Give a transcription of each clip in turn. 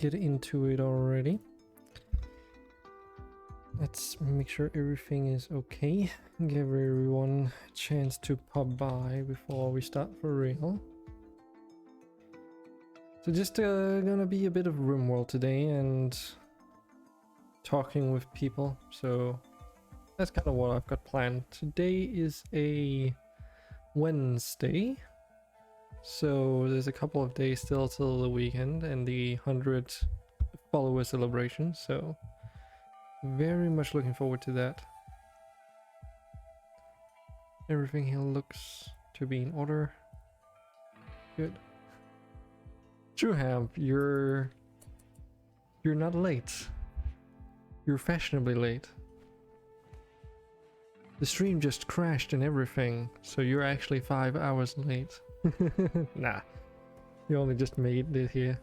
get into it already. Let's make sure everything is okay. Give everyone a chance to pop by before we start for real. So just gonna be a bit of Rimworld today and talking with people. So that's kind of what I've got planned. Today is a Wednesday. So there's a couple of days still till the weekend and the 100 follower celebration. So very much looking forward to that. Everything here looks to be in order. Good. Trueham, you're not late. You're fashionably late. The stream just crashed and everything, so you're actually 5 hours late. Nah, you only just made it here.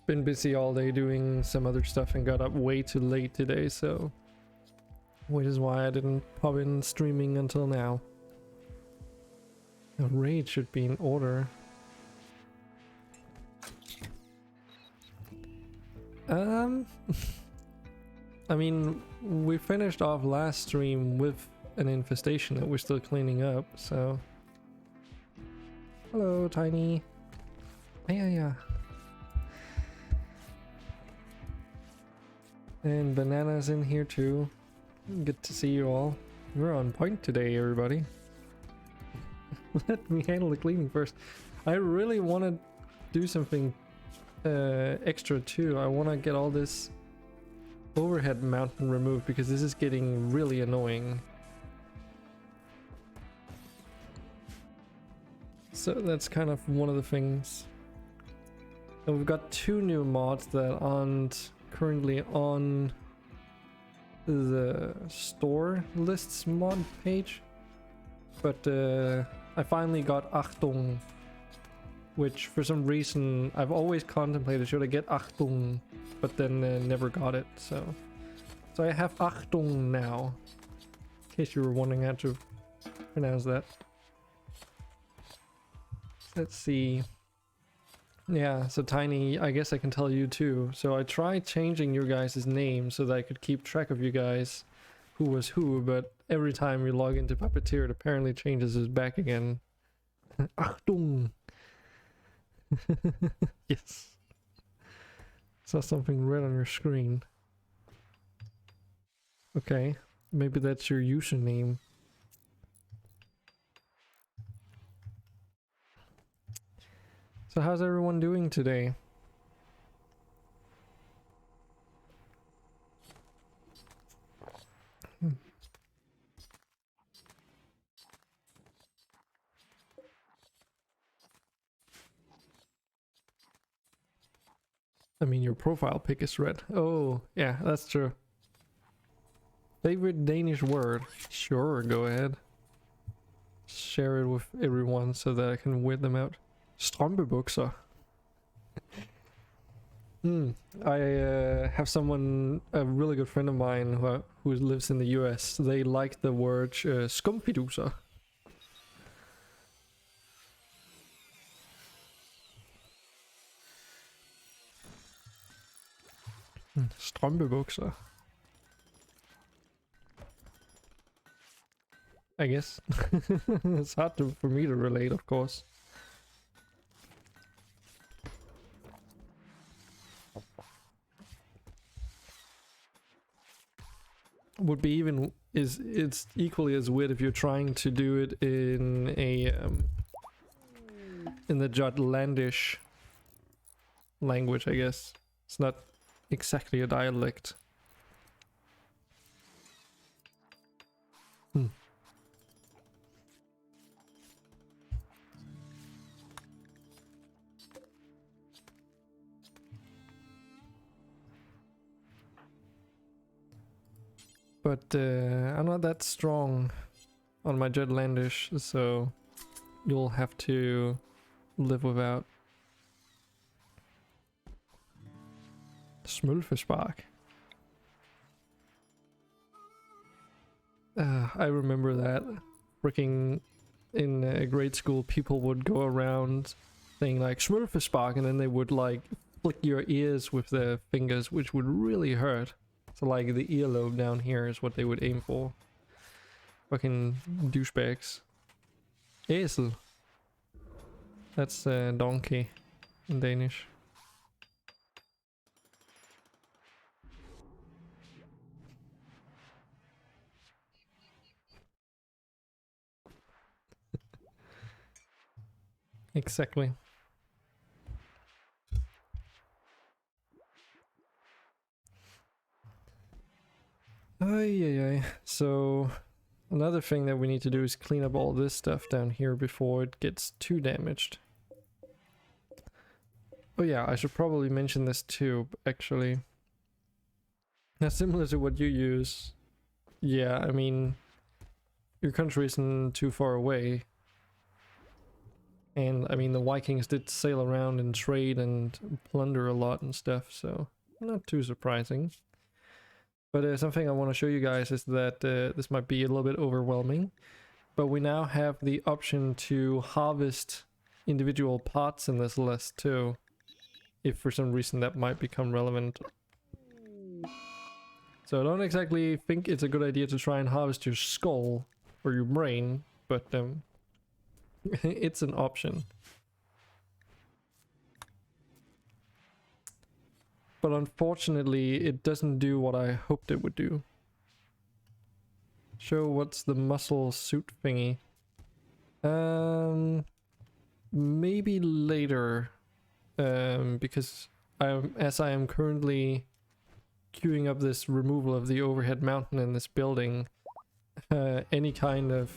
Been busy all day doing some other stuff and got up way too late today, so which is why I didn't pop in streaming until now. The raid should be in order. I mean, we finished off last stream with an infestation that we're still cleaning up, so. Hello, Tiny. Yeah. And Banana's in here too. Good to see you all. We're on point today, everybody. Let me handle the cleaning first. I really want to do something extra too. I want to get all this overhead mountain removed because this is getting really annoying. So that's kind of one of the things. And we've got 2 new mods that aren't currently on the store lists mod page, but I finally got Achtung, which for some reason I've always contemplated should I get Achtung, but then never got it. So I have Achtung now, in case you were wondering how to pronounce that. Let's see. Yeah, so Tiny, I guess I can tell you too. So I tried changing your guys' name so that I could keep track of you guys, who was who, but every time you log into Puppeteer, it apparently changes us back again. Achtung! Yes. Saw something red on your screen. Okay, maybe that's your username. So how's everyone doing today? I mean, your profile pic is red. Oh, yeah, that's true. Favorite Danish word? Sure, go ahead. Share it with everyone so that I can wear them out. Strømpebukser. I have someone, a really good friend of mine who lives in the US. They like the word skumfiduser. Strømpebukser. I guess. It's hard for me to relate, of course. Would be even it's equally as weird if you're trying to do it in a in the Jutlandish language, I guess. It's not exactly a dialect. But I'm not that strong on my Jutlandish, so you'll have to live without. Smulfespark. I remember that. Freaking in grade school, people would go around saying like Smurfespark, and then they would like flick your ears with their fingers, which would really hurt. So like the earlobe down here is what they would aim for. Fucking douchebags. Esel. That's donkey in Danish. Exactly. Ay. So another thing that we need to do is clean up all this stuff down here before it gets too damaged. Oh yeah, I should probably mention this too, actually. Now, similar to what you use. Yeah, I mean, your country isn't too far away. And I mean, the Vikings did sail around and trade and plunder a lot and stuff, so not too surprising. But something I want to show you guys is that this might be a little bit overwhelming, but we now have the option to harvest individual parts in this list too, if for some reason that might become relevant. So I don't exactly think it's a good idea to try and harvest your skull or your brain, but it's an option. But unfortunately, it doesn't do what I hoped it would do. Show what's the muscle suit thingy. Maybe later, because as I am currently queuing up this removal of the overhead mountain in this building, any kind of...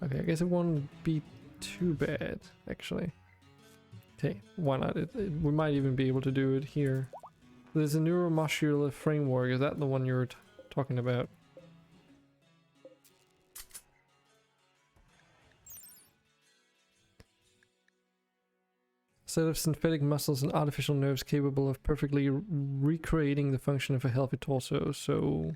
Okay, I guess it won't be too bad, actually. Okay, why not? We might even be able to do it here. There's a neuromuscular framework. Is that the one you're talking about? Set of synthetic muscles and artificial nerves capable of perfectly recreating the function of a healthy torso. So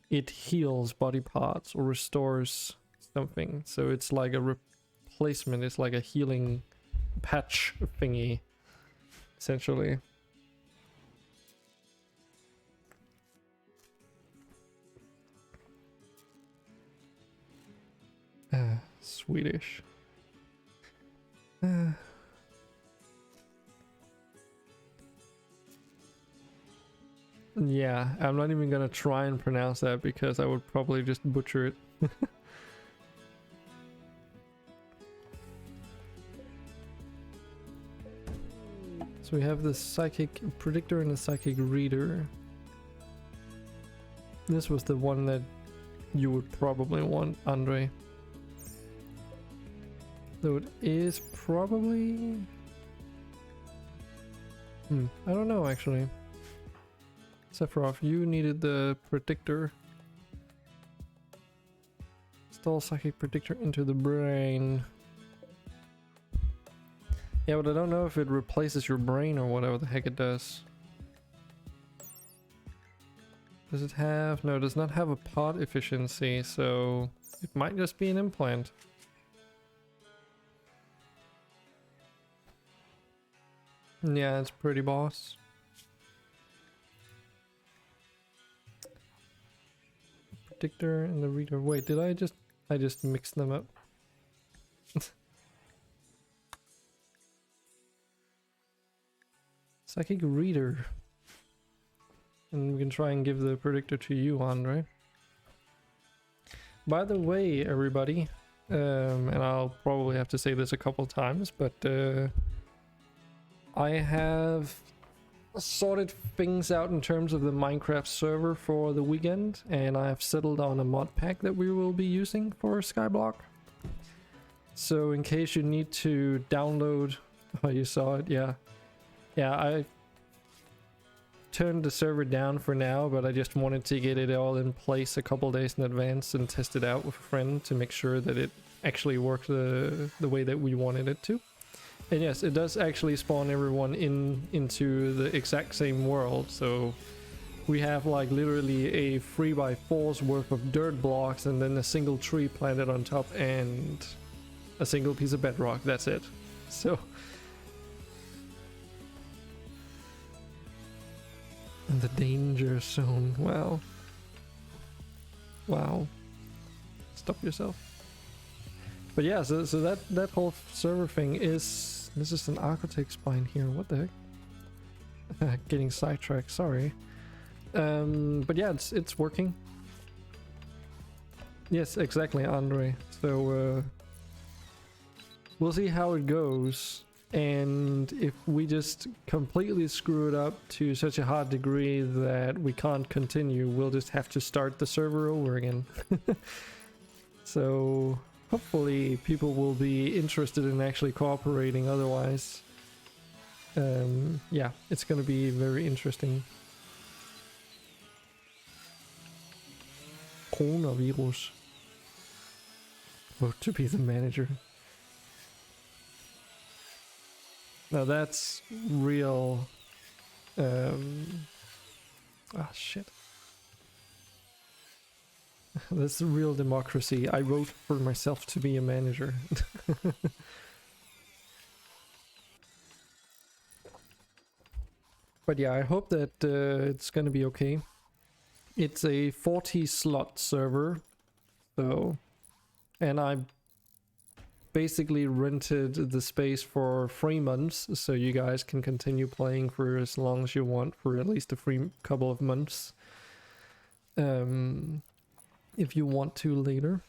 it heals body parts or restores something. So it's like a replacement. It's like a healing patch thingy, essentially. Swedish. Yeah, I'm not even gonna try and pronounce that because I would probably just butcher it. So we have the psychic predictor and the psychic reader. This was the one that you would probably want, Andre. Though it is probably... I don't know actually. Sephiroth, you needed the predictor. Install psychic predictor into the brain. Yeah, but I don't know if it replaces your brain or whatever the heck it does. Does it have... No, it does not have a pod efficiency, so it might just be an implant. Yeah, it's pretty boss. Predictor and the reader. Wait, did I just mixed them up? Psychic reader. And we can try and give the predictor to you, Andre. By the way, everybody, and I'll probably have to say this a couple times, but I have sorted things out in terms of the Minecraft server for the weekend, and I have settled on a mod pack that we will be using for Skyblock. So in case you need to download... Oh, you saw it? Yeah. Yeah, I turned the server down for now, but I just wanted to get it all in place a couple days in advance and test it out with a friend to make sure that it actually worked the way that we wanted it to. And yes, it does actually spawn everyone into the exact same world, so we have like literally a 3x4's worth of dirt blocks and then a single tree planted on top and a single piece of bedrock. That's it. So and the danger zone. Wow. Wow. Stop yourself. But yeah, so that whole server thing is, this is an architect spine here. What the heck? Getting sidetracked, sorry. But yeah, it's working. Yes, exactly, Andre. So we'll see how it goes, and if we just completely screw it up to such a hard degree that we can't continue, we'll just have to start the server over again. So hopefully people will be interested in actually cooperating. Otherwise, yeah, it's gonna be very interesting. Coronavirus. Vote to be the manager. Now that's real. Ah, shit. That's real democracy. I wrote for myself to be a manager. But yeah, I hope that it's gonna be okay. It's a 40 slot server, so, and I basically rented the space for 3 months, so you guys can continue playing for as long as you want, for at least a couple of months. If you want to later.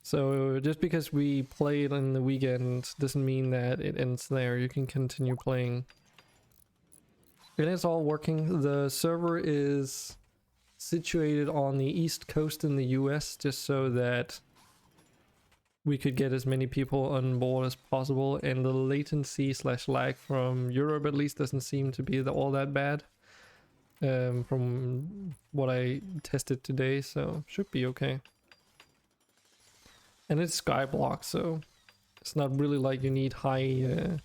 So just because we played on the weekend doesn't mean that it ends there. You can continue playing. And it's all working. The server is situated on the east coast in the US, just so that we could get as many people on board as possible, and the latency / lag from Europe at least doesn't seem to be all that bad. From what I tested today, so should be okay. And it's skyblock, so it's not really like you need high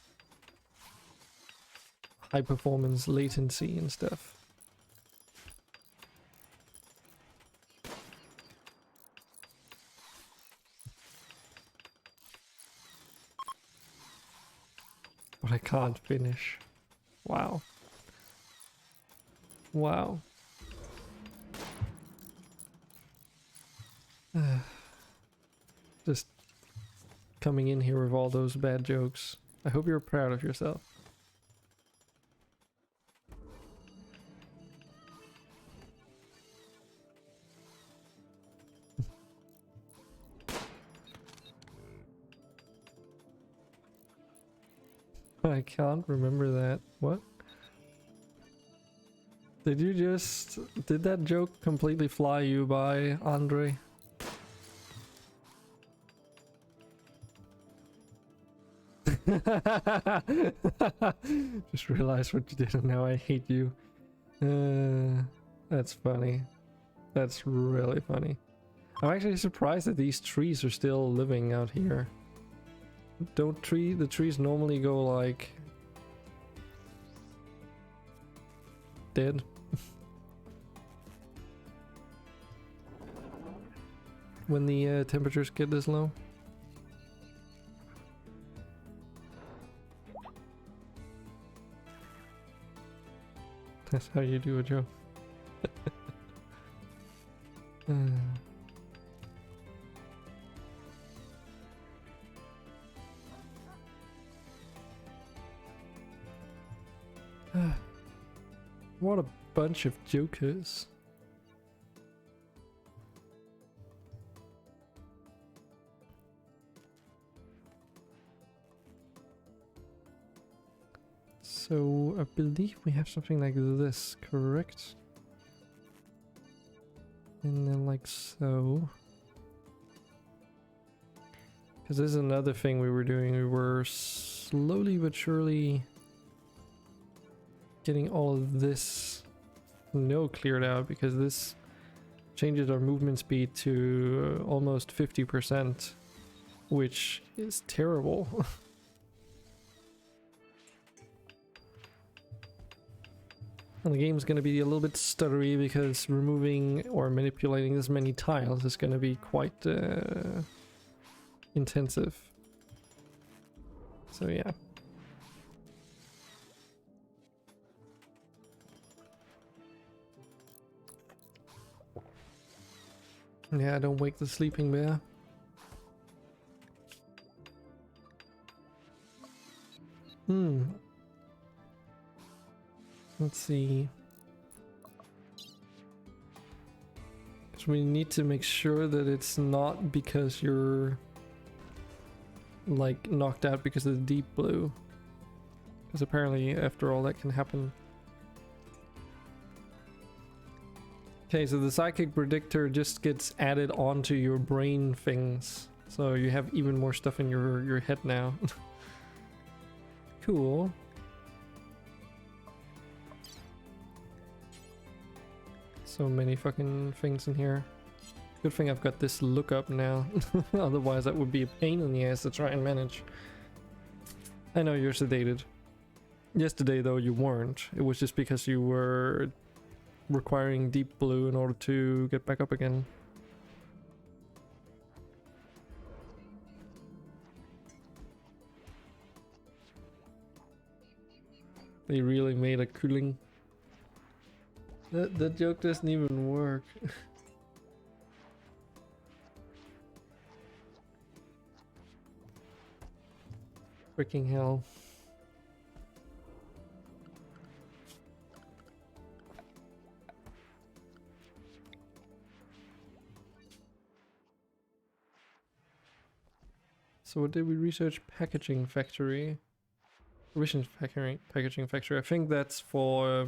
performance latency and stuff. But I can't finish. Wow. Wow. Just coming in here with all those bad jokes. I hope you're proud of yourself. I can't remember that. What? Did that joke completely fly you by, Andre? Just realized what you did and now I hate you. That's funny. That's really funny. I'm actually surprised that these trees are still living out here. Don't the trees normally go like dead? When the temperatures get this low? That's how you do a joke. What a bunch of jokers. So I believe we have something like this, correct? And then like so. Because this is another thing we were doing. We were slowly but surely getting all of this cleared out, because this changes our movement speed to almost 50%, which is terrible. And the game's gonna be a little bit stuttery because removing or manipulating this many tiles is gonna be quite intensive. So yeah. Yeah, don't wake the sleeping bear. Let's see. So we need to make sure that it's not because you're like knocked out because of the deep blue. Because apparently after all that can happen. Okay, so the psychic predictor just gets added onto your brain things. So you have even more stuff in your head now. Cool. So many fucking things in here. Good thing I've got this lookup now. Otherwise that would be a pain in the ass to try and manage. I know you're sedated. Yesterday though you weren't. It was just because you were requiring deep blue in order to get back up again. They really made a cooling. That joke doesn't even work. Freaking hell. So what did we research? Packaging factory. Provisions packaging factory. I think that's for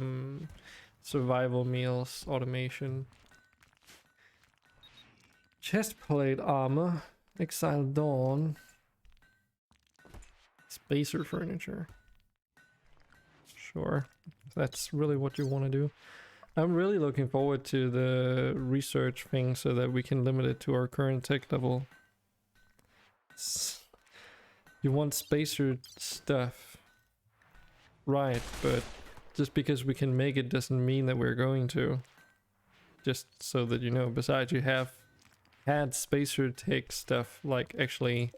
survival meals automation. Chestplate armor. Exile Dawn. Spacer furniture. Sure. That's really what you want to do. I'm really looking forward to the research thing so that we can limit it to our current tech level. You want spacer stuff. Right, but just because we can make it doesn't mean that we're going to. Just so that you know, besides you have had spacer tech stuff like actually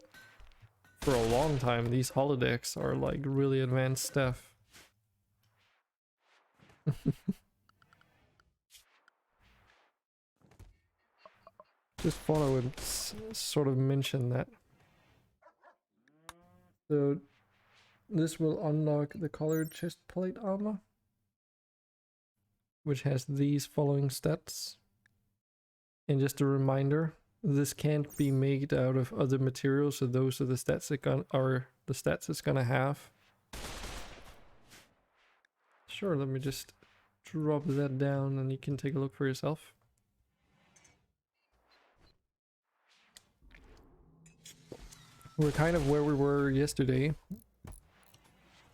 for a long time. These holodecks are like really advanced stuff. Just thought I would sort of mention that. So this will unlock the colored chest plate armor, which has these following stats. And just a reminder, this can't be made out of other materials, so those are the stats it's gonna have. Sure, let me just drop that down and you can take a look for yourself. We're kind of where we were yesterday,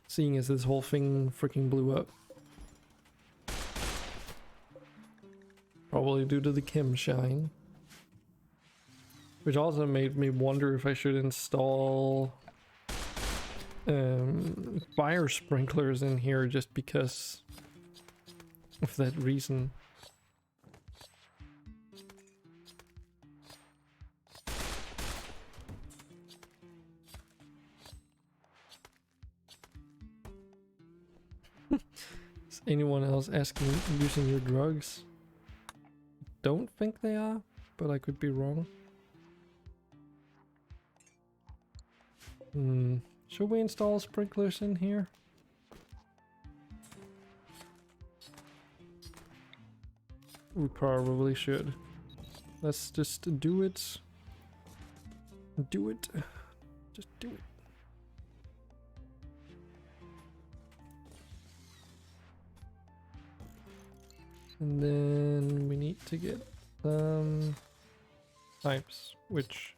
seeing as this whole thing freaking blew up. Probably due to the chem shine. Which also made me wonder if I should install fire sprinklers in here just because of that reason. Is anyone else asking using your drugs? Don't think they are, but I could be wrong. Should we install sprinklers in here? We probably should. Let's just do it. Do it. Just do it. And then we need to get pipes, which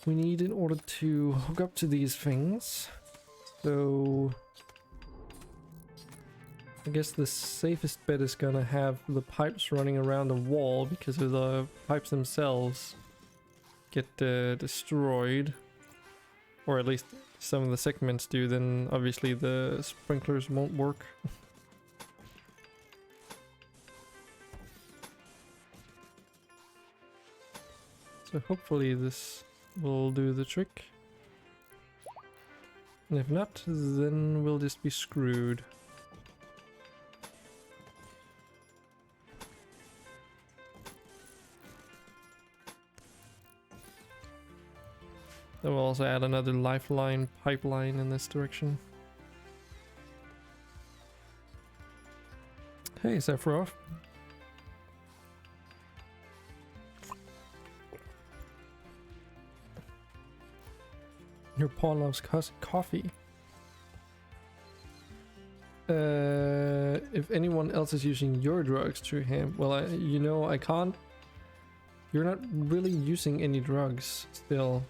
we need in order to hook up to these things. So I guess the safest bet is gonna have the pipes running around the wall because of the pipes themselves get destroyed, or at least some of the segments do, then obviously the sprinklers won't work. So hopefully this will do the trick. And if not, then we'll just be screwed. Then we'll also add another lifeline pipeline in this direction. Hey, Sephiroth. Your pawn loves coffee. If anyone else is using your drugs through him, well, you know, I can't. You're not really using any drugs still.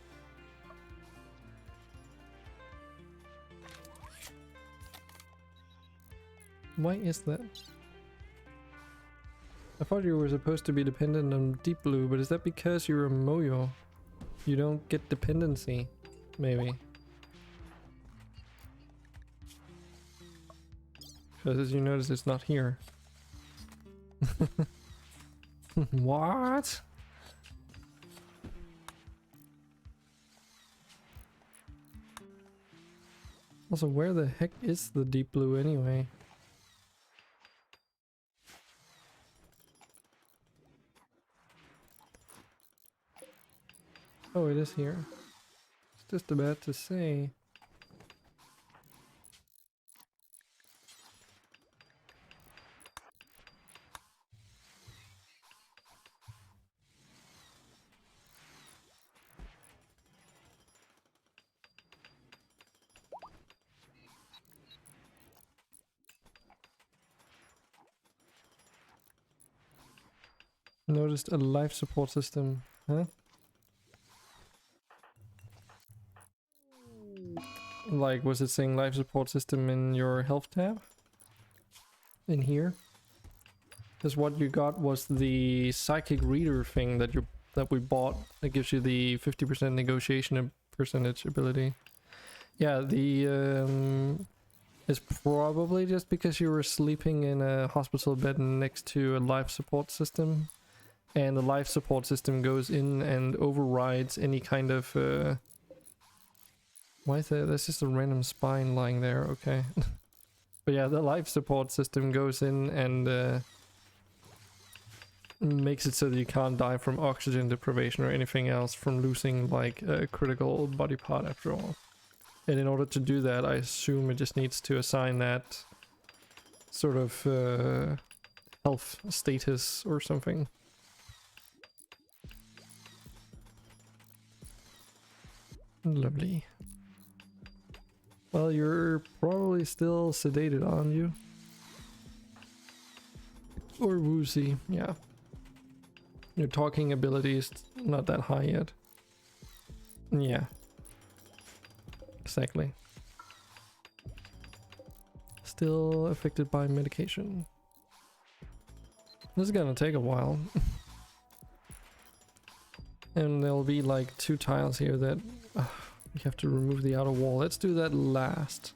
Why is that? I thought you were supposed to be dependent on Deep Blue, but is that because you're a Moyo? You don't get dependency, maybe. Because as you notice, it's not here. What? Also, where the heck is the Deep Blue anyway? Oh, it is here. It's just about to say. Noticed a life support system, huh? Like, was it saying life support system in your health tab? In here? Because what you got was the psychic reader thing that we bought that gives you the 50% negotiation percentage ability. Yeah, the it's probably just because you were sleeping in a hospital bed next to a life support system, and the life support system goes in and overrides any kind of why is that? That's just a random spine lying there, okay. But yeah, the life support system goes in and makes it so that you can't die from oxygen deprivation or anything else from losing like a critical body part after all. And in order to do that, I assume it just needs to assign that sort of health status or something. Lovely. Well, you're probably still sedated, aren't you? Or woozy, yeah. Your talking ability is not that high yet. Yeah. Exactly. Still affected by medication. This is gonna take a while. And there'll be like 2 tiles here that you have to remove the outer wall. Let's do that last,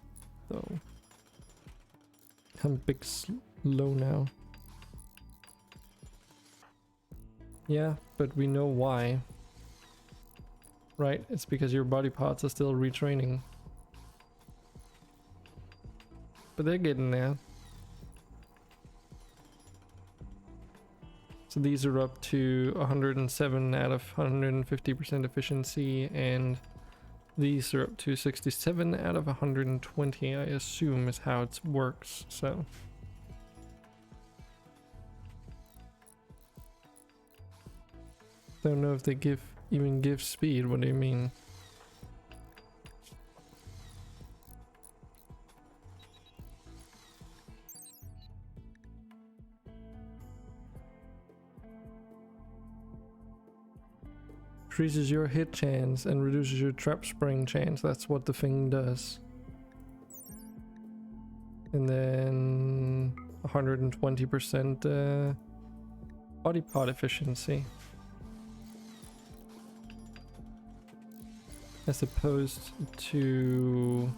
though. I'm a bit slow now. Yeah, but we know why. Right? It's because your body parts are still retraining. But they're getting there. So these are up to 107 out of 150% efficiency, and these are up to 67 out of 120, I assume is how it works, so. Don't know if they even give speed, what do you mean? Increases your hit chance and reduces your trap spring chance. That's what the thing does. And then 120% body part efficiency. as opposed to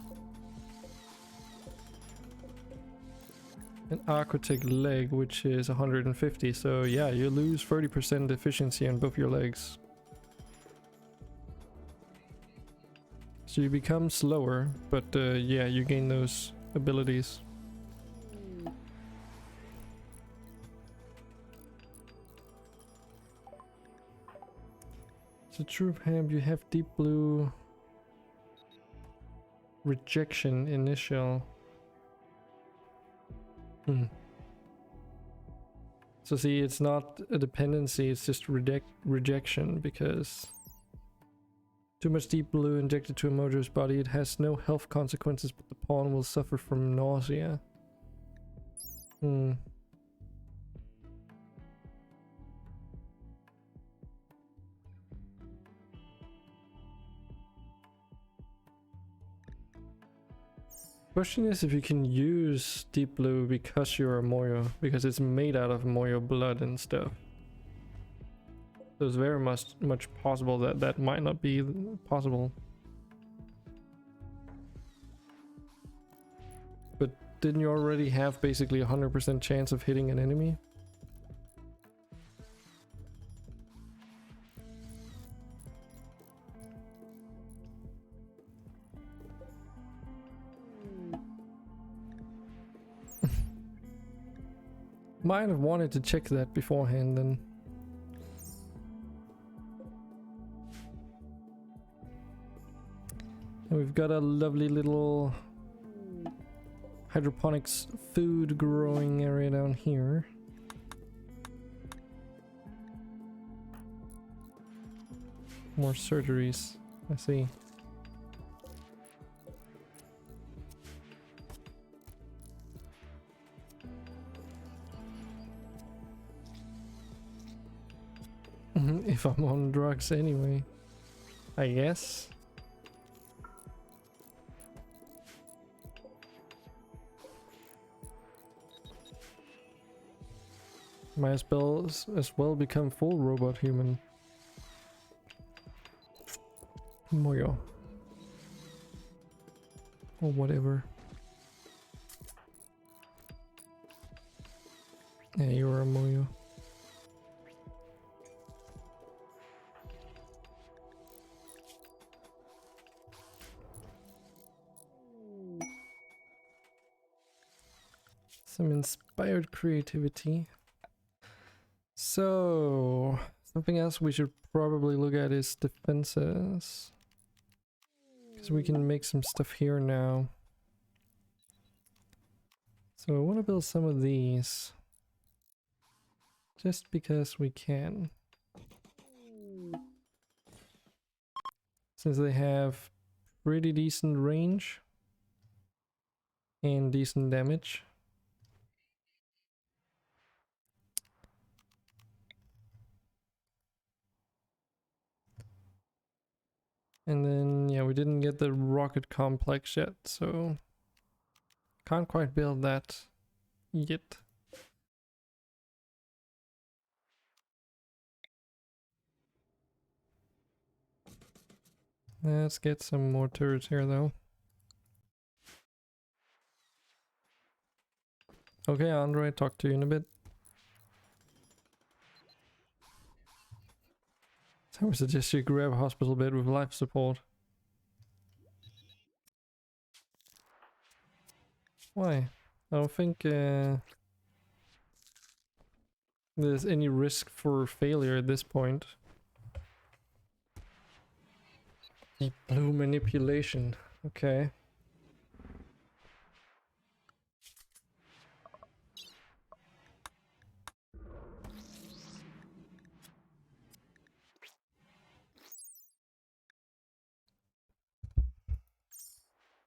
an architect leg, which is 150. So yeah, you lose 30% efficiency on both your legs. So you become slower, but yeah, you gain those abilities. So troop hamp, you have deep blue rejection initial. So see, it's not a dependency, it's just rejection, because too much deep blue injected to a Mojo's body, it has no health consequences, but the pawn will suffer from nausea. Question is if you can use deep blue because you're a Moyo, because it's made out of Moyo blood and stuff. So it's very much possible that that might not be possible. But didn't you already have basically 100% chance of hitting an enemy? Might have wanted to check that beforehand then. And we've got a lovely little hydroponics food growing area down here. More surgeries, I see. If I'm on drugs anyway, I guess. Might as well become full robot human. Moyo. Or whatever. Yeah, you're a Moyo. Some inspired creativity. So, something else we should probably look at is defenses. Because we can make some stuff here now. So I want to build some of these. Just because we can. Since they have pretty decent range. And decent damage. And then, yeah, we didn't get the rocket complex yet, so can't quite build that yet. Let's get some more turrets here, though. Okay, Andre, talk to you in a bit. I would suggest you grab a hospital bed with life support. Why? I don't think there's any risk for failure at this point. Deep blue manipulation. Okay.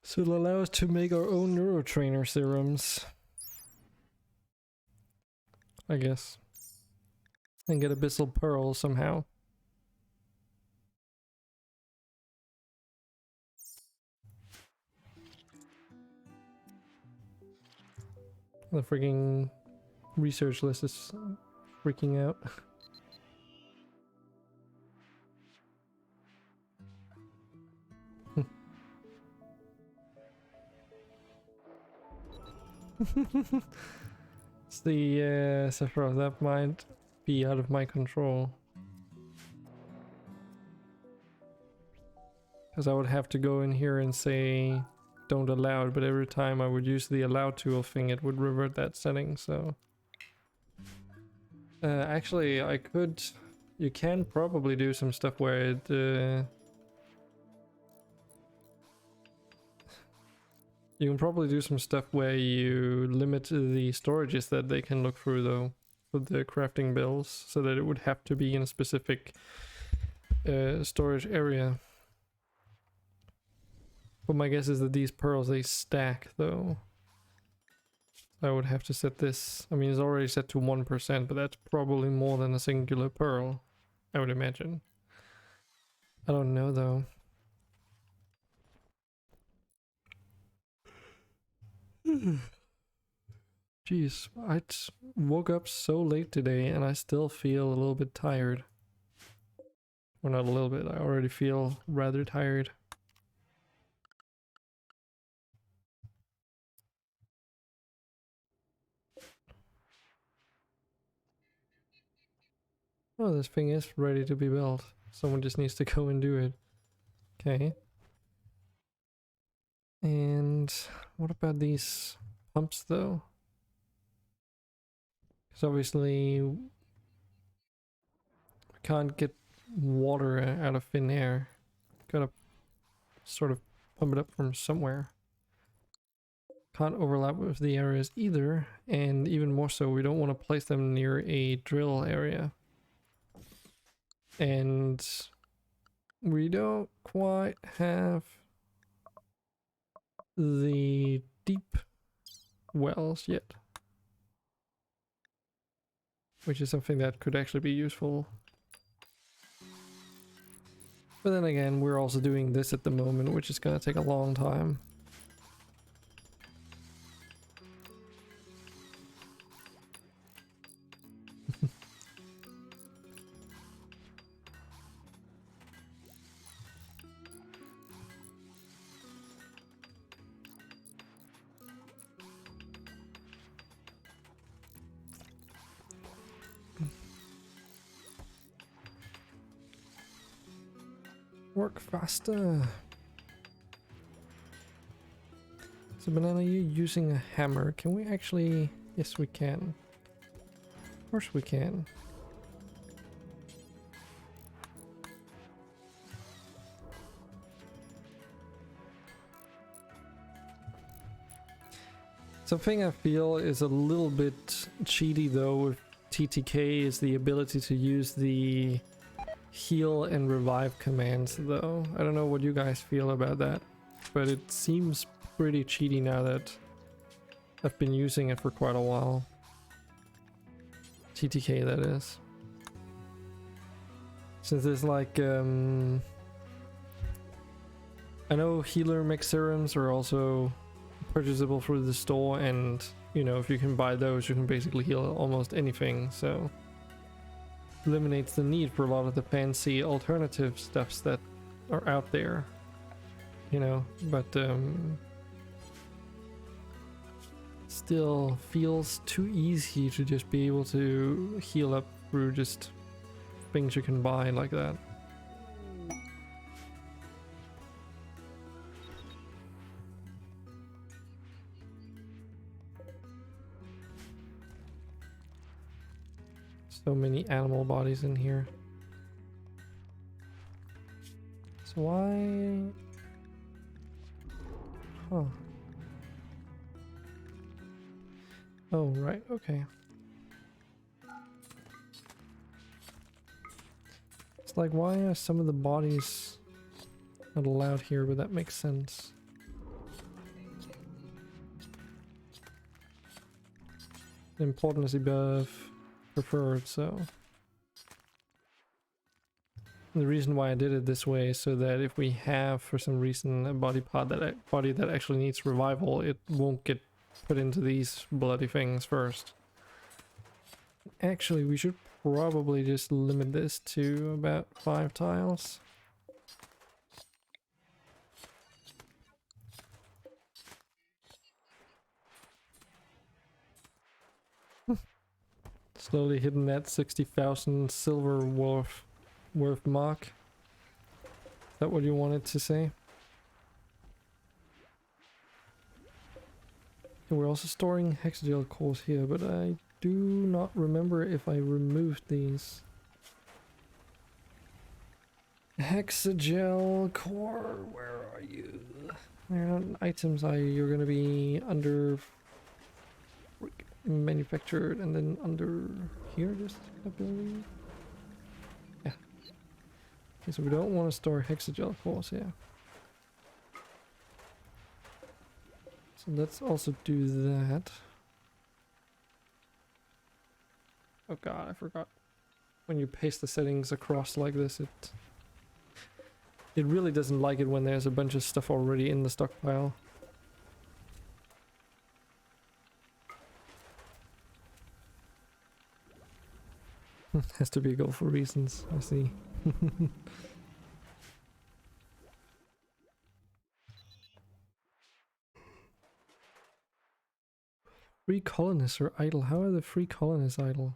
So it'll allow us to make our own neurotrainer serums. I guess. And get Abyssal Pearl somehow. The freaking research list is freaking out. It's the Sephiroth, that might be out of my control. Because I would have to go in here and say don't allow it, but every time I would use the allow tool thing it would revert that setting, so... actually I could... You can probably do some stuff where it... You can probably do some stuff where you limit the storages that they can look through though, with the crafting bills, so that it would have to be in a specific storage area. But my guess is that these pearls, they stack though. I would have to set this, I mean it's already set to 1%, but that's probably more than a singular pearl, I would imagine. I don't know though. Jeez, I woke up so late today and I still feel a little bit tired. Or not a little bit, I already feel rather tired. Oh, this thing is ready to be built. Someone just needs to go and do it. Okay. And what about these pumps though? Because obviously we can't get water out of thin air. Gotta sort of pump it up from somewhere. Can't overlap with the areas either, and even more so, we don't want to place them near a drill area. And we don't quite have the deep wells yet, which is something that could actually be useful. But then again, we're also doing this at the moment, which is gonna take a long time. Work faster. So Banana, you using a hammer. Can we actually... Yes, we can. Of course we can. Something I feel is a little bit cheaty though with TTK is the ability to use the heal and revive commands though. I don't know what you guys feel about that, but it seems pretty cheaty now that I've been using it for quite a while. TTK, that is. Since there's like I know healer mix serums are also purchasable through the store, and you know, if you can buy those you can basically heal almost anything, so eliminates the need for a lot of the fancy alternative stuffs that are out there, you know, but still feels too easy to just be able to heal up through just things you can buy like that. So many animal bodies in here. So why... Huh. Oh, right, okay. It's like, why are some of the bodies not allowed here, but that makes sense. Important is above preferred, so the reason why I did it this way is so that if we have for some reason a body that actually needs revival, it won't get put into these bloody things first. Actually, we should probably just limit this to about 5 tiles. Slowly hitting that 60,000 silver worth mark. Is that what you wanted to say? And we're also storing hexagel cores here, but I do not remember if I removed these. Hexagel core, where are you? They're not items. You're gonna be under manufactured and then under here, just I believe. Yeah. Okay, so we don't want to store hexagel cores here. So let's also do that. Oh god, I forgot. When you paste the settings across like this, it really doesn't like it when there's a bunch of stuff already in the stockpile. Has to be a goal for reasons, I see. Free colonists are idle. How are the free colonists idle?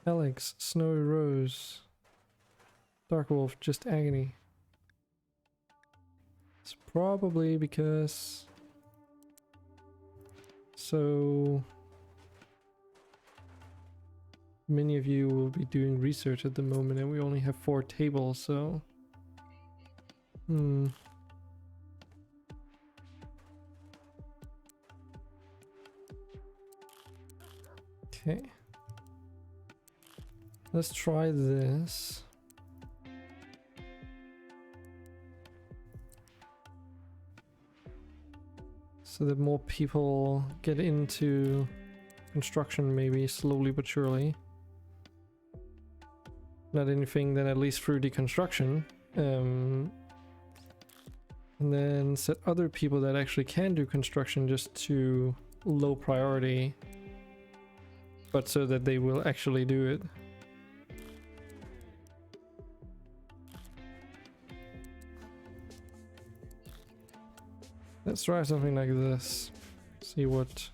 Alex, Snowy Rose, Dark Wolf, just agony. It's probably because... So... many of you will be doing research at the moment and we only have 4 tables, so... Okay. Let's try this. So that more people get into construction, maybe slowly but surely. Not anything then at least through deconstruction. And then set other people that actually can do construction just to low priority. But so that they will actually do it. Let's try something like this. See what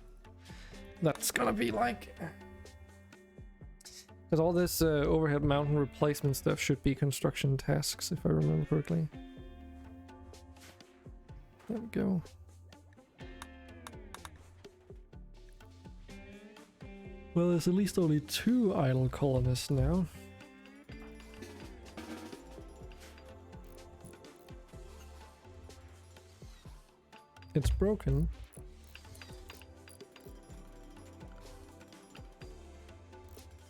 that's gonna be like. Because all this overhead mountain replacement stuff should be construction tasks, if I remember correctly. There we go. Well, there's at least only 2 idle colonists now. It's broken.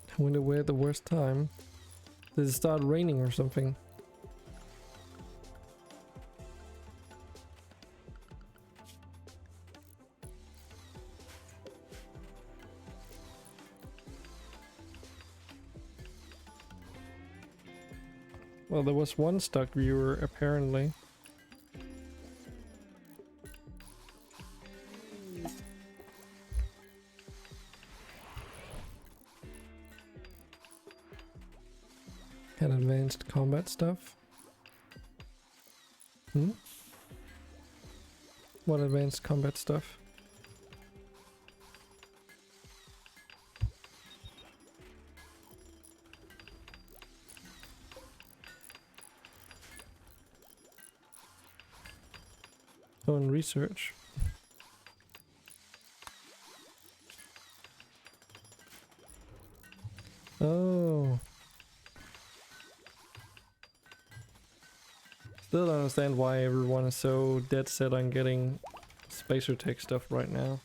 I wonder where the worst time. Did it start raining or something? Well, there was one stuck viewer apparently. Had advanced combat stuff. What advanced combat stuff? Oh, and research. Oh. Still don't understand why everyone is so dead set on getting spacer tech stuff right now.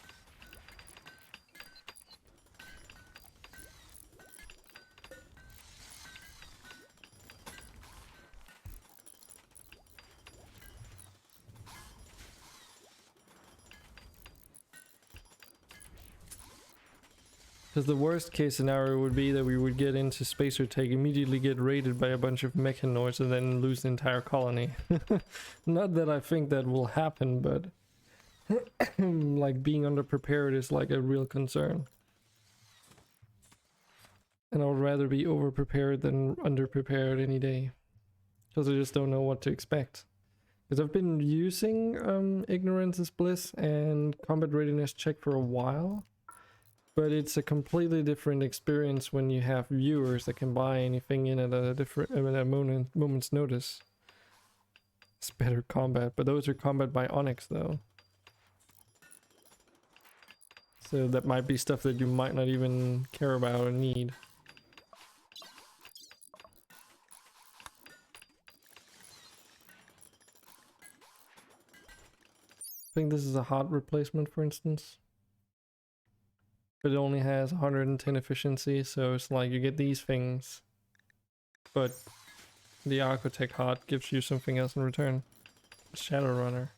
Because the worst case scenario would be that we would get into spacer tech, immediately get raided by a bunch of mechanoids and then lose the entire colony. Not that I think that will happen, but like being underprepared is like a real concern. And I would rather be overprepared than underprepared any day. Because I just don't know what to expect. Because I've been using Ignorance is Bliss and Combat Readiness Check for a while. But it's a completely different experience when you have viewers that can buy anything in at a different at a moment's notice. It's better combat, but those are combat bionics though. So that might be stuff that you might not even care about or need. I think this is a heart replacement, for instance. But it only has 110 efficiency, so it's like you get these things, but the Architect heart gives you something else in return. Shadowrunner.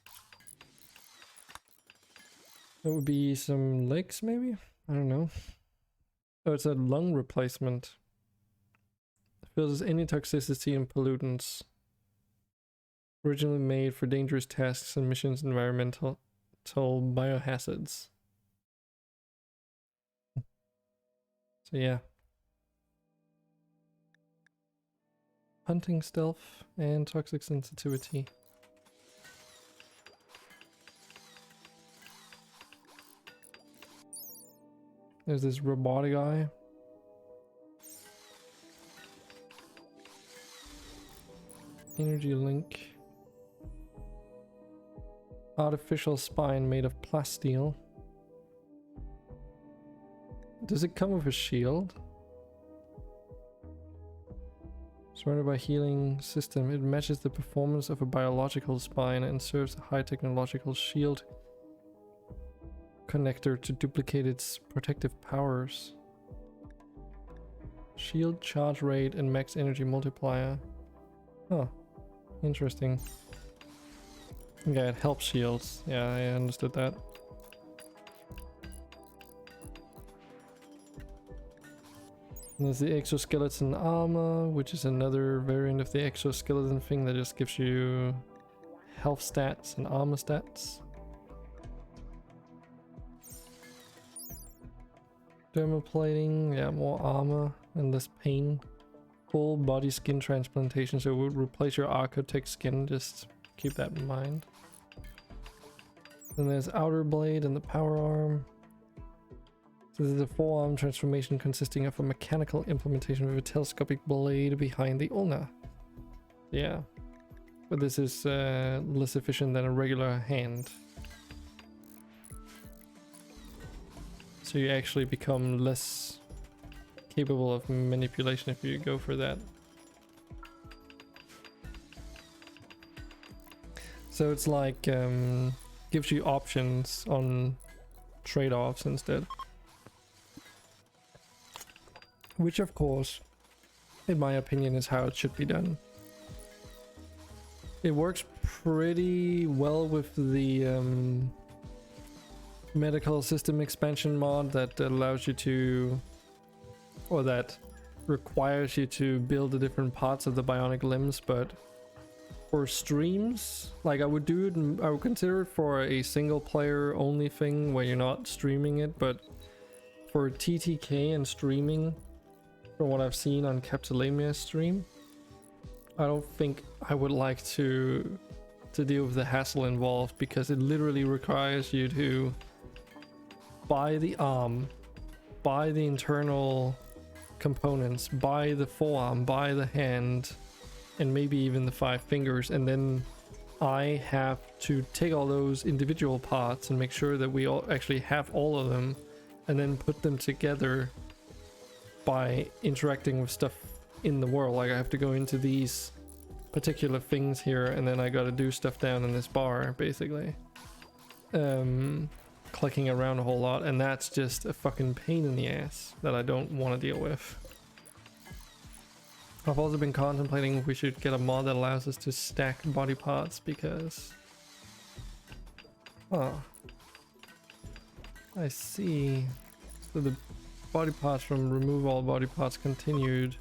That would be some legs, maybe? I don't know. Oh, it's a lung replacement. Fills any toxicity and pollutants. Originally made for dangerous tasks and missions, environmental biohazards. So yeah. Hunting stealth and toxic sensitivity. There's this robotic eye. Energy link. Artificial spine made of plasteel. Does it come with a shield? Surrounded by a healing system, it matches the performance of a biological spine and serves a high technological shield connector to duplicate its protective powers. Shield charge rate and max energy multiplier. Huh. Interesting. Yeah, it helps shields. Yeah, I understood that. And there's the exoskeleton armor, which is another variant of the exoskeleton thing that just gives you health stats and armor stats. Dermaplating, yeah, more armor and less pain. Full body skin transplantation, so it would replace your Architect skin, just keep that in mind. Then there's outer blade and the power arm. So this is a forearm transformation consisting of a mechanical implementation with a telescopic blade behind the ulna. Yeah, but this is less efficient than a regular hand. So you actually become less capable of manipulation if you go for that. So it's like gives you options on trade-offs instead. Which of course, in my opinion, is how it should be done. It works pretty well with the medical system expansion mod that allows you to, or that requires you to build the different parts of the bionic limbs, but for streams, like I would do it, I would consider it for a single player only thing where you're not streaming it, but for TTK and streaming, from what I've seen on Capsulamia's stream, I don't think I would like to deal with the hassle involved, because it literally requires you to buy the arm, buy the internal components, buy the forearm, buy the hand, and maybe even the 5 fingers, and then I have to take all those individual parts and make sure that we all actually have all of them, and then put them together by interacting with stuff in the world. Like I have to go into these particular things here, and then I gotta do stuff down in this bar, basically. Clicking around a whole lot, and that's just a fucking pain in the ass that I don't want to deal with. I've also been contemplating if we should get a mod that allows us to stack body parts, because... Oh. I see. So the body parts from remove all body parts continued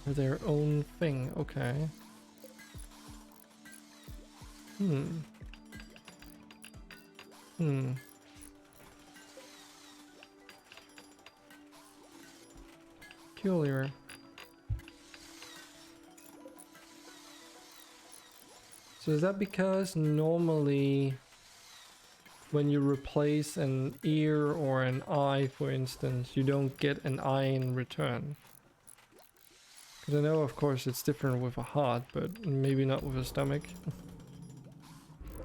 are their own thing. Okay. Peculiar. So is that because normally when you replace an ear or an eye, for instance, you don't get an eye in return. Because I know, of course, it's different with a heart, but maybe not with a stomach.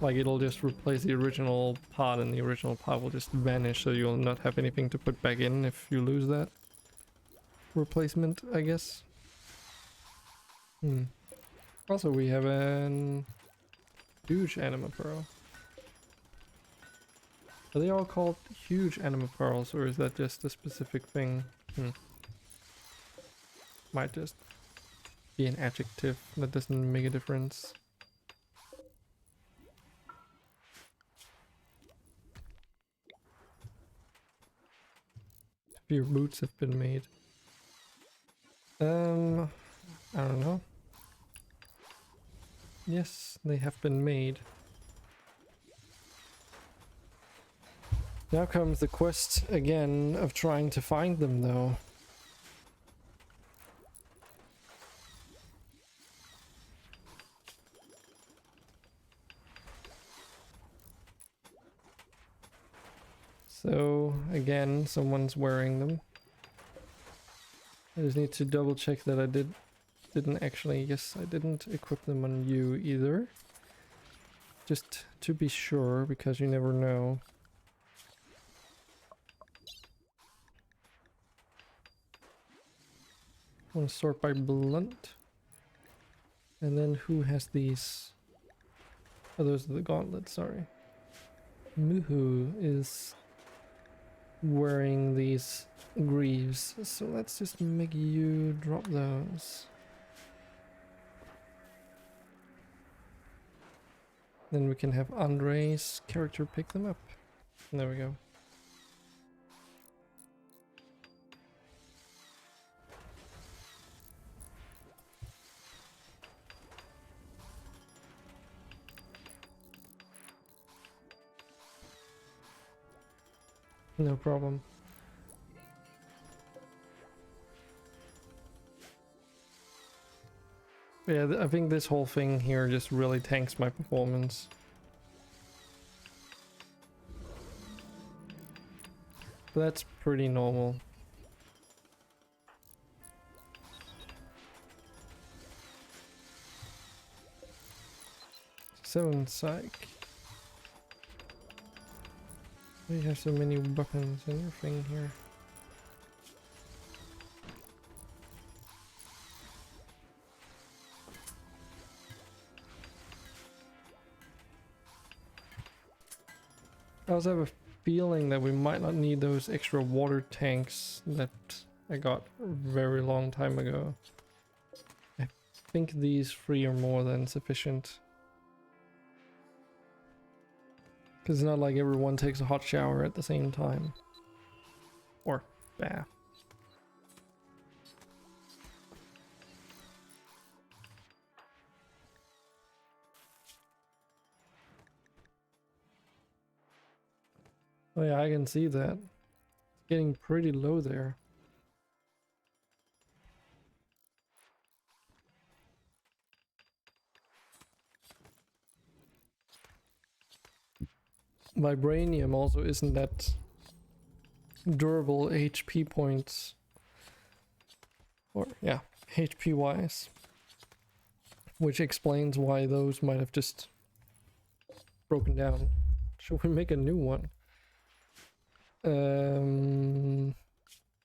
Like, it'll just replace the original part, and the original part will just vanish, so you'll not have anything to put back in if you lose that replacement, I guess. Also, we have an huge anima pearl. Are they all called huge anima pearls, or is that just a specific thing? Might just be an adjective that doesn't make a difference. A few boots have been made. I don't know. Yes, they have been made. Now comes the quest again of trying to find them, though. So, again, someone's wearing them. I just need to double check that I didn't actually, yes, I didn't equip them on you either. Just to be sure, because you never know. I want to sort by blunt. And then who has these? Oh, those are the gauntlets, sorry. Muhu is wearing these greaves, so let's just make you drop those. Then we can have Andre's character pick them up. There we go. No problem. Yeah, I think this whole thing here just really tanks my performance. But that's pretty normal. Seven psych. You have so many weapons in your thing here. I also have a feeling that we might not need those extra water tanks that I got a very long time ago. I think these three are more than sufficient. Because it's not like everyone takes a hot shower at the same time. Or bath. Oh yeah, I can see that. It's getting pretty low there. Vibranium also isn't that durable HP points. Or, yeah, HP wise. Which explains why those might have just broken down. Should we make a new one?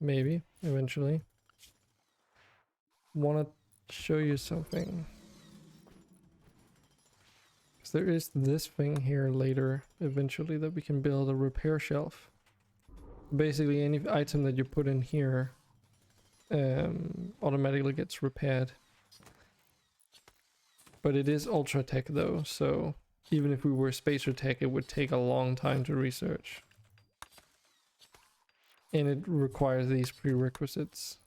Maybe, eventually. Wanna show you something. Because there is this thing here later, eventually, that we can build a repair shelf. Basically, any item that you put in here automatically gets repaired. But it is ultra tech though, so even if we were spacer tech, it would take a long time to research. And it requires these prerequisites.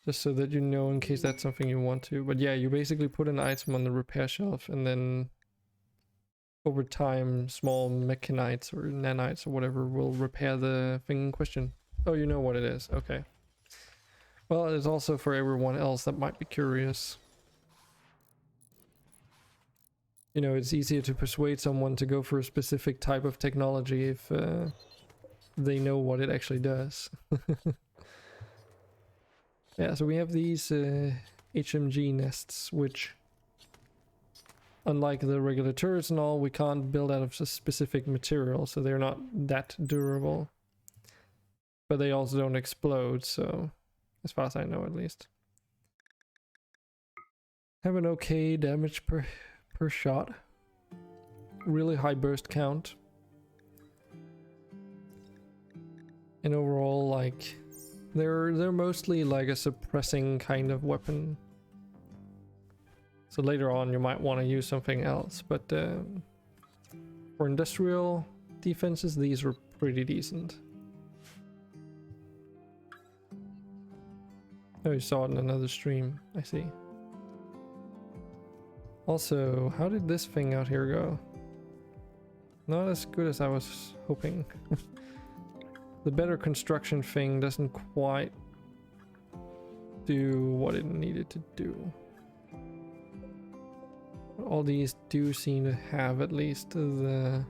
Just so that you know in case that's something you want to. But yeah, you basically put an item on the repair shelf and then over time small mechanites or nanites or whatever will repair the thing in question. Oh, you know what it is. Okay. Well, it's also for everyone else that might be curious. you know, it's easier to persuade someone to go for a specific type of technology if they know what it actually does. Yeah, so we have these HMG nests, which, unlike the regular turrets and all, we can't build out of a specific material, so they're not that durable. But they also don't explode, so as far as I know at least. Have an okay damage per shot. Really high burst count. And overall, like, they're mostly like a suppressing kind of weapon. So later on you might want to use something else, but for industrial defenses these are pretty decent. Oh, you saw it in another stream, I see. Also, how did this thing out here go? Not as good as I was hoping. The better construction thing doesn't quite do what it needed to do. All these do seem to have at least the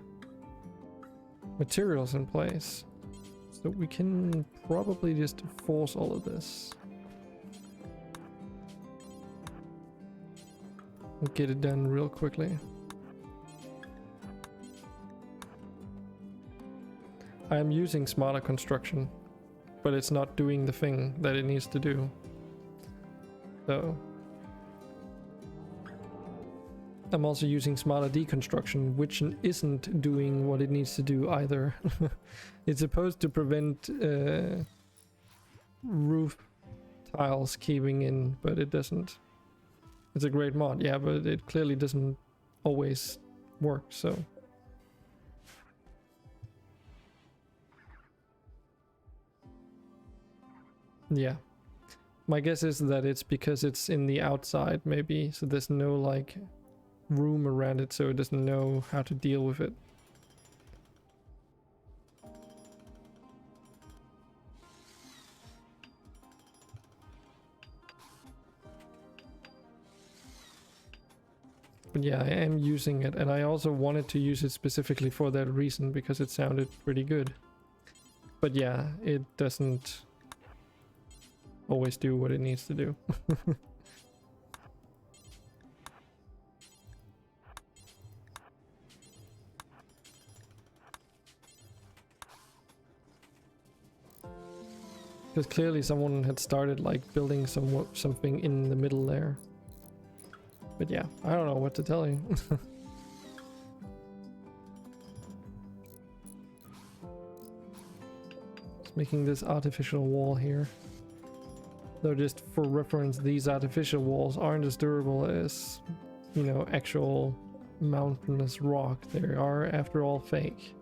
materials in place. So we can probably just force all of this. We'll get it done real quickly. I am using smarter construction, but it's not doing the thing that it needs to do. So I'm also using smarter deconstruction, which isn't doing what it needs to do either. It's supposed to prevent roof tiles caving in, but it doesn't. It's a great mod, yeah, but it clearly doesn't always work, so. Yeah. My guess is that it's because it's in the outside, maybe, so there's no, like, room around it, so it doesn't know how to deal with it. But yeah, I am using it, and I also wanted to use it specifically for that reason, because it sounded pretty good. But yeah, it doesn't always do what it needs to do. Because clearly someone had started like building something in the middle there. But yeah, I don't know what to tell you. Just making this artificial wall here. Though just for reference, these artificial walls aren't as durable as, you know, actual mountainous rock. They are, after all, fake.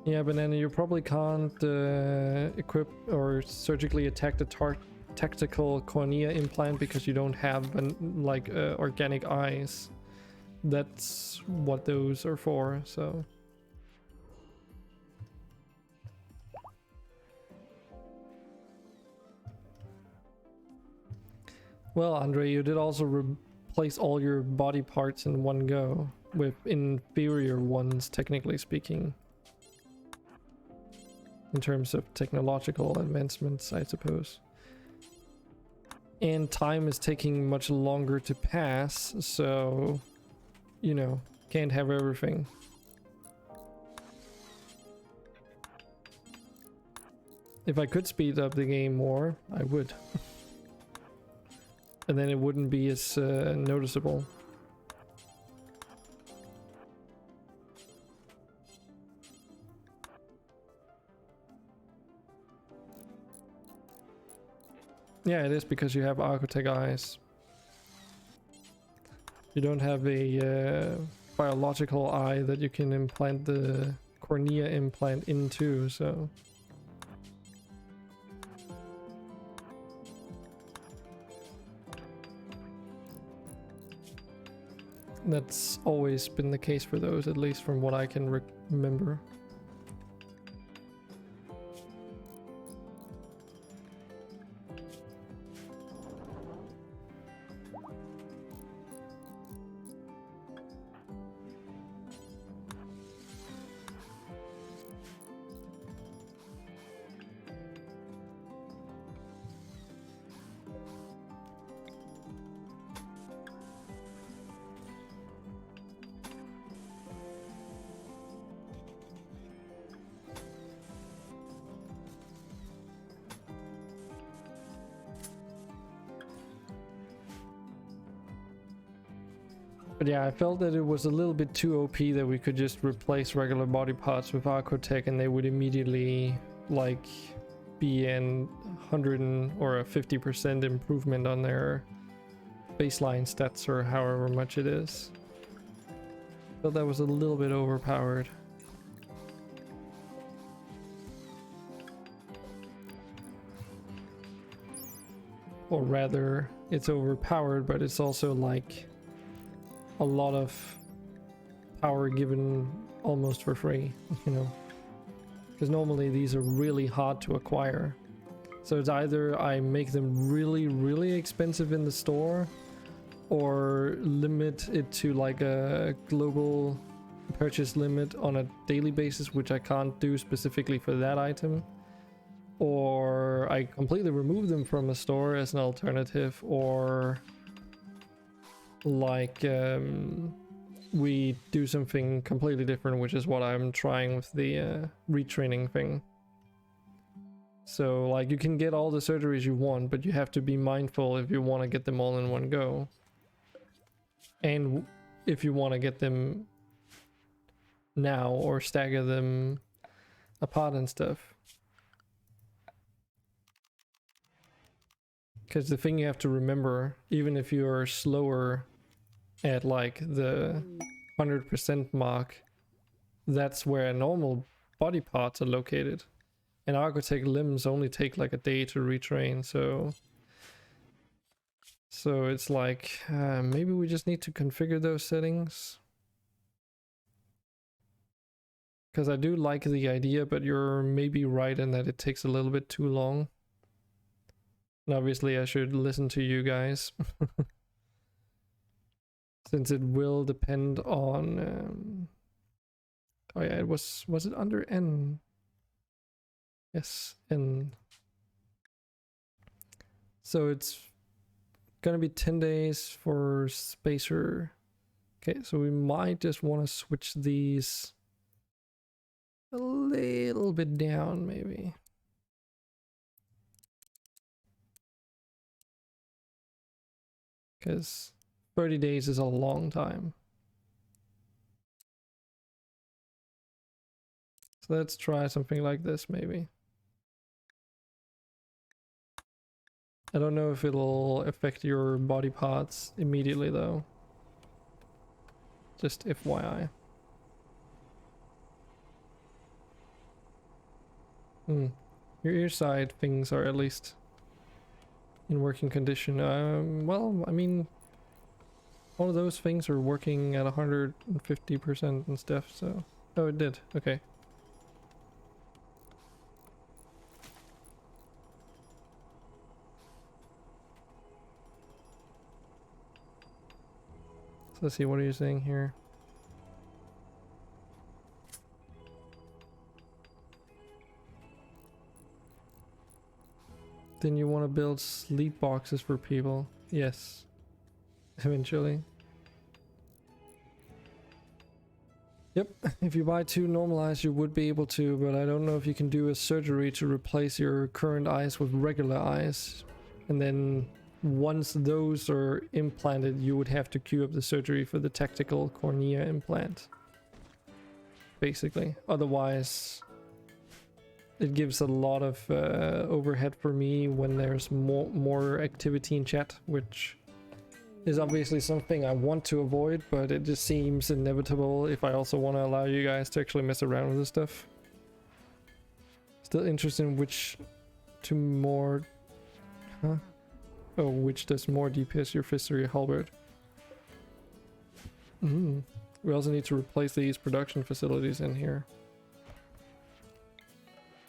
Yeah, Banana, you probably can't equip or surgically attack the tactical cornea implant because you don't have organic eyes. That's what those are for, so. Well, Andre, you did also replace all your body parts in one go, with inferior ones, technically speaking. In terms of technological advancements, I suppose. And time is taking much longer to pass, so, you know, can't have everything. If I could speed up the game more, I would. And then it wouldn't be as noticeable. Yeah, it is because you have Architect eyes. You don't have a biological eye that you can implant the cornea implant into, so. That's always been the case for those, at least from what I can remember. But yeah, I felt that it was a little bit too OP that we could just replace regular body parts with Archotech and they would immediately like be an 100 or a 50% improvement on their baseline stats or however much it is. Felt that was a little bit overpowered. Or rather, it's overpowered, but it's also like a lot of power given almost for free, you know, because normally these are really hard to acquire. So it's either I make them really expensive in the store or limit it to like a global purchase limit on a daily basis, which I can't do specifically for that item, or I completely remove them from a store as an alternative, or like we do something completely different, which is what I'm trying with the retraining thing. So like you can get all the surgeries you want, but you have to be mindful if you want to get them all in one go, and if you want to get them now or stagger them apart and stuff. Because the thing you have to remember, even if you're slower at like the 100% mark, that's where normal body parts are located. And Archotech limbs only take like a day to retrain, so it's like maybe we just need to configure those settings. Because I do like the idea, but you're maybe right in that it takes a little bit too long. And obviously I should listen to you guys. Since it will depend on oh yeah, it was it under N? Yes, N. So it's gonna be 10 days for spacer. Okay, so we might just want to switch these a little bit down, maybe. Because 30 days is a long time. So let's try something like this, maybe. I don't know if it'll affect your body parts immediately, though. Just FYI. Your ear side things are at least in working condition. Well, I mean, all of those things are working at 150% and stuff, so... Oh, it did. Okay. So let's see, what are you saying here? Then you want to build sleep boxes for people. Yes. Eventually. Yep, if you buy 2 normalized you would be able to, but I don't know if you can do a surgery to replace your current eyes with regular eyes. And then once those are implanted, you would have to queue up the surgery for the tactical cornea implant. Basically. Otherwise, it gives a lot of overhead for me when there's more activity in chat, which is obviously something I want to avoid, but it just seems inevitable if I also want to allow you guys to actually mess around with this stuff. Still interested in which to more... Huh? Oh, which does more DPS, your fist or your halberd? We also need to replace these production facilities in here.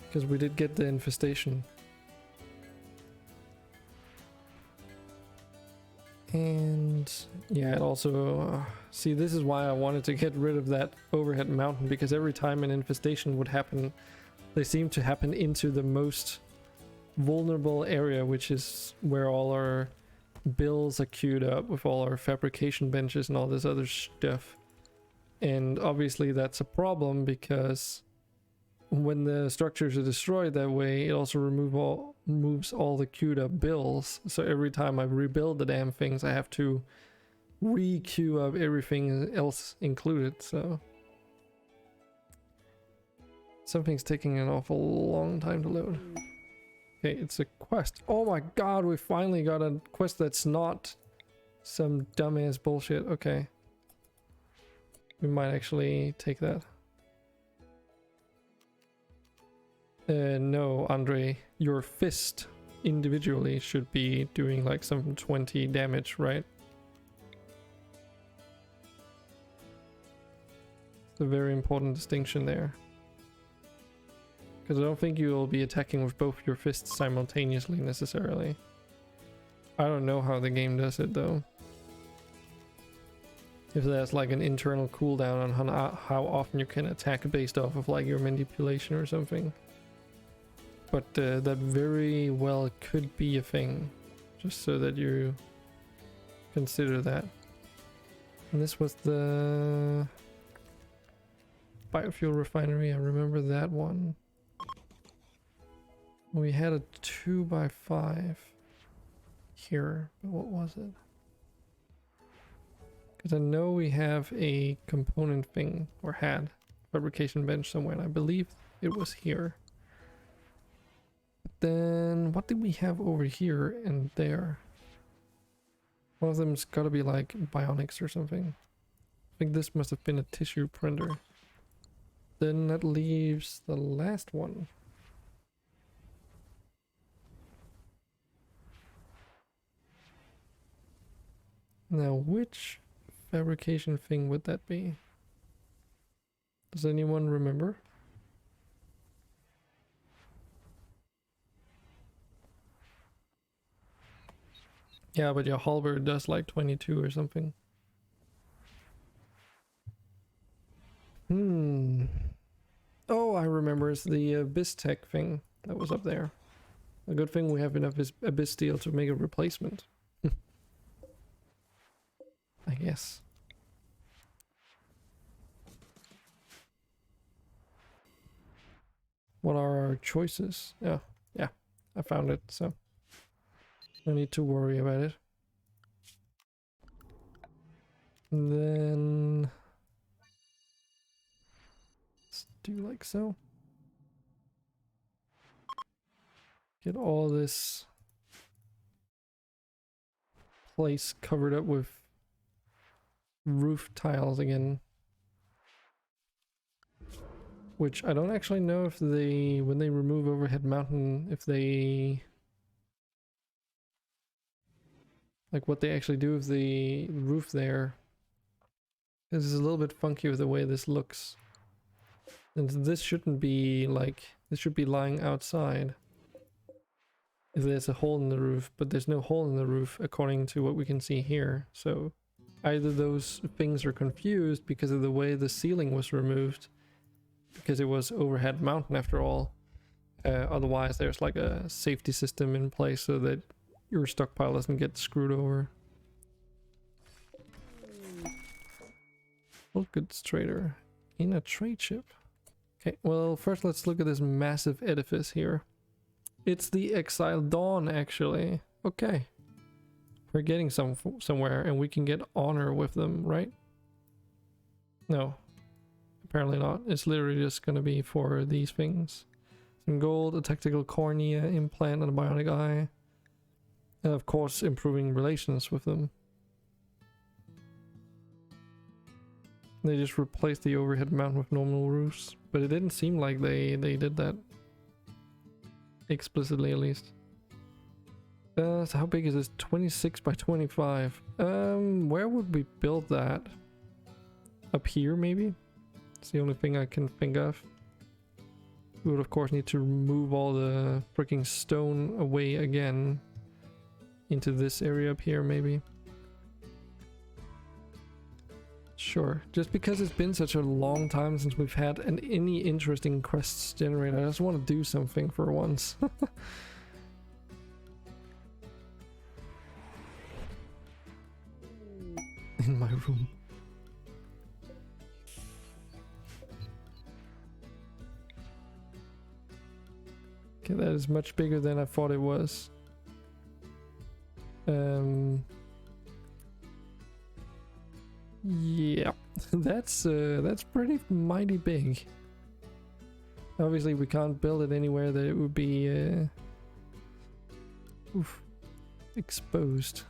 Because we did get the infestation. And yeah, it also... see, this is why I wanted to get rid of that overhead mountain, because every time an infestation would happen, they seem to happen into the most vulnerable area, which is where all our bills are queued up with all our fabrication benches and all this other stuff. And obviously that's a problem, because when the structures are destroyed that way, it also removes all the queued up bills. So every time I rebuild the damn things, I have to re-queue up everything else included. So something's taking an awful long time to load. Okay, it's a quest. Oh my god, we finally got a quest that's not some dumbass bullshit. Okay. We might actually take that. No, Andre, your fist individually should be doing like some 20 damage, right? It's a very important distinction there. Because I don't think you will be attacking with both your fists simultaneously necessarily. I don't know how the game does it though. If there's like an internal cooldown on how often you can attack based off of like your manipulation or something. But that very well could be a thing, just so that you consider that. And this was the biofuel refinery, I remember that one. We had a 2x5 here, but what was it? Because I know we have a component thing, or had, fabrication bench somewhere, and I believe it was here. Then what did we have over here and there? One of them's got to be like bionics or something. I think this must have been a tissue printer. Then that leaves the last one. Now, which fabrication thing would that be? Does anyone remember? Yeah, but your halberd does like 22 or something. Oh, I remember. It's the Abyss Tech thing that was up there. A good thing we have enough Abyss Steel to make a replacement. I guess. What are our choices? Oh, yeah, I found it, so no need to worry about it. And then let's do like so. Get all this place covered up with roof tiles again. Which I don't actually know if they, when they remove overhead mountain, if they, like what they actually do with the roof there. This is a little bit funky with the way this looks. And this shouldn't be like, this should be lying outside. If there's a hole in the roof, but there's no hole in the roof according to what we can see here. So either those things are confused because of the way the ceiling was removed, because it was overhead mountain after all. Otherwise there's like a safety system in place so that your stockpile doesn't get screwed over. Well, goods trader in a trade ship. Okay, well first let's look at this massive edifice here. It's the Exile Dawn actually. Okay. We're getting somewhere and we can get honor with them, right? No. Apparently not. It's literally just going to be for these things. Some gold, a tactical cornea, implant, and a bionic eye. And of course improving relations with them. They just replaced the overhead mountain with normal roofs. But it didn't seem like they did that. Explicitly at least. So how big is this? 26 by 25. Where would we build that? up here maybe. It's the only thing I can think of. We would of course need to remove all the freaking stone away again into this area up here maybe. Sure, just because it's been such a long time since we've had any interesting quests generated, I just want to do something for once. In my room. Okay, that is much bigger than I thought it was. Yeah, that's pretty mighty big. Obviously, we can't build it anywhere that it would be exposed.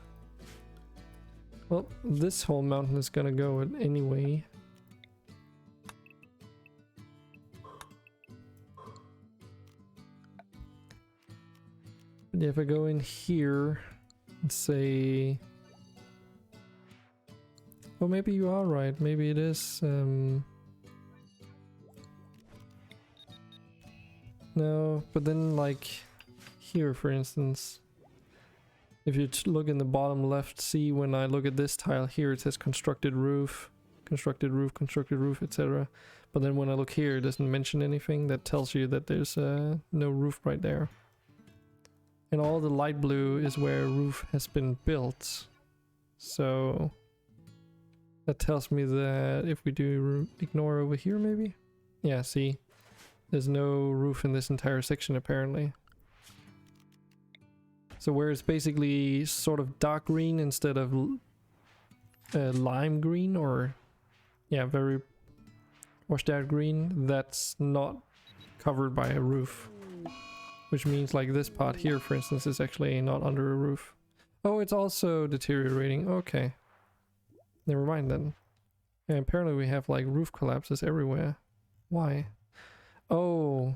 Well, this whole mountain is gonna go anyway. But if I go in here and say, well, maybe you are right. Maybe it is. No, but then like here, for instance, if you look in the bottom left, see when I look at this tile here, it says constructed roof, etc. But then when I look here, it doesn't mention anything. That tells you that there's no roof right there. And all the light blue is where a roof has been built. So that tells me that if we do ignore over here maybe? Yeah, see? There's no roof in this entire section apparently. So where it's basically sort of dark green instead of lime green, or yeah, very washed out green, that's not covered by a roof. Which means like this part here, for instance, is actually not under a roof. Oh, it's also deteriorating. Okay. Never mind then. And apparently we have like roof collapses everywhere. Why? Oh.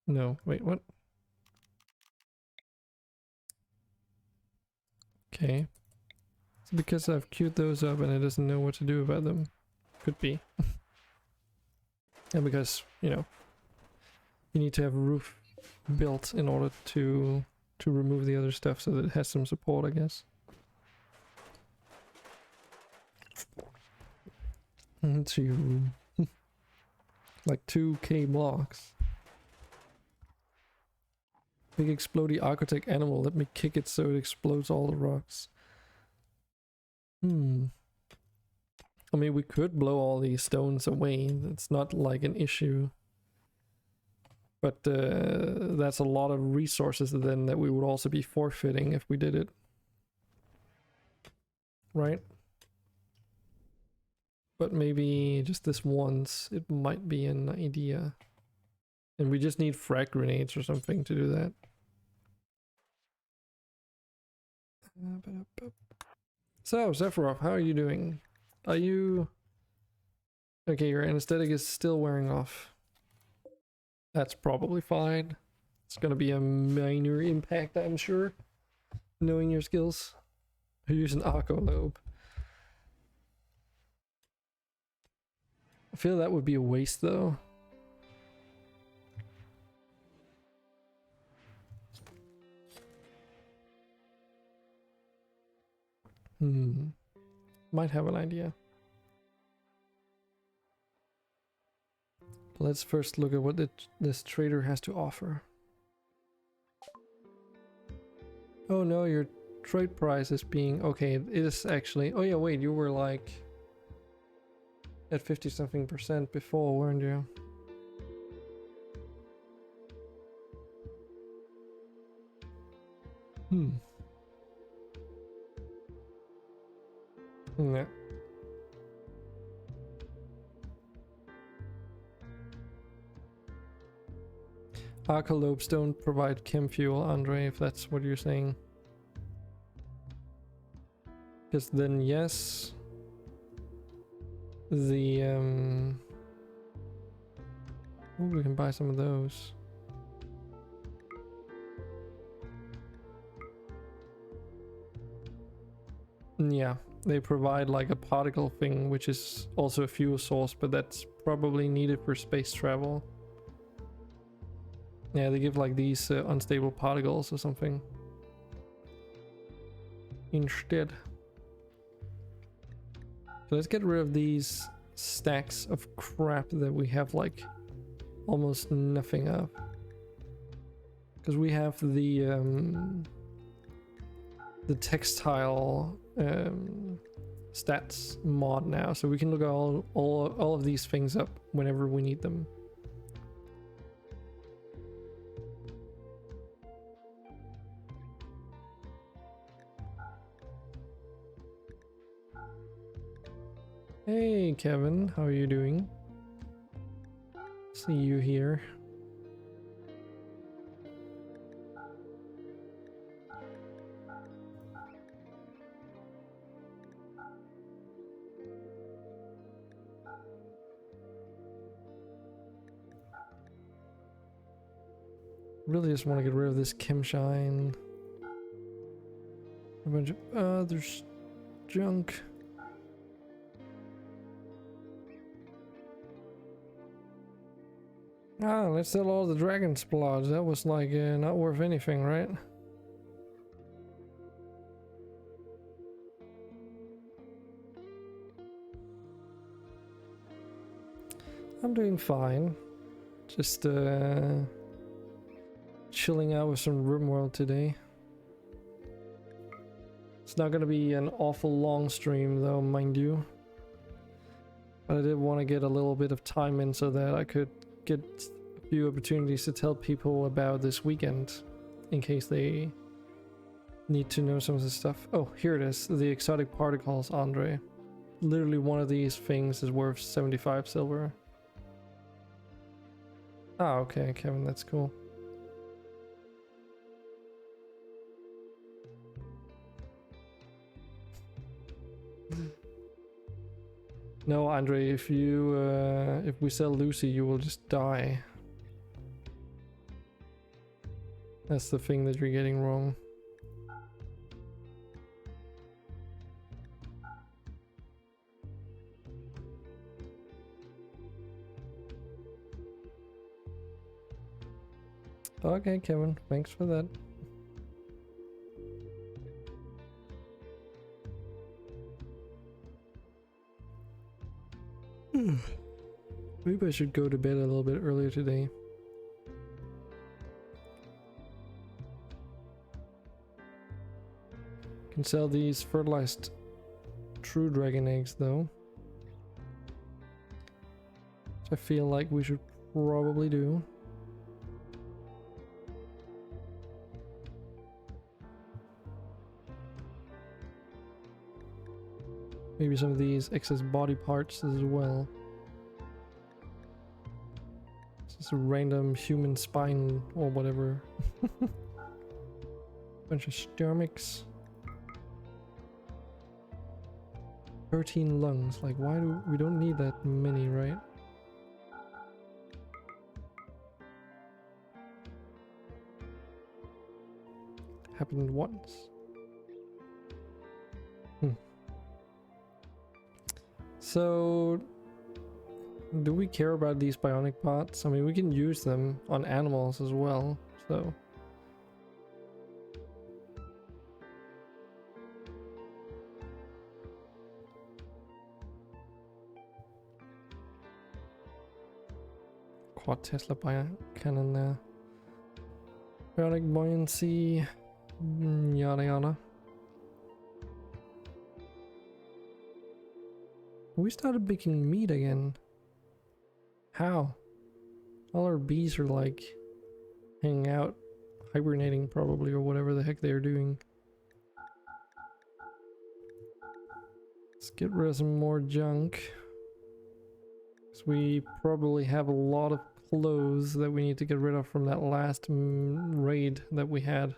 No, wait, what? Okay. It's because I've queued those up and it doesn't know what to do about them. Could be. And because, you know, you need to have a roof built in order to remove the other stuff so that it has some support, I guess. To like 2k blocks. Big explodey architect animal, let me kick it so it explodes all the rocks. I mean, we could blow all these stones away, it's not like an issue. But that's a lot of resources then that we would also be forfeiting if we did it. Right? But maybe just this once, it might be an idea. And we just need frag grenades or something to do that. So, Sephiroth, how are you doing? Are you... Okay, your anesthetic is still wearing off. That's probably fine. It's gonna be a minor impact, I'm sure. Knowing your skills. Use an Arco Lobe. I feel that would be a waste though. Might have an idea. Let's first look at what this trader has to offer. Oh no, your trade price is being... Okay, it is actually... Oh yeah, wait, you were like... at 50 something % before, weren't you? Yeah. Arca lobes don't provide chem fuel, Andre, if that's what you're saying. Because then yes, the ooh, we can buy some of those. Yeah, they provide like a particle thing, which is also a fuel source, but that's probably needed for space travel. Yeah, they give like these unstable particles or something instead. So let's get rid of these stacks of crap that we have like almost nothing of. Because we have the textile stats mod now, so we can look at all of these things up whenever we need them. Hey Kevin, how are you doing? See you here. Really just want to get rid of this Kimshine. A bunch of there's junk. Ah, let's sell all the dragon splodge. That was like not worth anything, right? I'm doing fine. Just chilling out with some Rimworld today. It's not gonna be an awful long stream though, mind you. But I did want to get a little bit of time in so that I could get a few opportunities to tell people about this weekend in case they need to know some of the stuff. Oh, here it is. The exotic particles, Andre. Literally one of these things is worth 75 silver. Ah, okay, Kevin, that's cool. No, Andre, if you if we sell Lucy, you will just die. That's the thing that you're getting wrong. Okay, Kevin, thanks for that. Maybe I should go to bed a little bit earlier today. Can sell these fertilized true dragon eggs though. So I feel like we should probably do. Maybe some of these excess body parts as well. Just a random human spine or whatever. Bunch of stomachs. 13 lungs. Like, why do we don't need that many, right? Happened once. So, do we care about these bionic pots? I mean, we can use them on animals as well, so. Quad Tesla bionic cannon there. Bionic buoyancy, yada yada. We started making meat again. How? All our bees are like hanging out, hibernating probably, or whatever the heck they're doing. Let's get rid of some more junk. Because we probably have a lot of clothes that we need to get rid of from that last raid that we had.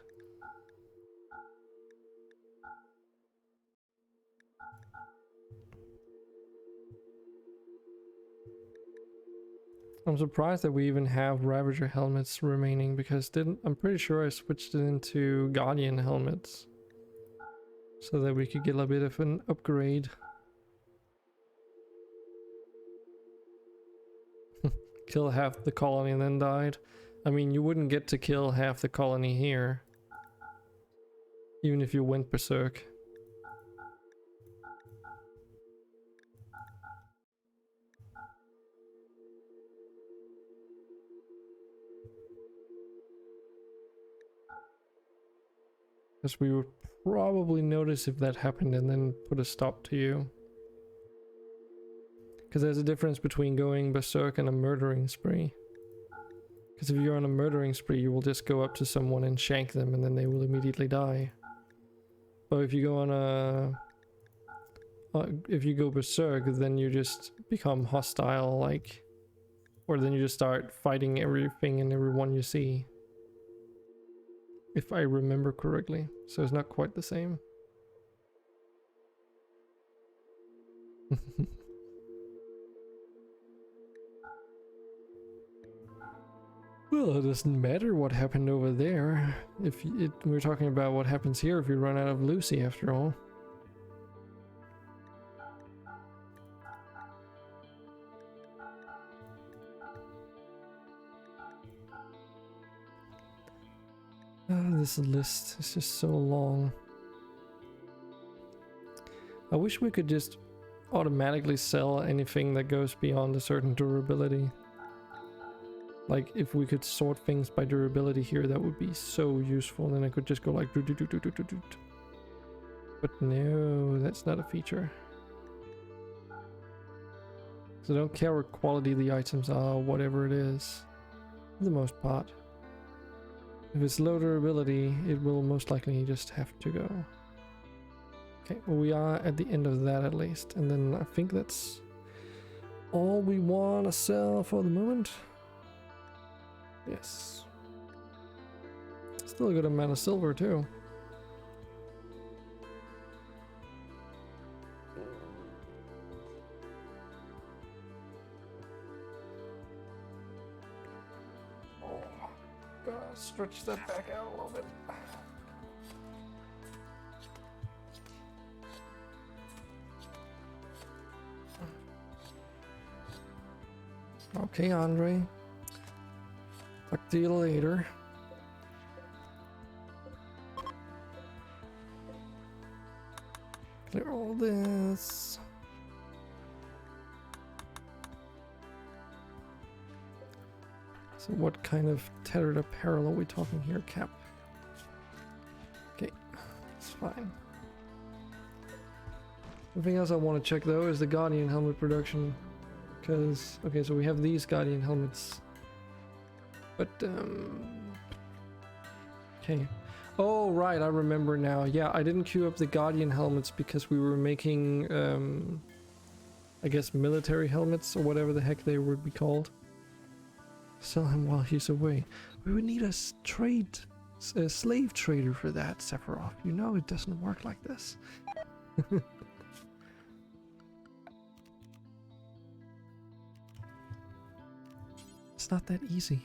I'm surprised that we even have Ravager helmets remaining because I'm pretty sure I switched it into Guardian helmets. so that we could get a bit of an upgrade. Kill half the colony and then died. I mean, you wouldn't get to kill half the colony here, even if you went berserk. Because we would probably notice if that happened and then put a stop to you. Because there's a difference between going berserk and a murdering spree. Because if you're on a murdering spree, you will just go up to someone and shank them and then they will immediately die. But if you go on a... if you go berserk, then you just become hostile, like... Or then you just start fighting everything and everyone you see. If I remember correctly. So it's not quite the same. Well, it doesn't matter what happened over there. We're talking about what happens here if you run out of Lucy, after all. This list is just so long. I wish we could just automatically sell anything that goes beyond a certain durability. Like, if we could sort things by durability here, that would be so useful. And then I could just go like do. But no, that's not a feature. So I don't care what quality the items are, whatever it is, for the most part. If it's low durability, it will most likely just have to go. Okay, well, we are at the end of that at least. And then I think that's all we want to sell for the moment. Yes. Still a good amount of silver too. Stretch that back out a little bit. Okay, Andre. Talk to you later. Clear all this. So what kind of tethered apparel are we talking here, Cap? Okay, it's fine. Something else I want to check though is the Guardian helmet production. Because, okay, so we have these Guardian helmets. But, okay. Oh, right, I remember now. Yeah, I didn't queue up the Guardian helmets because we were making, I guess military helmets or whatever the heck they would be called. Sell him while he's away. We would need a slave trader for that, Sephiroth. You know it doesn't work like this. It's not that easy.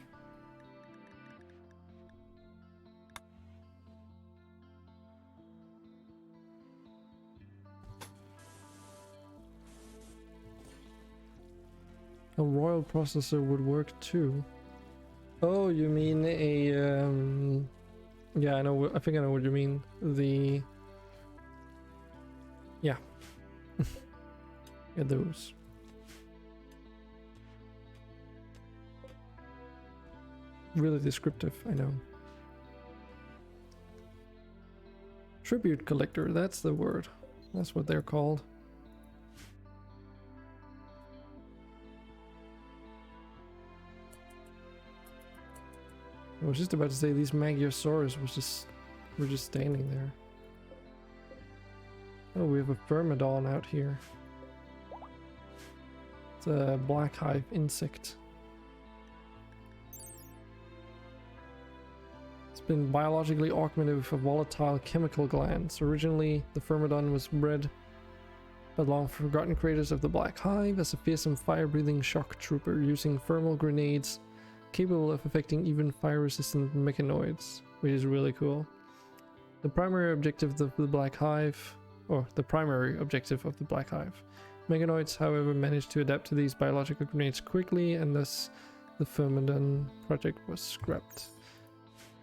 A royal processor would work too. Oh, you mean a yeah, I think I know what you mean. The yeah. Yeah, those. Really descriptive, I know. Tribute collector, that's the word. That's what they're called. I was just about to say these Magiosaurus were just standing there. Oh, we have a Thermodon out here. It's a black hive insect. It's been biologically augmented with a volatile chemical glands. Originally, the Thermodon was bred by long forgotten creators of the Black Hive as a fearsome fire-breathing shock trooper using thermal grenades capable of affecting even fire-resistant mechanoids, which is really cool. The primary objective of the Black Hive, or the primary objective of the Black Hive. Mechanoids, however, managed to adapt to these biological grenades quickly, and thus the Firmidon project was scrapped.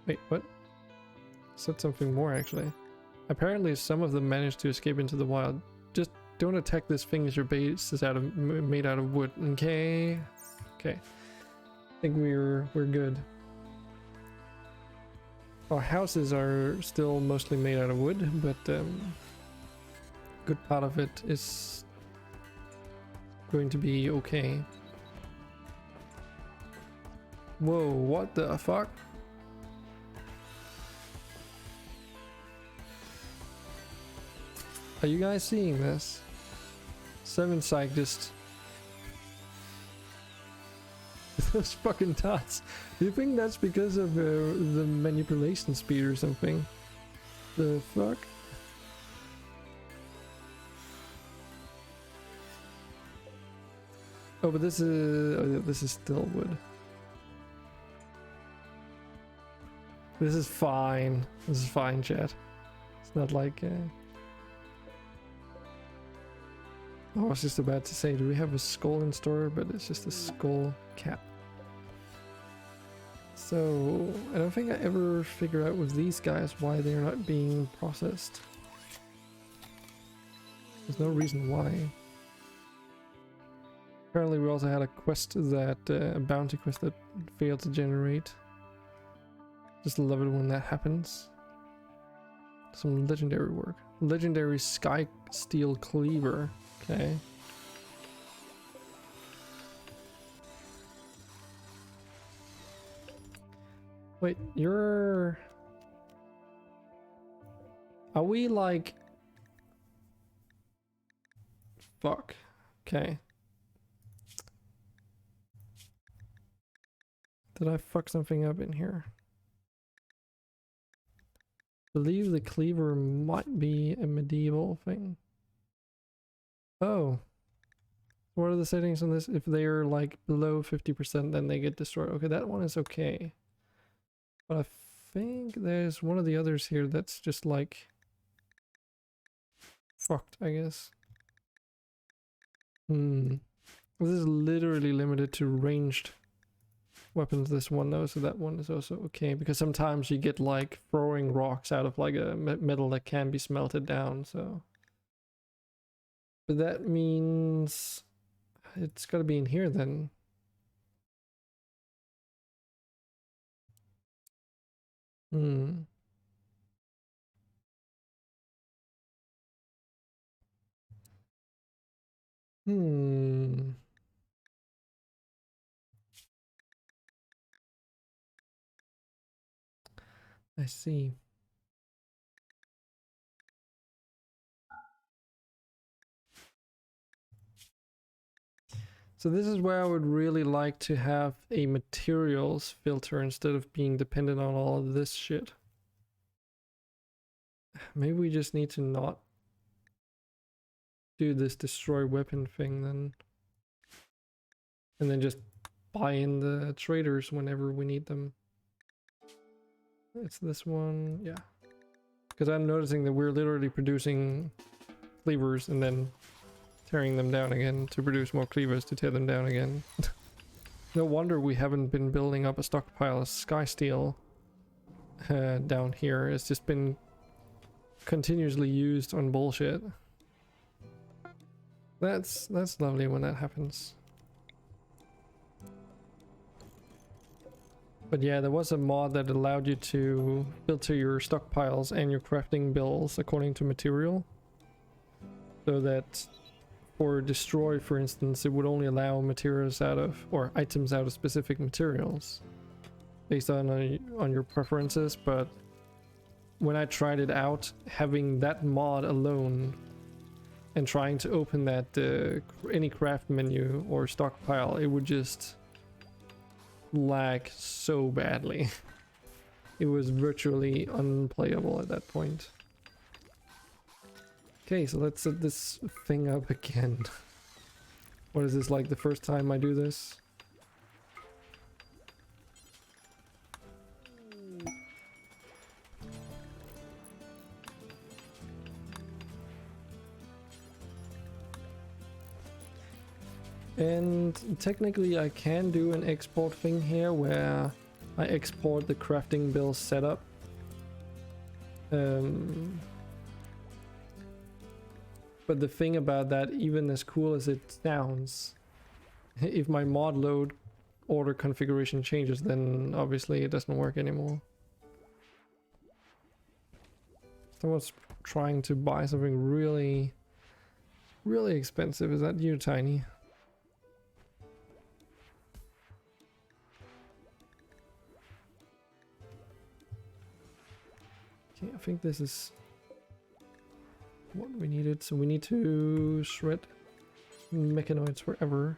Wait, what? Said something more actually. Apparently some of them managed to escape into the wild. Just don't attack this thing as your base is made out of wood. Okay. Okay. I think we're good. Our houses are still mostly made out of wood, but good part of it is going to be okay. Whoa, what the fuck? Are you guys seeing this? 7 scientists. Those fucking dots. Do you think that's because of the manipulation speed or something? The fuck? Oh, but this is still wood. This is fine. This is fine, chat. It's not like. I was just about to say, do we have a skull in store? But it's just a skull cap. So I don't think I ever figured out with these guys why they're not being processed. There's no reason why. Apparently we also had a quest that, a bounty quest that failed to generate. Just love it when that happens. Some legendary work. Legendary Sky Steel Cleaver. Okay. Wait, you're... Are we like... Fuck. Okay. Did I fuck something up in here? Believe the cleaver might be a medieval thing. Oh. What are the settings on this? If they're like below 50%, then they get destroyed. Okay, that one is okay. But I think there's one of the others here that's just like fucked, I guess. This is literally limited to ranged weapons, this one though, so that one is also okay, because sometimes you get like throwing rocks out of like a metal that can be smelted down, so. But that means it's gotta be in here then. I see. So this is where I would really like to have a materials filter instead of being dependent on all of this shit. Maybe we just need to not do this destroy weapon thing then. And then just buy in the traders whenever we need them. It's this one, yeah. Because I'm noticing that we're literally producing cleavers and then tearing them down again to produce more cleavers to tear them down again. No wonder we haven't been building up a stockpile of sky steel down here. It's just been continuously used on bullshit. That's lovely when that happens. But yeah, there was a mod that allowed you to filter your stockpiles and your crafting bills according to material. So that for destroy, for instance, it would only allow materials out of, or items out of specific materials based on your preferences. But when I tried it out, having that mod alone and trying to open that any craft menu or stockpile, it would just lag so badly. It was virtually unplayable at that point. Okay, so let's set this thing up again. What is this, like the first time I do this? And technically I can do an export thing here where I export the crafting bill setup. But the thing about that, even as cool as it sounds, if my mod load order configuration changes, then obviously it doesn't work anymore. Someone's trying to buy something really, really expensive. Is that you, Tiny? Okay, I think this is what we needed. So we need to shred mechanoids forever.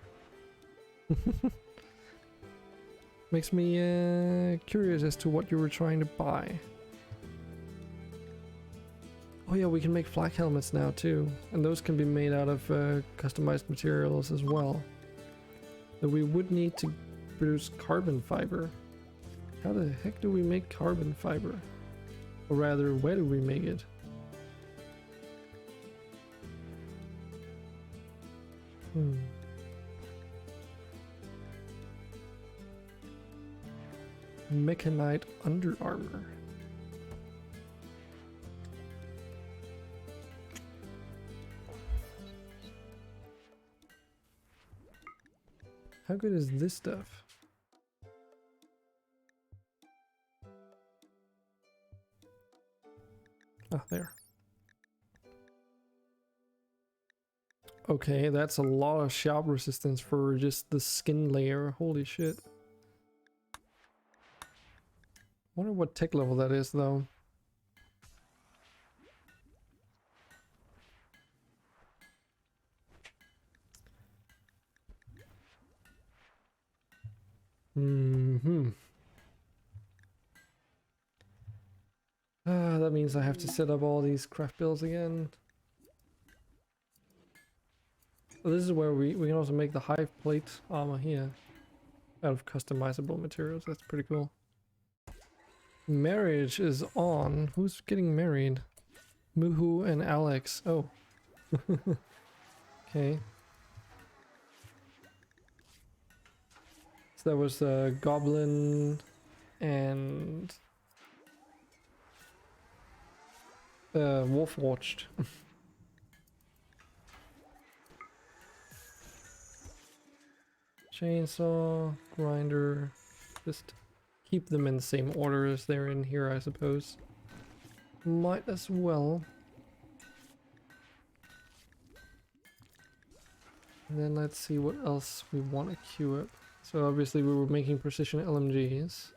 Makes me curious as to what you were trying to buy. Oh yeah, we can make flak helmets now too, and those can be made out of customized materials as well. But we would need to produce carbon fiber. How the heck do we make carbon fiber? Or rather, where do we make it? Mechanite under armor. How good is this stuff? Ah, there. Okay, that's a lot of shock resistance for just the skin layer. Holy shit. Wonder what tech level that is though. That means I have to set up all these craft builds again. Well, this is where we can also make the hive plate armor here out of customizable materials. That's pretty cool. Marriage is on. Who's getting married? Muhu and Alex. Oh. Okay. So that was Goblin and Wolf Watched. Chainsaw, grinder, just keep them in the same order as they're in here, I suppose. Might as well. And then let's see what else we want to queue up. So obviously we were making precision LMGs.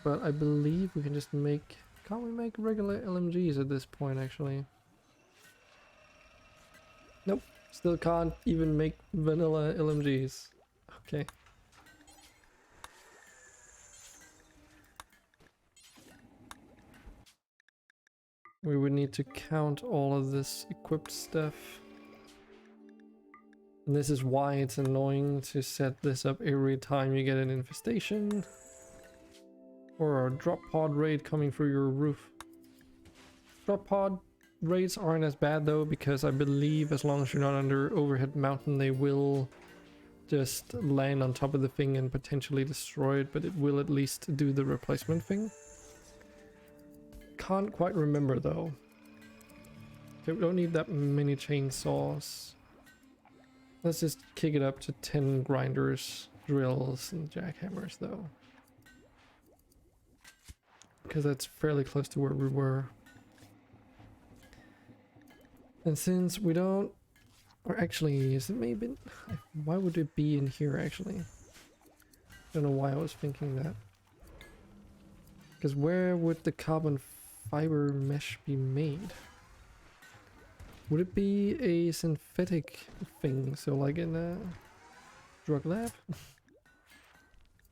But I believe we can just make... Can't we make regular LMGs at this point, actually? Nope. Still can't even make vanilla LMGs. Okay. We would need to count all of this equipped stuff. And this is why it's annoying to set this up every time you get an infestation. Or a drop pod raid coming through your roof. Drop pod raids aren't as bad though, because I believe as long as you're not under overhead mountain, they will just land on top of the thing and potentially destroy it, but it will at least do the replacement thing. Can't quite remember though. Okay, we don't need that many chainsaws. Let's just kick it up to 10 grinders, drills, and jackhammers though. Because that's fairly close to where we were. And since we don't... Or actually, is it maybe... Why would it be in here actually? Don't know why I was thinking that. Because where would the carbon fiber mesh be made? Would it be a synthetic thing? So like in a drug lab?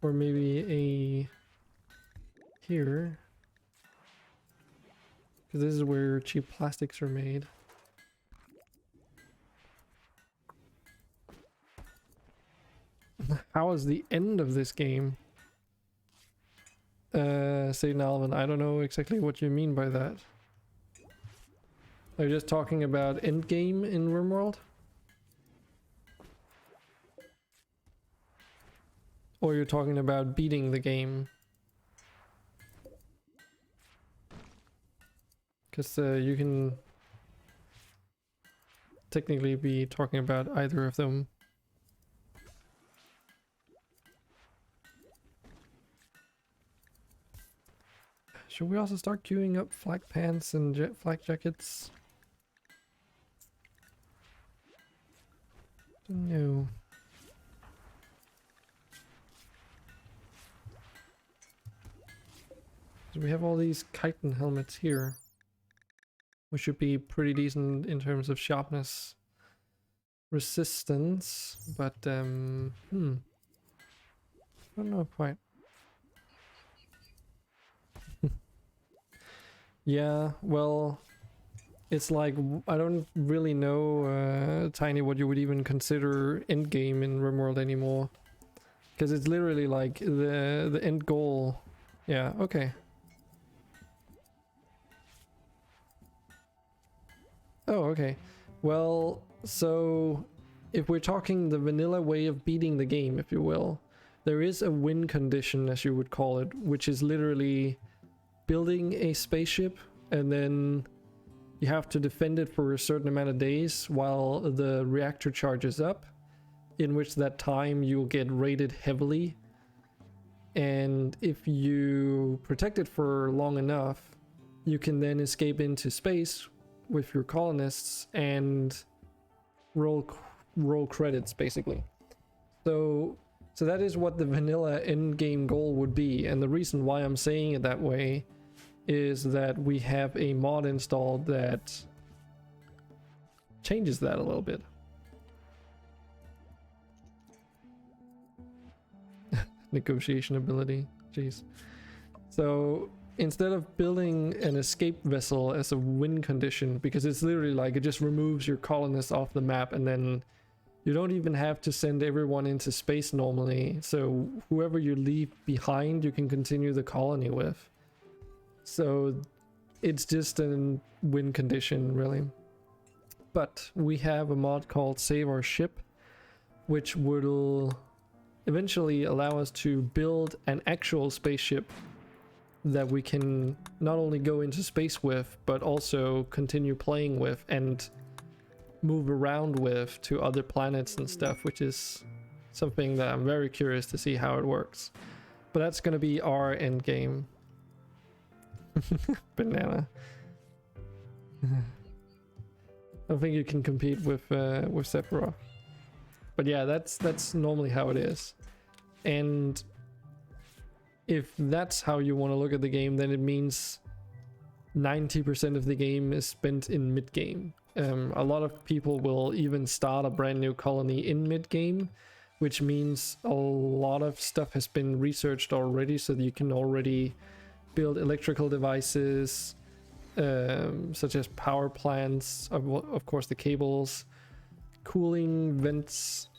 Or maybe a... Here. Because this is where cheap plastics are made. How is the end of this game? St. Alvin, I don't know exactly what you mean by that. Are you just talking about end game in Rimworld? Or you're talking about beating the game? Because you can technically be talking about either of them. Should we also start queuing up flak pants and flak jackets? No. So we have all these chitin helmets here, which should be pretty decent in terms of sharpness resistance, but I don't know quite. Yeah, well, it's like, I don't really know, Tiny, what you would even consider endgame in Rimworld anymore. Because it's literally like the end goal. Yeah, okay. Oh, okay. Well, so if we're talking the vanilla way of beating the game, if you will, there is a win condition, as you would call it, which is literally building a spaceship and then you have to defend it for a certain amount of days while the reactor charges up, in which that time you'll get rated heavily. And if you protect it for long enough, you can then escape into space with your colonists and roll credits, basically. So that is what the vanilla end game goal would be, and the reason why I'm saying it that way is that we have a mod installed that changes that a little bit. Negotiation ability, jeez. So instead of building an escape vessel as a win condition, because it's literally like it just removes your colonists off the map and then you don't even have to send everyone into space normally, so whoever you leave behind you can continue the colony with. So it's just a win condition, really. But we have a mod called Save Our Ship, which will eventually allow us to build an actual spaceship that we can not only go into space with, but also continue playing with and move around with to other planets and stuff, which is something that I'm very curious to see how it works. But that's going to be our end game. Banana. I don't think you can compete with Sephiroth. But yeah, that's normally how it is. And if that's how you want to look at the game, then it means 90% of the game is spent in mid-game. A lot of people will even start a brand new colony in mid-game, which means a lot of stuff has been researched already, so that you can already build electrical devices, such as power plants, of course the cables, cooling vents,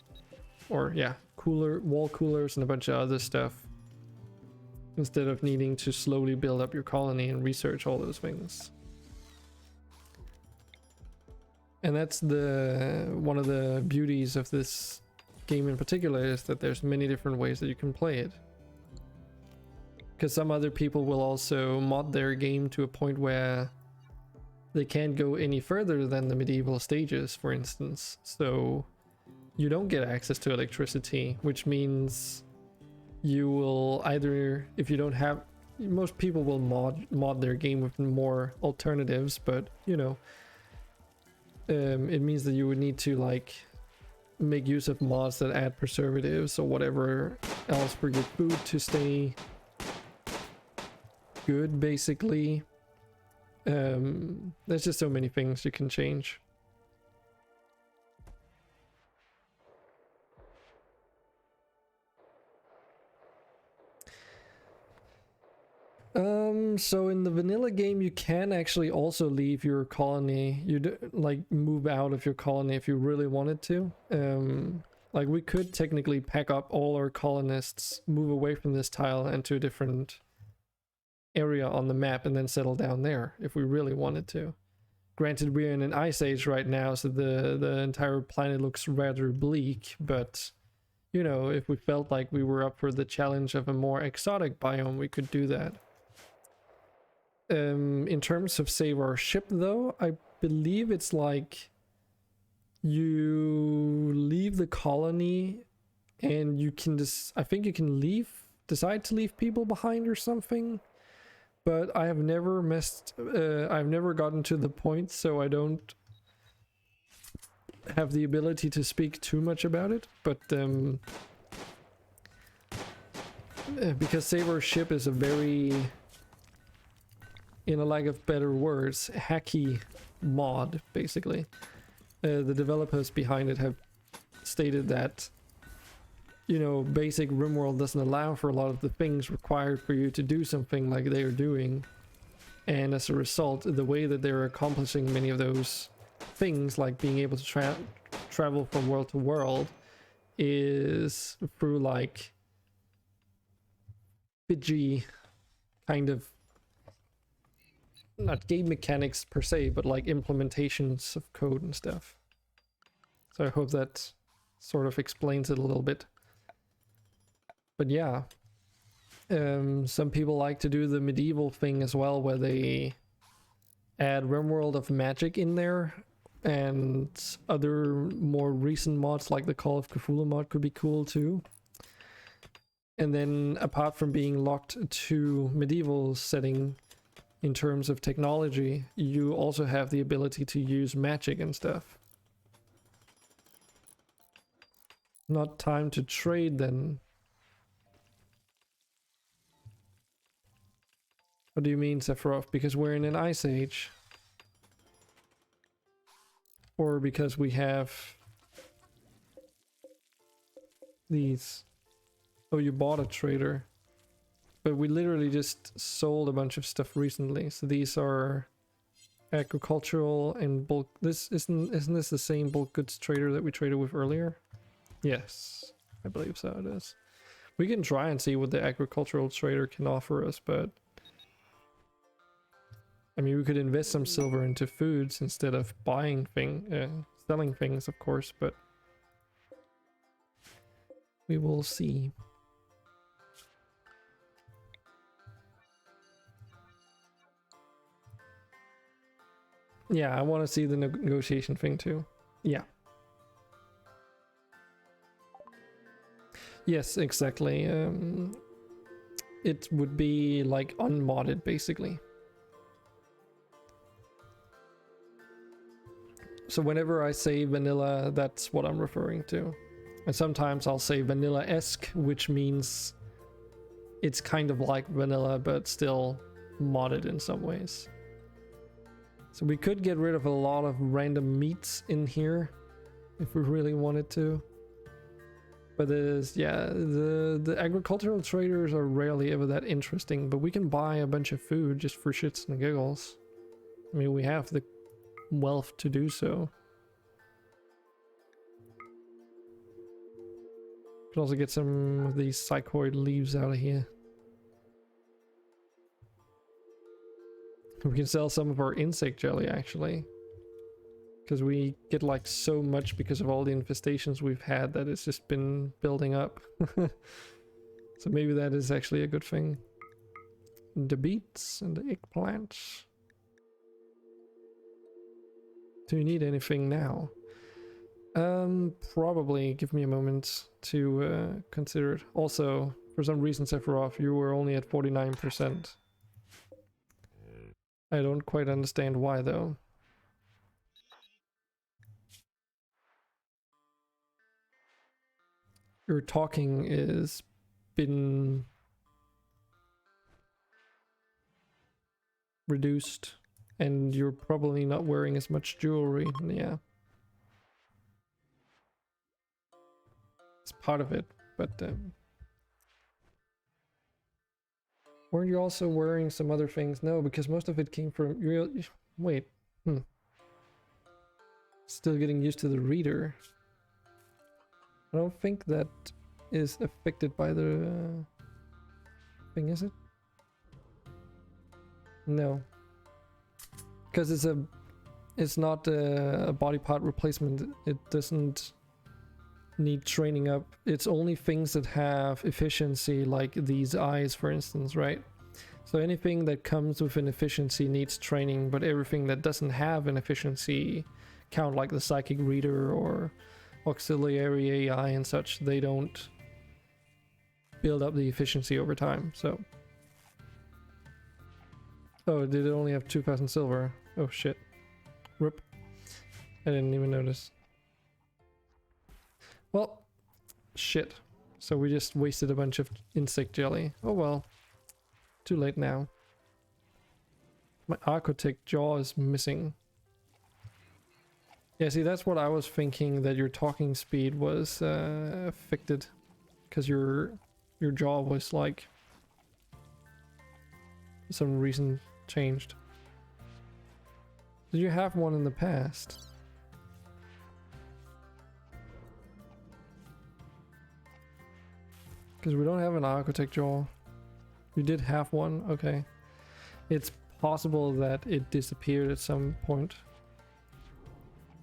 or yeah, wall coolers and a bunch of other stuff, instead of needing to slowly build up your colony and research all those things. And that's one of the beauties of this game in particular, is that there's many different ways that you can play it. Because some other people will also mod their game to a point where they can't go any further than the medieval stages, for instance. So you don't get access to electricity, which means you will either, if you don't have, most people will mod their game with more alternatives, but you know, it means that you would need to like make use of mods that add preservatives or whatever else for your food to stay good, basically. There's just so many things you can change. So in the vanilla game, you can actually also leave your colony. Like move out of your colony if you really wanted to. Like we could technically pack up all our colonists, move away from this tile and to a different area on the map and then settle down there if we really wanted to. Granted, we're in an ice age right now, so the entire planet looks rather bleak, but you know, if we felt like we were up for the challenge of a more exotic biome, we could do that. In terms of save our ship though, I believe it's like you leave the colony and you can just, I think you can decide to leave people behind or something. But I have never I've never gotten to the point, so I don't have the ability to speak too much about it. But because Save Our Ship is a very, in a lack of better words, hacky mod, basically. The developers behind it have stated that, you know, basic Rimworld doesn't allow for a lot of the things required for you to do something like they are doing. And as a result, the way that they're accomplishing many of those things, like being able to travel from world to world, is through like fidgy kind of, not game mechanics per se, but like implementations of code and stuff. So I hope that sort of explains it a little bit. But yeah, some people like to do the medieval thing as well, where they add Rimworld of Magic in there, and other more recent mods like the Call of Cthulhu mod could be cool too. And then apart from being locked to medieval setting in terms of technology, you also have the ability to use magic and stuff. Not time to trade then. What do you mean, Sephiroth? Because we're in an ice age? Or because we have these? Oh, you bought a trader. But we literally just sold a bunch of stuff recently. So these are agricultural and bulk. This isn't this the same bulk goods trader that we traded with earlier? Yes, I believe so it is. We can try and see what the agricultural trader can offer us, but I mean, we could invest some silver into foods instead of selling things, of course, but we will see. Yeah, I want to see the negotiation thing too. Yeah. Yes, exactly. It would be like unmodded, basically. So whenever I say vanilla, that's what I'm referring to. And sometimes I'll say vanilla-esque, which means it's kind of like vanilla, but still modded in some ways. So we could get rid of a lot of random meats in here if we really wanted to. But yeah, the agricultural traders are rarely ever that interesting, but we can buy a bunch of food just for shits and giggles. I mean, we have the wealth to do so. Could also get some of these psychoid leaves out of here. We can sell some of our insect jelly actually, because we get like so much because of all the infestations we've had that it's just been building up. So maybe that is actually a good thing. The beets and the eggplants. Do you need anything now? Probably. Give me a moment to consider it. Also, for some reason, Sephiroth, you were only at 49%. I don't quite understand why, though. Your talking is been reduced, and you're probably not wearing as much jewelry. Yeah. It's part of it, but weren't you also wearing some other things? No, because most of it came from real. Wait, Still getting used to the reader. I don't think that is affected by the thing, is it? No, because it's not a body part replacement. It doesn't need training up. It's only things that have efficiency, like these eyes, for instance, right? So anything that comes with an efficiency needs training, but everything that doesn't have an efficiency count, like the psychic reader or auxiliary AI and such, they don't build up the efficiency over time. So, oh, did it only have 2,000 silver? Oh shit, rip. I didn't even notice. Well, shit. So we just wasted a bunch of insect jelly. Oh well, too late now. My architect jaw is missing. Yeah, see, that's what I was thinking, that your talking speed was affected, because your jaw was like, for some reason, changed. Did you have one in the past? Because we don't have an architect jaw. You did have one? Okay. It's possible that it disappeared at some point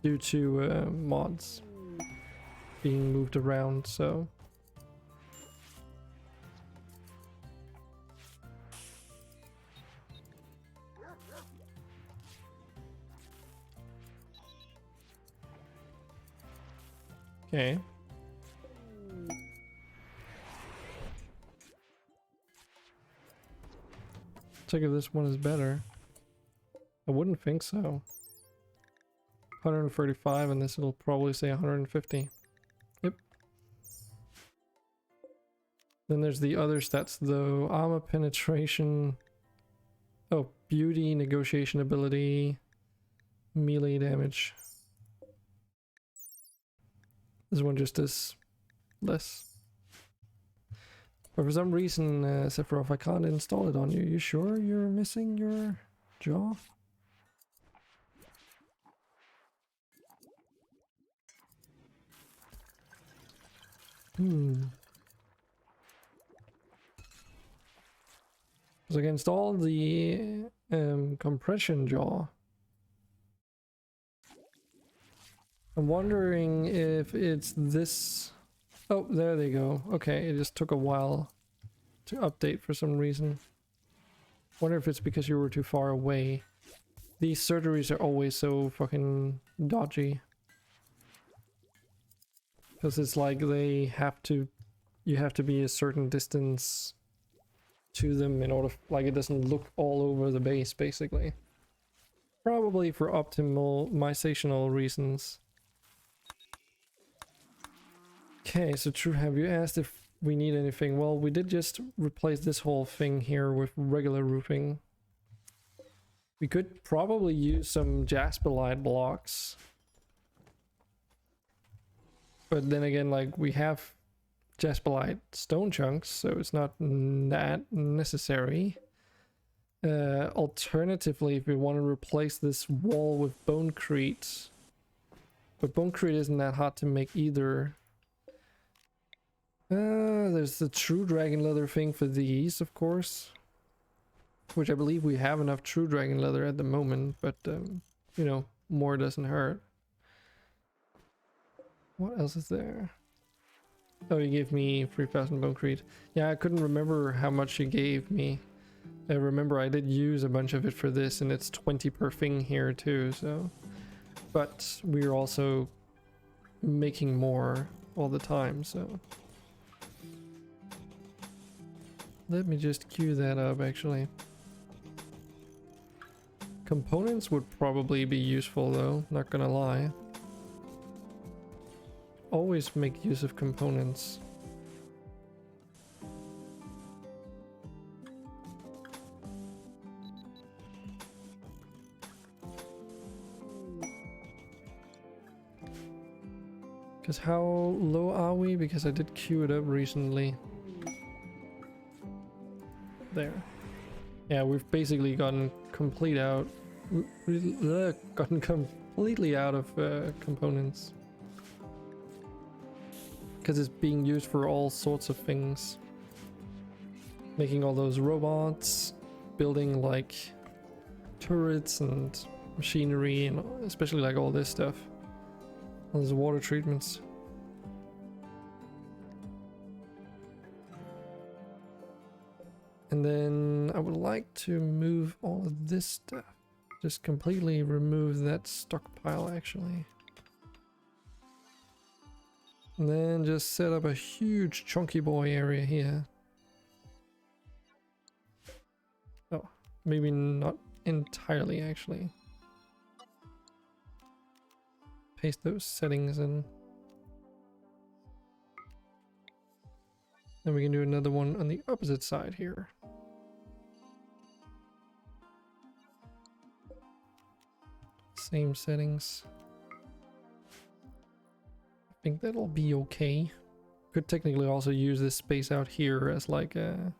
due to mods being moved around, so... Okay. Check if this one is better. I wouldn't think so. 135, and this will probably say 150. Yep. Then there's the other stats though. Armor penetration. Oh, beauty, negotiation ability, melee damage. This one just is less. But for some reason, Sephiroth, I can't install it on you. You sure you're missing your jaw? So I can install the compression jaw. I'm wondering if it's this... Oh, there they go. Okay, it just took a while to update for some reason. Wonder if it's because you were too far away. These surgeries are always so fucking dodgy. Because it's like they have to... You have to be a certain distance to them in order... Like it doesn't look all over the base, basically. Probably for optimizational reasons. Okay, so True, have you asked if we need anything? Well, we did just replace this whole thing here with regular roofing. We could probably use some jasperite blocks. But then again, like, we have jasperite stone chunks, so it's not that necessary. Alternatively, if we want to replace this wall with bonecrete, but bonecrete isn't that hard to make either. There's the true dragon leather thing for these, of course, which I believe we have enough true dragon leather at the moment, but you know, more doesn't hurt. What else is there? Oh, he gave me 3,000 bonecrete. Yeah, I couldn't remember how much he gave me. I remember I did use a bunch of it for this, and it's 20 per thing here too, so... But we're also making more all the time, so... Let me just queue that up, actually. Components would probably be useful though, not gonna lie. Always make use of components. Because how low are we? Because I did queue it up recently. There. Yeah, we've basically gotten completely out of components. Because it's being used for all sorts of things. Making all those robots, building like turrets and machinery, and especially like all this stuff. All those water treatments. And then I would like to move all of this stuff. Just completely remove that stockpile actually. And then just set up a huge chunky boy area here. Oh, maybe not entirely actually. Paste those settings in. Then we can do another one on the opposite side here. Same settings. I think that'll be okay. Could technically also use this space out here as like a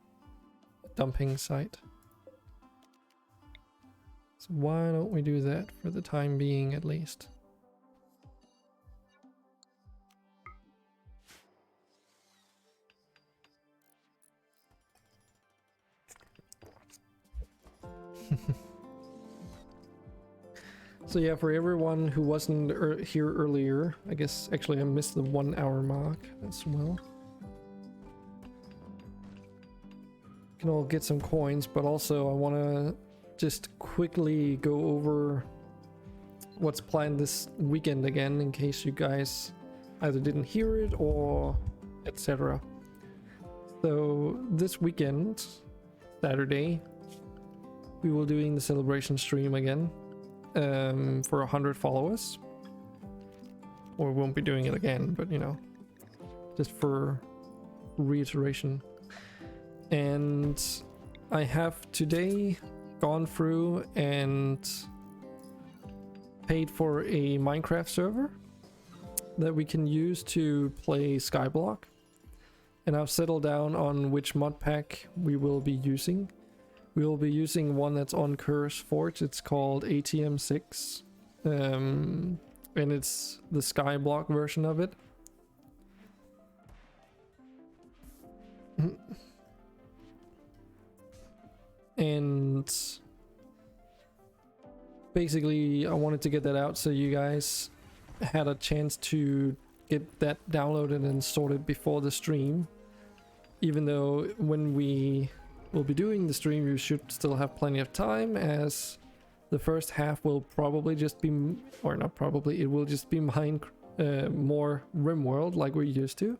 dumping site. So why don't we do that for the time being at least? So yeah, for everyone who wasn't here earlier, I guess actually I missed the 1 hour mark as well. Can all get some coins, but also I want to just quickly go over what's planned this weekend again, in case you guys either didn't hear it or etc. So this weekend, Saturday, we will doing the celebration stream again. For 100 followers, or we won't be doing it again, but you know, just for reiteration. And I have today gone through and paid for a Minecraft server that we can use to play Skyblock, and I've settled down on which mod pack we will be using. We will be using one that's on Curse Forge. It's called ATM6. And it's the Skyblock version of it. And basically I wanted to get that out so you guys had a chance to get that downloaded and sorted before the stream. Even though when we will be doing the stream, you should still have plenty of time, as the first half will probably just be, or not probably, it will just be more Rimworld like we're used to,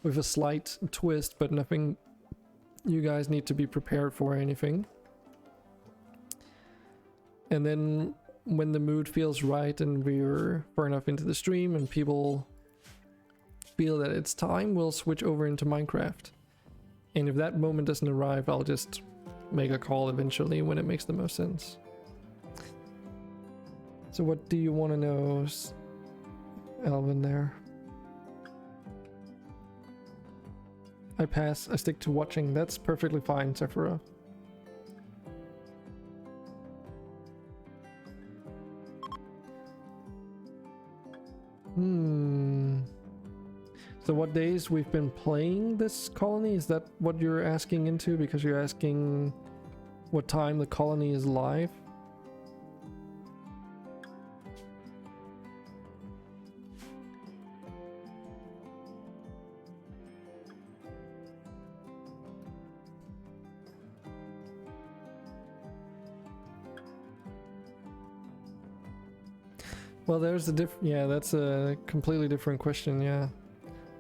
with a slight twist, but nothing you guys need to be prepared for or anything. And then when the mood feels right and we're far enough into the stream and people feel that it's time, we'll switch over into Minecraft. And if that moment doesn't arrive, I'll just make a call eventually when it makes the most sense. So what do you want to know, Alvin, there? I pass. I stick to watching. That's perfectly fine, Sephora. So what days we've been playing this colony? Is that what you're asking into? Because you're asking what time the colony is live? Well, there's a that's a completely different question, yeah.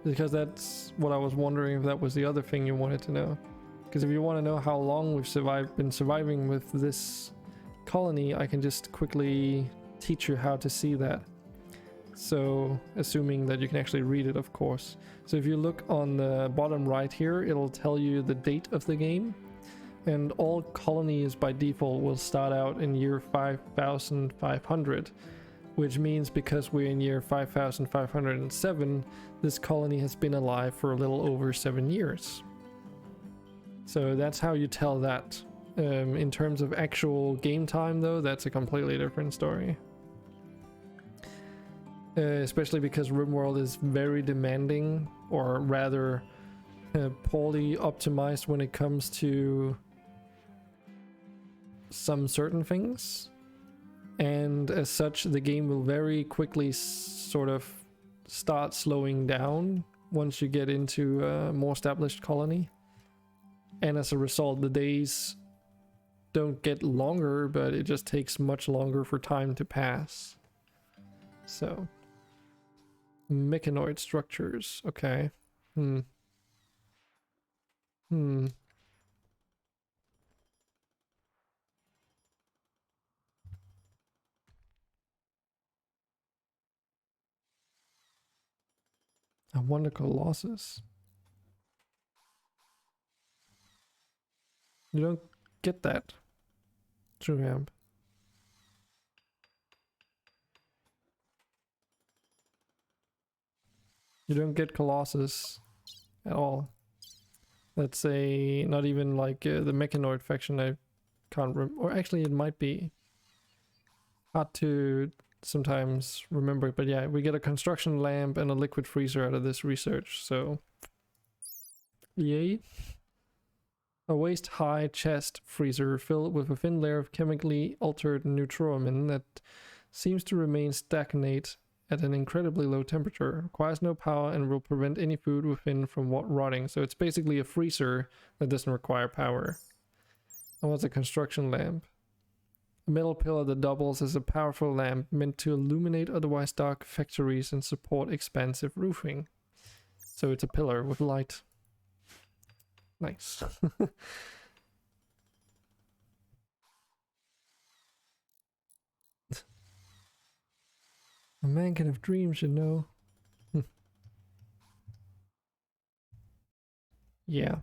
Because that's what I was wondering, if that was the other thing you wanted to know. Because if you want to know how long we've been surviving with this colony, I can just quickly teach you how to see that. So, assuming that you can actually read it, of course. So if you look on the bottom right here, it'll tell you the date of the game. And all colonies by default will start out in year 5500. Which means because we're in year 5507, this colony has been alive for a little over 7 years. So that's how you tell that. In terms of actual game time though, that's a completely different story. Especially because Rimworld is very demanding, or rather poorly optimized when it comes to some certain things. And as such, the game will very quickly sort of start slowing down once you get into a more established colony. And as a result, the days don't get longer, but it just takes much longer for time to pass. So, mechanoid structures, okay. I wonder Colossus. You don't get that, Truehamp. You don't get Colossus at all. That's a not even like the mechanoid faction. I can't remember, or actually it might be hard to sometimes remember, but yeah, we get a construction lamp and a liquid freezer out of this research, so yay. A waist-high chest freezer filled with a thin layer of chemically altered neutroamine that seems to remain stagnate at an incredibly low temperature, requires no power, and will prevent any food within from rotting. So it's basically a freezer that doesn't require power. And what's a construction lamp? A metal pillar that doubles as a powerful lamp meant to illuminate otherwise dark factories and support expansive roofing. So it's a pillar with light. Nice. A man can have dreams, you know. Yeah.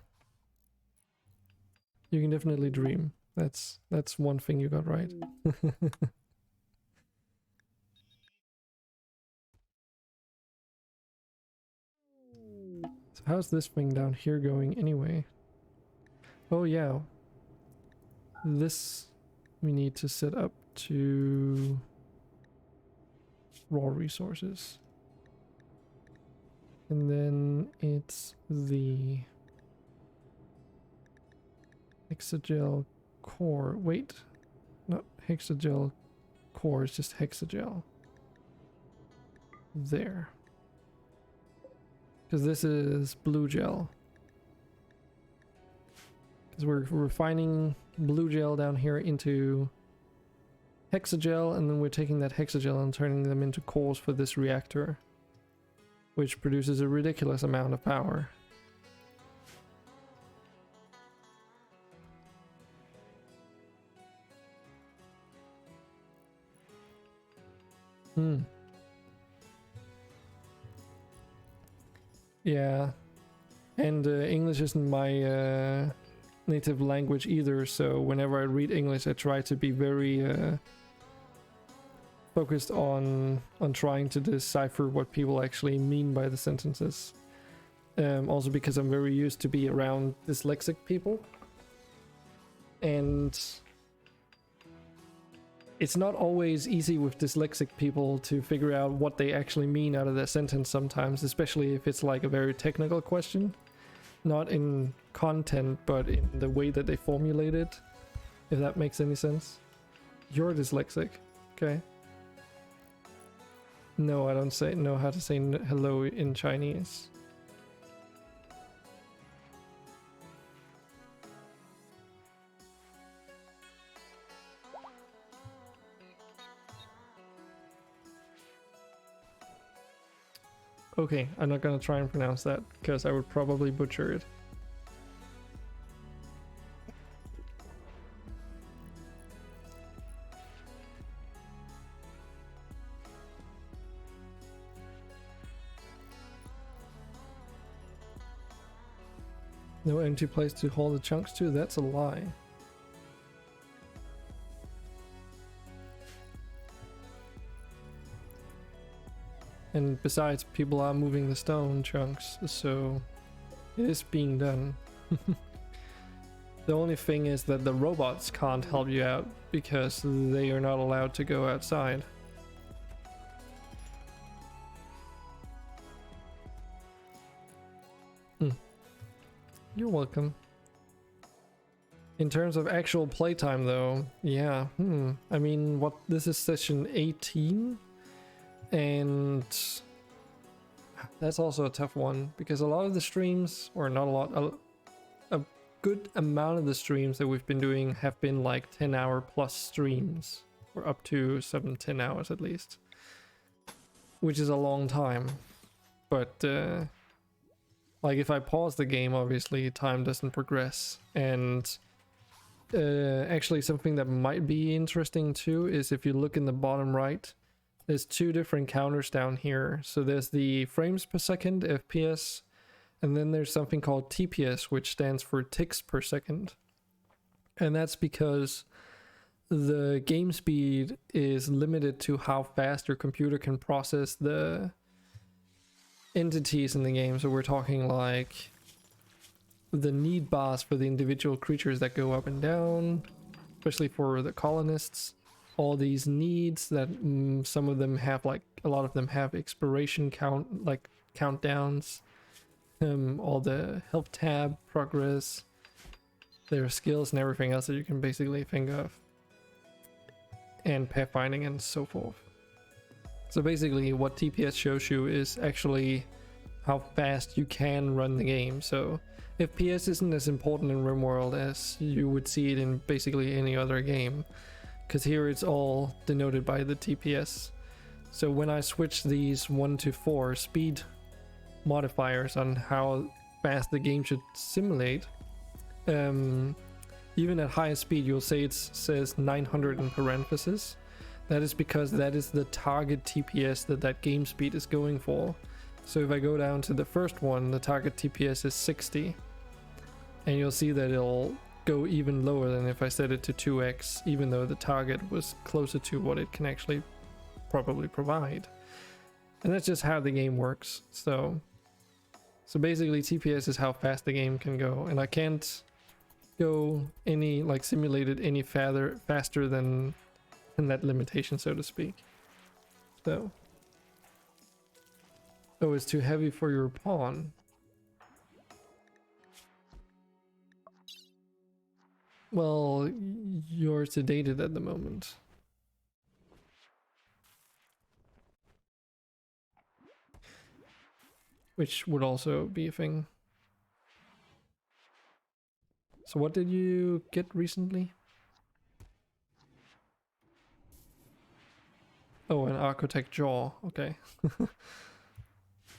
You can definitely dream. That's one thing you got right. So how's this thing down here going anyway? Oh yeah. This we need to set up to raw resources. And then it's the hexagel core. Wait, not hexagel core, it's just hexagel. There. Because this is blue gel. Because we're refining blue gel down here into hexagel, and then we're taking that hexagel and turning them into cores for this reactor, which produces a ridiculous amount of power. Yeah, and English isn't my native language either, so whenever I read English I try to be very focused on trying to decipher what people actually mean by the sentences. Also because I'm very used to be around dyslexic people, and it's not always easy with dyslexic people to figure out what they actually mean out of their sentence sometimes, especially if it's like a very technical question. Not in content, but in the way that they formulate it, if that makes any sense. You're dyslexic, okay? No, I don't know how to say hello in Chinese. Okay, I'm not gonna try and pronounce that because I would probably butcher it. No empty place to hold the chunks to? That's a lie. And besides, people are moving the stone chunks, so it is being done. The only thing is that the robots can't help you out because they are not allowed to go outside. You're welcome. In terms of actual playtime though, yeah, I mean, this is session 18, and that's also a tough one because a lot of the streams, or not a lot, good amount of the streams that we've been doing have been like 10-hour plus streams, or up to 7-10 hours at least, which is a long time. But like if I pause the game, obviously time doesn't progress. And actually something that might be interesting too is if you look in the bottom right, there's two different counters down here. So there's the frames per second, FPS, and then there's something called TPS, which stands for ticks per second. And that's because the game speed is limited to how fast your computer can process the entities in the game. So we're talking like the need bars for the individual creatures that go up and down, especially for the colonists. All these needs that some of them have, like a lot of them have expiration count, like countdowns. All the health tab, progress, their skills and everything else that you can basically think of, and pathfinding and so forth. So basically what TPS shows you is actually how fast you can run the game. So FPS isn't as important in Rimworld as you would see it in basically any other game, because here it's all denoted by the TPS. So when I switch these 1 to 4 speed modifiers on how fast the game should simulate, even at highest speed you'll say it says 900 in parentheses. That is because that is the target TPS that game speed is going for. So if I go down to the first one, the target TPS is 60, and you'll see that it'll go even lower than if I set it to 2x, even though the target was closer to what it can actually probably provide. And that's just how the game works. So basically TPS is how fast the game can go, and I can't go any, like, simulated any faster than that limitation, so to speak. So, oh, it's too heavy for your pawn. Well, you're sedated at the moment. Which would also be a thing. So what did you get recently? Oh, an architect jaw. Okay.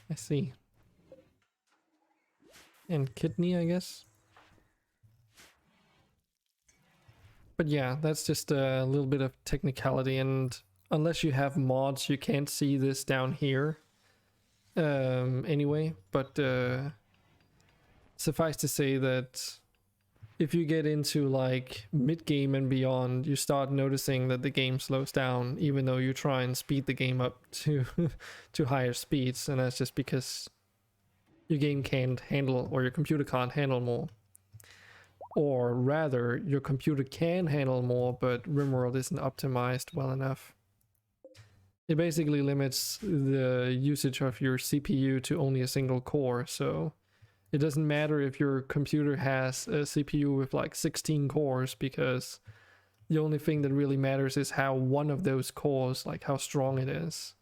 I see. And kidney, I guess. But yeah, that's just a little bit of technicality, and unless you have mods, you can't see this down here. Anyway, but suffice to say that if you get into like mid-game and beyond, you start noticing that the game slows down, even though you try and speed the game up to to higher speeds, and that's just because your game can't handle, or your computer can't handle more. Or rather, your computer can handle more, but Rimworld isn't optimized well enough. It basically limits the usage of your CPU to only a single core, so it doesn't matter if your computer has a CPU with like 16 cores, because the only thing that really matters is how one of those cores, like how strong it is.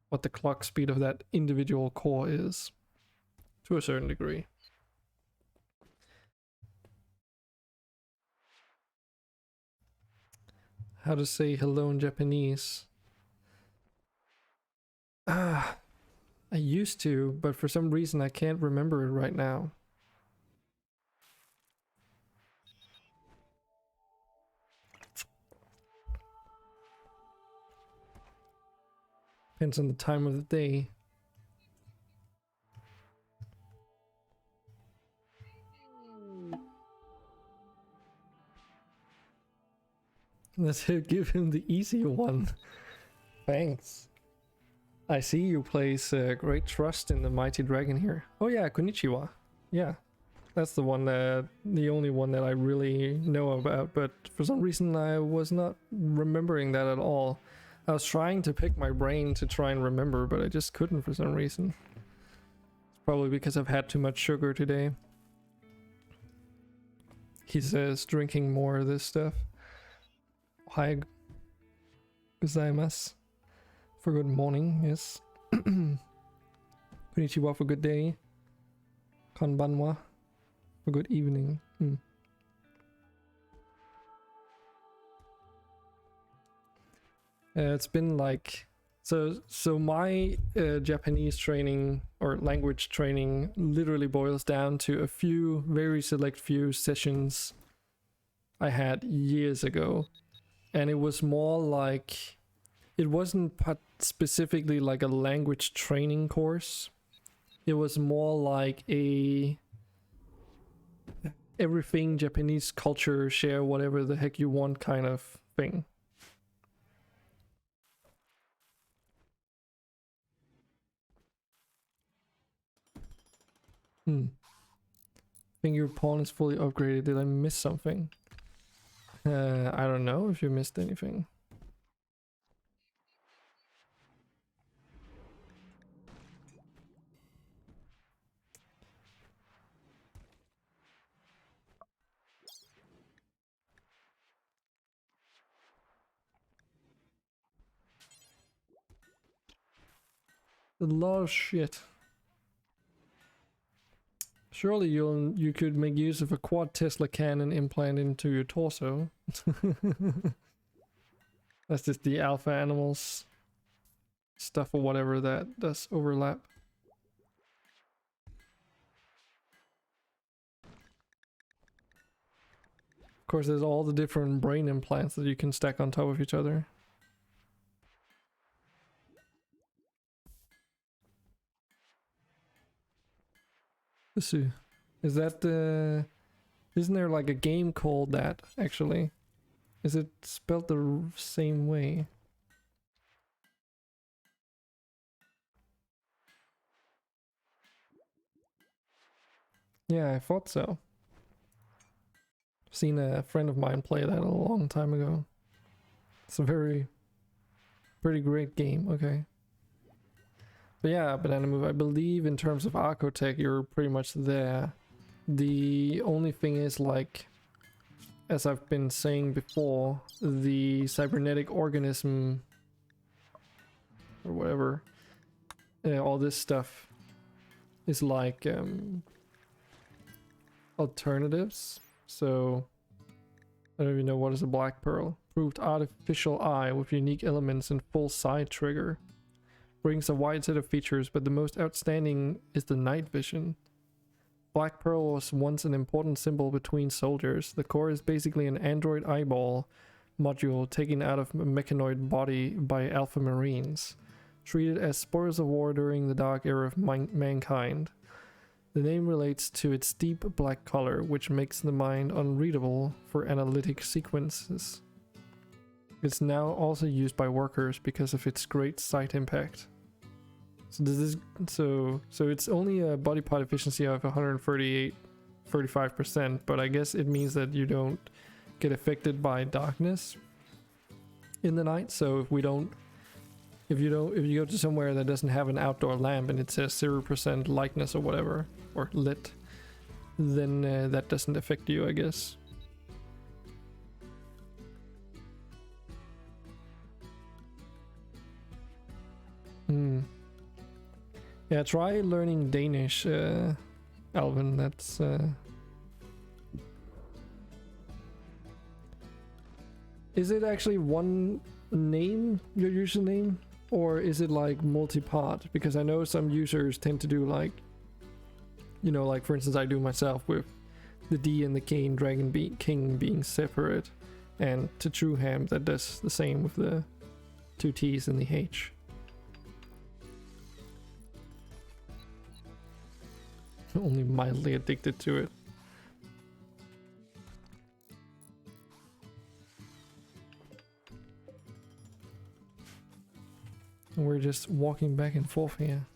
What the clock speed of that individual core is, to a certain degree. How to say hello in Japanese? I used to, but for some reason I can't remember it right now. Depends on the time of the day. Let's give him the easy one. Thanks. I see you place great trust in the mighty dragon here. Oh yeah, konnichiwa. Yeah, that's the one that, the only one that I really know about, but for some reason I was not remembering that at all. I was trying to pick my brain to try and remember, but I just couldn't for some reason. It's probably because I've had too much sugar today. He says drinking more of this stuff. Ohayou gozaimasu. For good morning, yes. Konnichiwa for good day. Konbanwa. For good evening. It's been like so my Japanese training or language training literally boils down to a few very select few sessions I had years ago, and it was more like it wasn't specifically like a language training course. It was more like a everything Japanese culture, share whatever the heck you want kind of thing. I think your pawn is fully upgraded. Did I miss something? I don't know if you missed anything. A lot of shit. Surely you could make use of a quad Tesla cannon implant into your torso. That's just the alpha animals stuff or whatever that does overlap. Of course, there's all the different brain implants that you can stack on top of each other. Let's see. Is that isn't there like a game called that actually? Is it spelled the same way? Yeah, I thought so. Seen a friend of mine play that a long time ago. It's a pretty great game, okay. But yeah, Banana Move, I believe in terms of Archotech, you're pretty much there. The only thing is, like, as I've been saying before, the cybernetic organism or whatever, all this stuff is like alternatives. So I don't even know what is a black pearl. Proved artificial eye with unique elements and full side trigger. Brings a wide set of features, but the most outstanding is the night vision. Black pearl was once an important symbol between soldiers. The core is basically an android eyeball module taken out of a mechanoid body by Alpha Marines, treated as spoils of war during the dark era of mankind. The name relates to its deep black color, which makes the mind unreadable for analytic sequences. It's now also used by workers because of its great sight impact. So this is so it's only a body part efficiency of 135%, but I guess it means that you don't get affected by darkness in the night. So if you go to somewhere that doesn't have an outdoor lamp and it says 0% lightness or whatever, or lit, then that doesn't affect you, I guess. Yeah, try learning Danish, Alvin. That's Is it actually one name, your username? Or is it like multi-part? Because I know some users tend to do like, you know, like for instance I do myself with the D and the K in King being separate, and to Trueham that does the same with the two T's and the H. Only mildly addicted to it. And we're just walking back and forth here.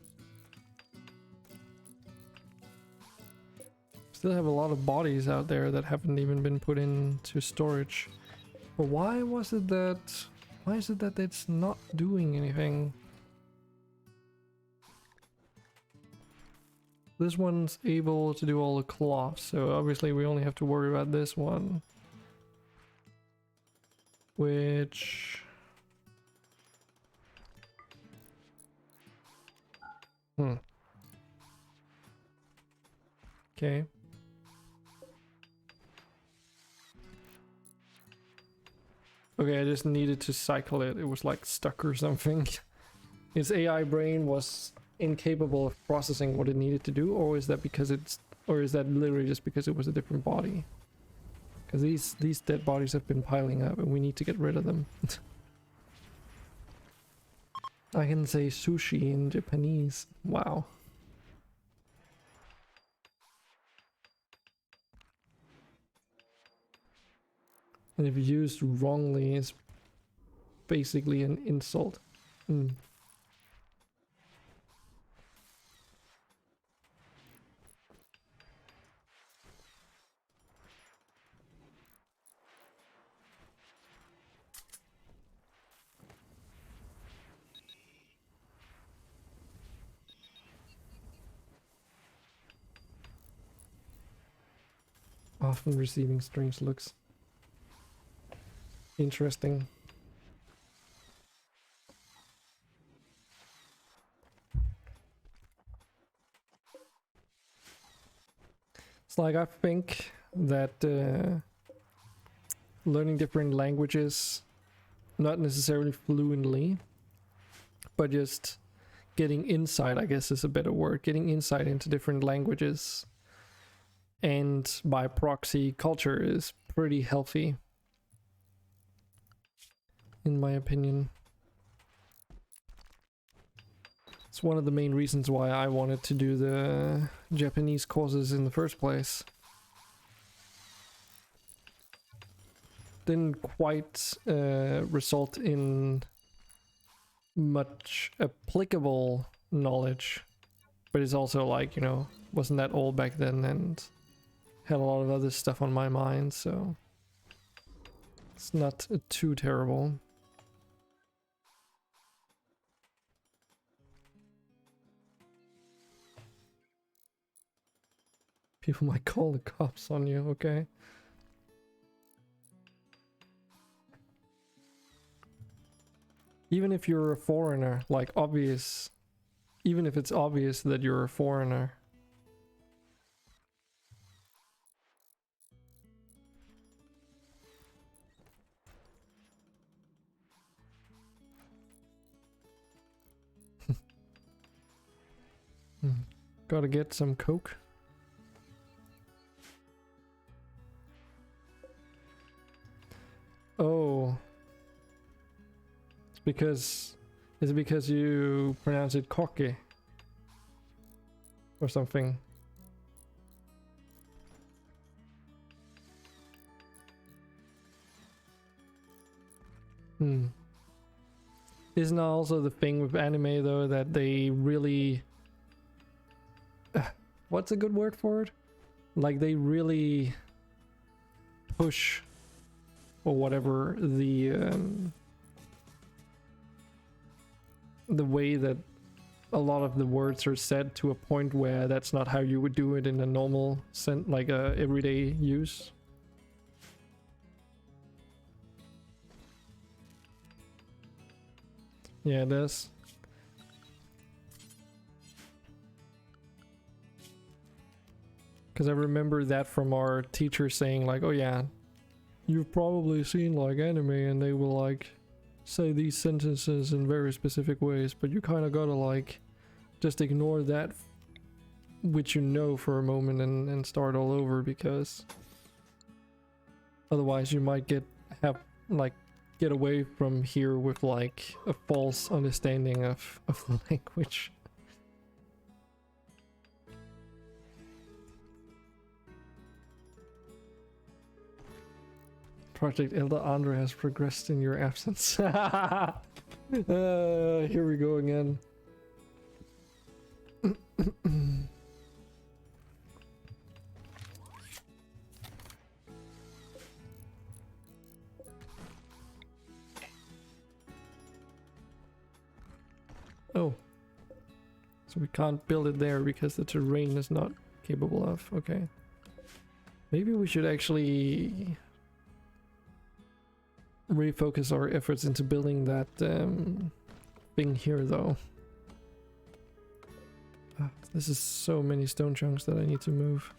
Still have a lot of bodies out there that haven't even been put into storage. But why is it that it's not doing anything? This one's able to do all the cloth, so obviously we only have to worry about this one. Which... Okay. Okay, I just needed to cycle it. It was like stuck or something. Its AI brain was incapable of processing what it needed to do, or is that because it's, or is that literally just because it was a different body? Because these dead bodies have been piling up and we need to get rid of them. I can say sushi in Japanese. Wow. And if used wrongly, it's basically an insult. Often receiving strange looks. Interesting. It's like, I think that learning different languages, not necessarily fluently, but just getting insight, I guess is a better word, getting insight into different languages and by proxy culture is pretty healthy, in my opinion. It's one of the main reasons why I wanted to do the Japanese courses in the first place. Didn't quite result in much applicable knowledge, but it's also like, you know, wasn't that old back then and had a lot of other stuff on my mind, so it's not too terrible. People might call the cops on you, okay? Even if you're a foreigner, like obvious, even if it's obvious that you're a foreigner. Gotta get some coke. Oh. It's because... Is it because you pronounce it cocky? Or something? Isn't also the thing with anime though that they really... what's a good word for it? Like they really push or whatever the way that a lot of the words are said to a point where that's not how you would do it in a normal sense, like everyday use. Yeah, it is. Because I remember that from our teacher saying like, oh yeah, you've probably seen like anime and they will like say these sentences in very specific ways, but you kind of gotta like just ignore that which you know for a moment and start all over, because otherwise you might get away from here with like a false understanding of the language. Project Elder Andre has progressed in your absence. Here we go again. Oh. So we can't build it there because the terrain is not capable of. Okay. Maybe we should actually refocus our efforts into building that thing here though. This is so many stone chunks that I need to move.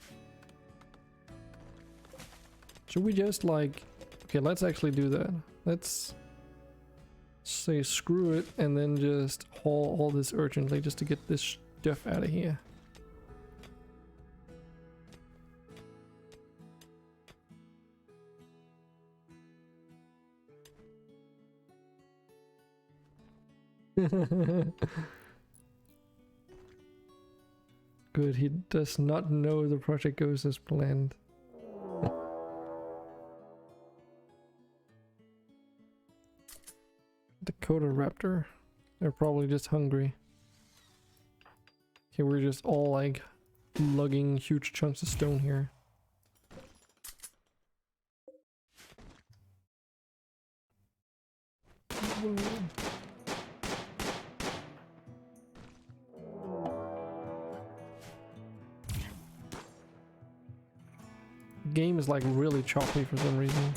Should we just like... Okay, let's actually do that. Let's say screw it and then just haul all this urgently just to get this stuff out of here. Good, he does not know the project goes as planned. Dakota Raptor. They're probably just hungry. Okay, we're just all like lugging huge chunks of stone here. Whoa. Game is like really choppy for some reason.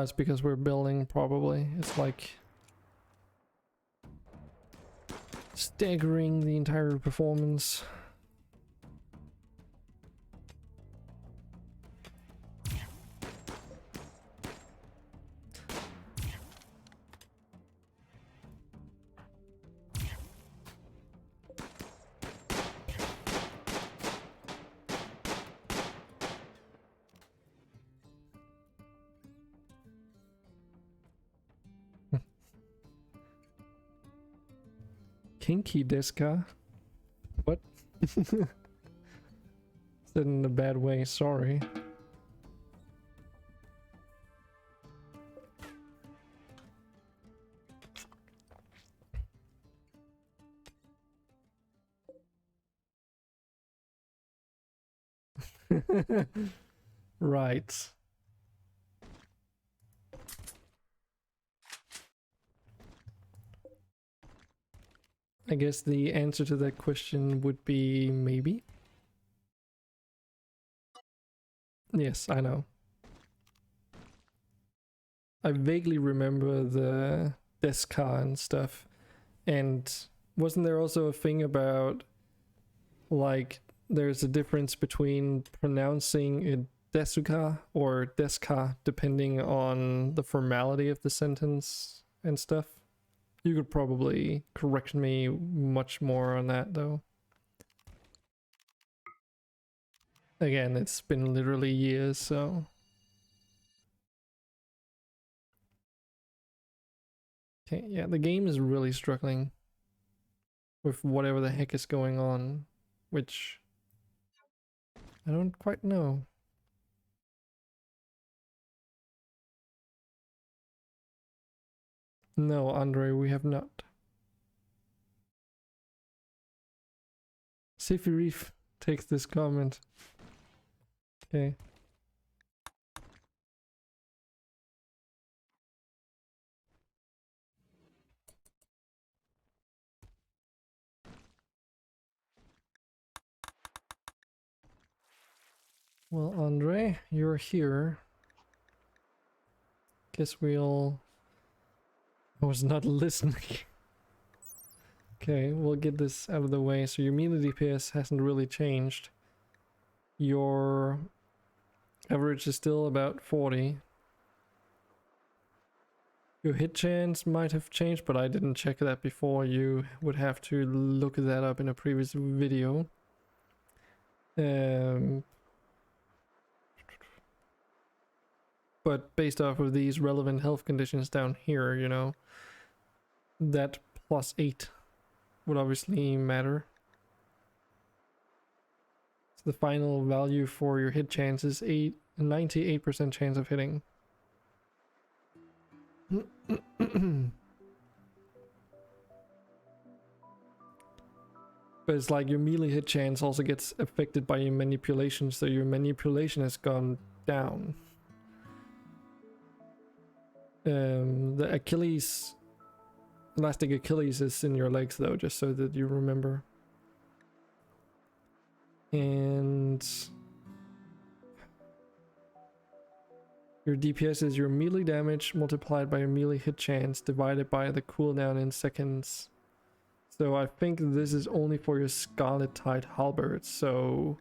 It's because we're building, probably. It's like staggering the entire performance. Kinky Deska? What? Said in a bad way, sorry. Right. I guess the answer to that question would be maybe. Yes, I know. I vaguely remember the Deska and stuff. And wasn't there also a thing about like there's a difference between pronouncing it Desuka or Deska depending on the formality of the sentence and stuff? You could probably correct me much more on that though. Again, it's been literally years, so... Okay, yeah, the game is really struggling with whatever the heck is going on, which I don't quite know. No, Andre, we have not. Siffy Reef takes this comment. Okay. Well, Andre, you're here. Guess we'll... I was not listening. Okay, we'll get this out of the way. So your melee DPS hasn't really changed. Your average is still about 40. Your hit chance might have changed, but I didn't check that before. You would have to look that up in a previous video. But based off of these relevant health conditions down here, you know, that +8 would obviously matter. So the final value for your hit chance is 98% chance of hitting. But it's like your melee hit chance also gets affected by your manipulation, so your manipulation has gone down. The Achilles, elastic Achilles is in your legs though, just so that you remember. And your DPS is your melee damage multiplied by your melee hit chance divided by the cooldown in seconds. So I think this is only for your Scarlet Tide halberd, so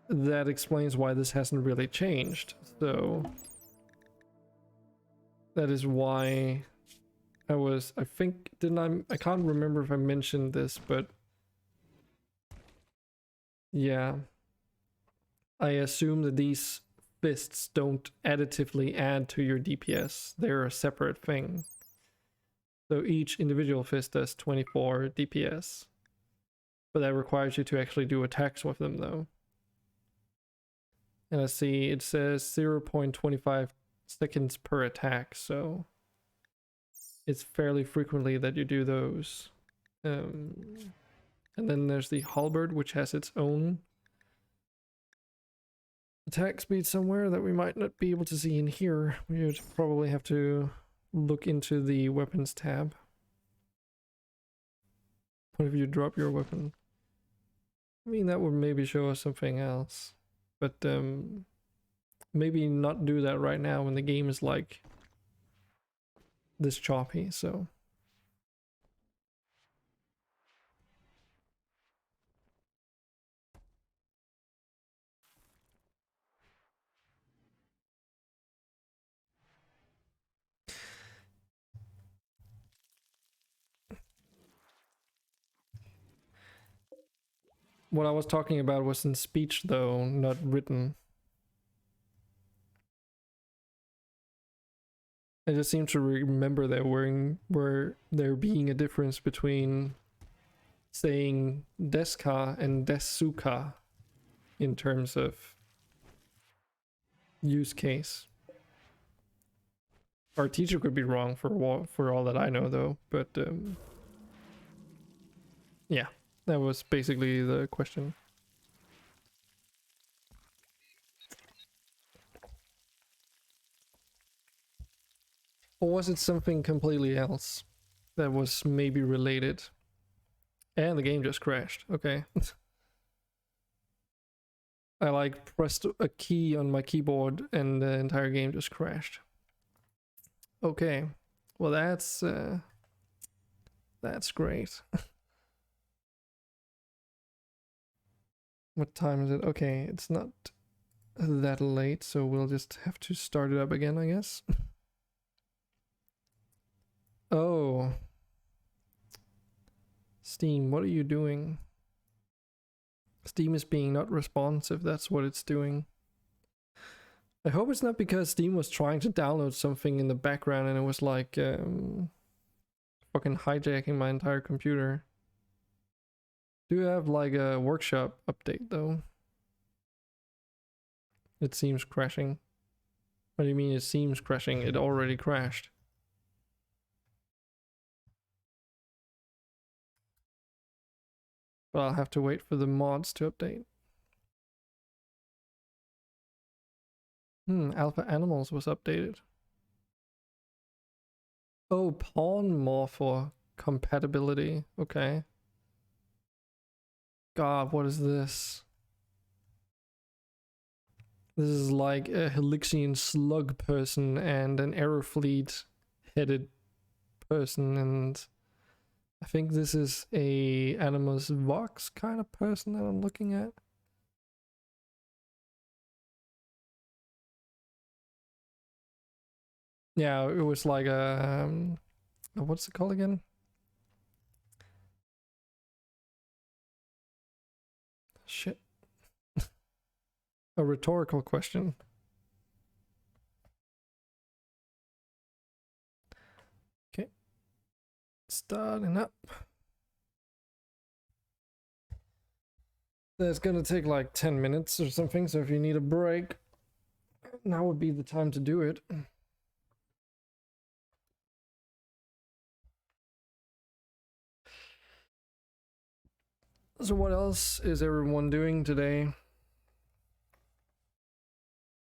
that explains why this hasn't really changed. So that is why I think, I can't remember if I mentioned this, but yeah, I assume that these fists don't additively add to your DPS. They're a separate thing. So each individual fist does 24 DPS. But that requires you to actually do attacks with them though. And I see it says 0.25 seconds per attack, so it's fairly frequently that you do those. And then there's the halberd, which has its own attack speed somewhere that we might not be able to see in here. We would probably have to look into the weapons tab. What if you drop your weapon? I mean, that would maybe show us something else. But maybe not do that right now when the game is like this choppy, so. What I was talking about was in speech though, not written. I just seem to remember where there being a difference between saying deska and desuka in terms of use case. Our teacher could be wrong for all that I know though, but yeah, that was basically the question. Or was it something completely else that was maybe related? And the game just crashed. Okay. I like pressed a key on my keyboard and the entire game just crashed. Okay. Well, that's great. What time is it? Okay, it's not that late, so we'll just have to start it up again, I guess. Oh. Steam, what are you doing? Steam is being not responsive, that's what it's doing. I hope it's not because Steam was trying to download something in the background and it was like fucking hijacking my entire computer. Do you have like a workshop update though? It seems crashing. What do you mean it seems crashing? It already crashed. But I'll have to wait for the mods to update. Alpha Animals was updated. Oh, pawn morph compatibility. Okay. God, what is this? This is like a Helixian slug person and an Aerofleet headed person, and I think this is a Animus Vox kind of person that I'm looking at. Yeah, it was like a what's it called again? Shit. A rhetorical question. Okay. Starting up. That's gonna take like 10 minutes or something, so if you need a break, now would be the time to do it. So what else is everyone doing today?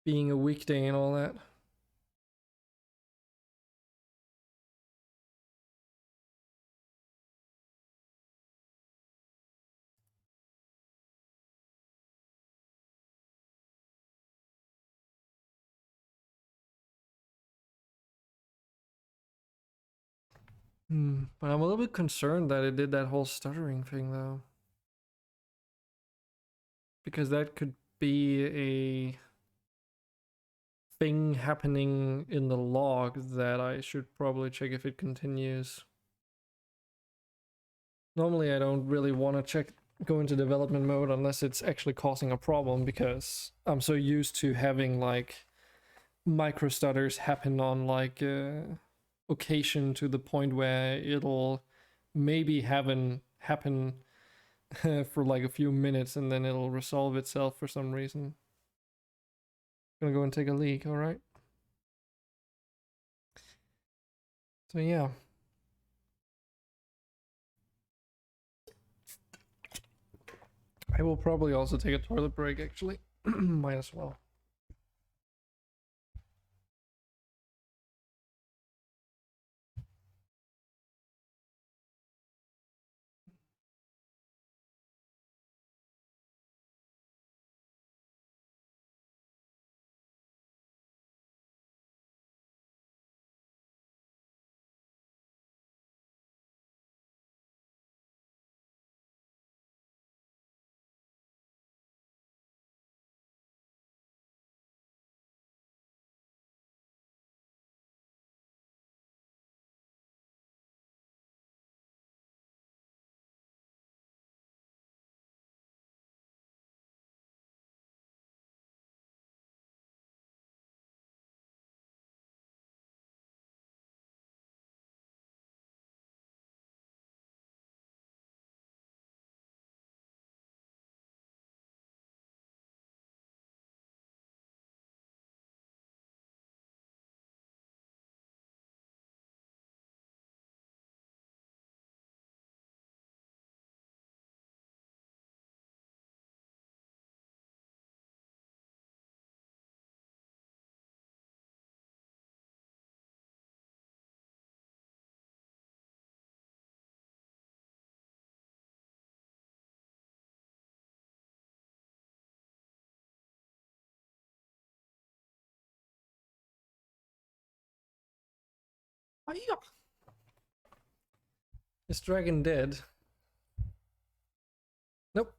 Being a weekday and all that. But I'm a little bit concerned that it did that whole stuttering thing though. Because that could be a thing happening in the log that I should probably check if it continues. Normally I don't really want to go into development mode unless it's actually causing a problem, because I'm so used to having like micro stutters happen on like occasion to the point where it'll maybe happen for like a few minutes and then it'll resolve itself for some reason. Gonna go and take a leak, alright? So yeah. I will probably also take a toilet break actually. Might as well. Is dragon dead? Nope.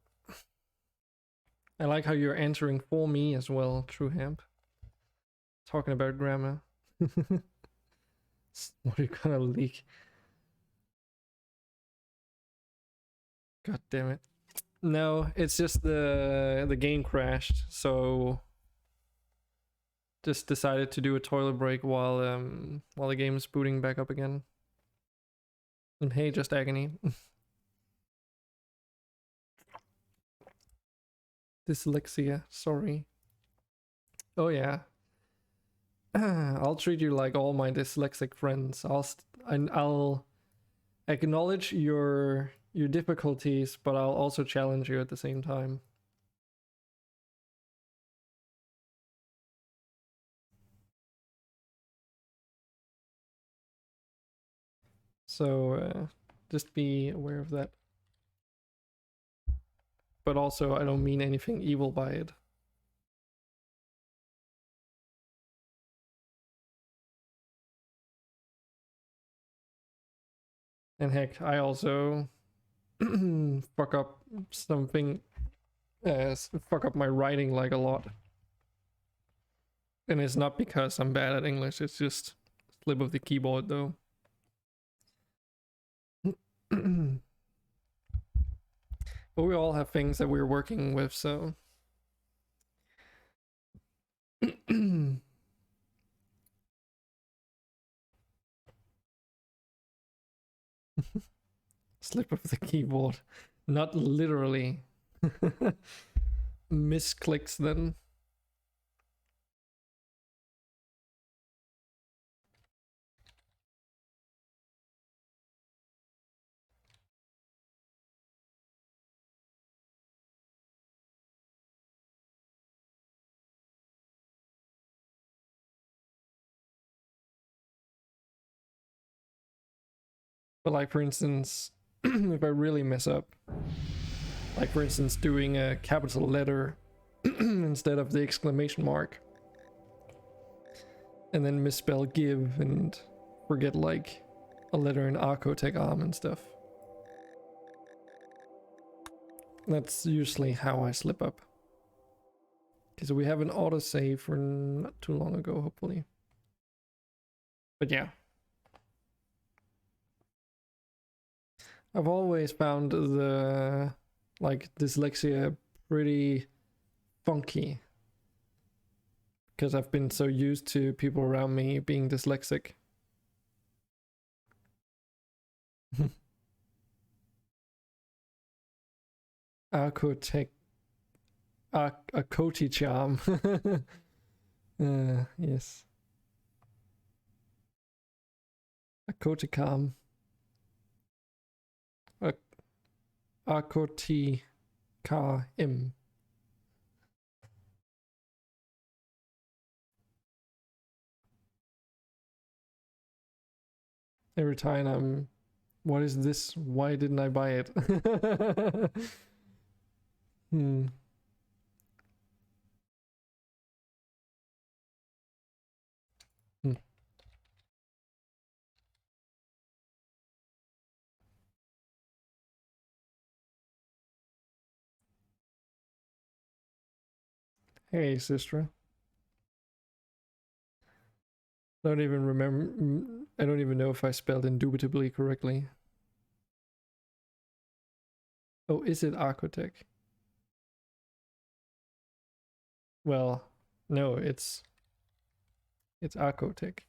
I like how you're answering for me as well, True Hemp. Talking about grammar. What are you gonna leak? God damn it. No, it's just the game crashed, so just decided to do a toilet break while the game is booting back up again. And hey, just agony. Dyslexia, sorry. Oh yeah. I'll treat you like all my dyslexic friends. I'll acknowledge your difficulties, but I'll also challenge you at the same time. So just be aware of that. But also, I don't mean anything evil by it. And heck, I also fuck up something, fuck up my writing like a lot. And it's not because I'm bad at English, it's just slip of the keyboard though. But we all have things that we're working with, so. Slip of the keyboard. Not literally. Misclicks then. But like for instance, if I really mess up, like for instance doing a capital letter instead of the exclamation mark, and then misspell give and forget like a letter in Archotech arm and stuff. That's usually how I slip up. Okay, so we have an autosave for not too long ago, hopefully. But yeah. I've always found the, like, dyslexia pretty funky. Because I've been so used to people around me being dyslexic. Archotech. A Koti charm. Yes. A Koti charm. Archoti KM. Every time I'm, what is this? Why didn't I buy it? Hmm. Hey, sister. I don't even remember. I don't even know if I spelled indubitably correctly. Oh, is it Archotech? Well, no, it's Archotech.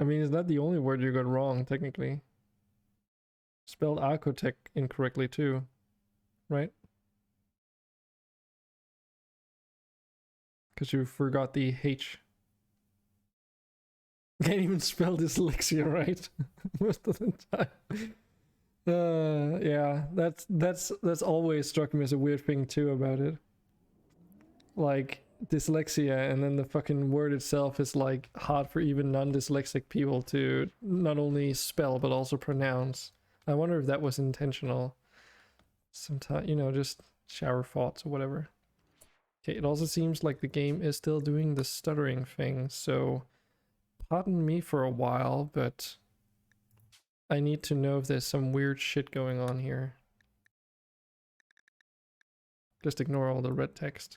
I mean, it's not the only word you got wrong, technically. Spelled Archotech incorrectly too, right? Because you forgot the H. Can't even spell dyslexia right most of the time. Yeah, that's always struck me as a weird thing too about it. Like dyslexia, and then the fucking word itself is like hard for even non-dyslexic people to not only spell but also pronounce. I wonder if that was intentional. Sometimes, you know, just shower thoughts or whatever. Okay, it also seems like the game is still doing the stuttering thing, so pardon me for a while, but I need to know if there's some weird shit going on here. Just ignore all the red text.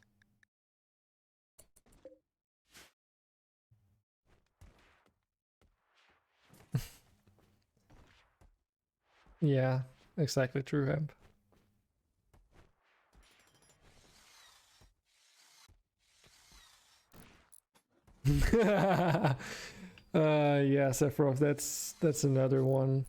Yeah, exactly true, Hemp. Yeah, Sephiroth, that's another one.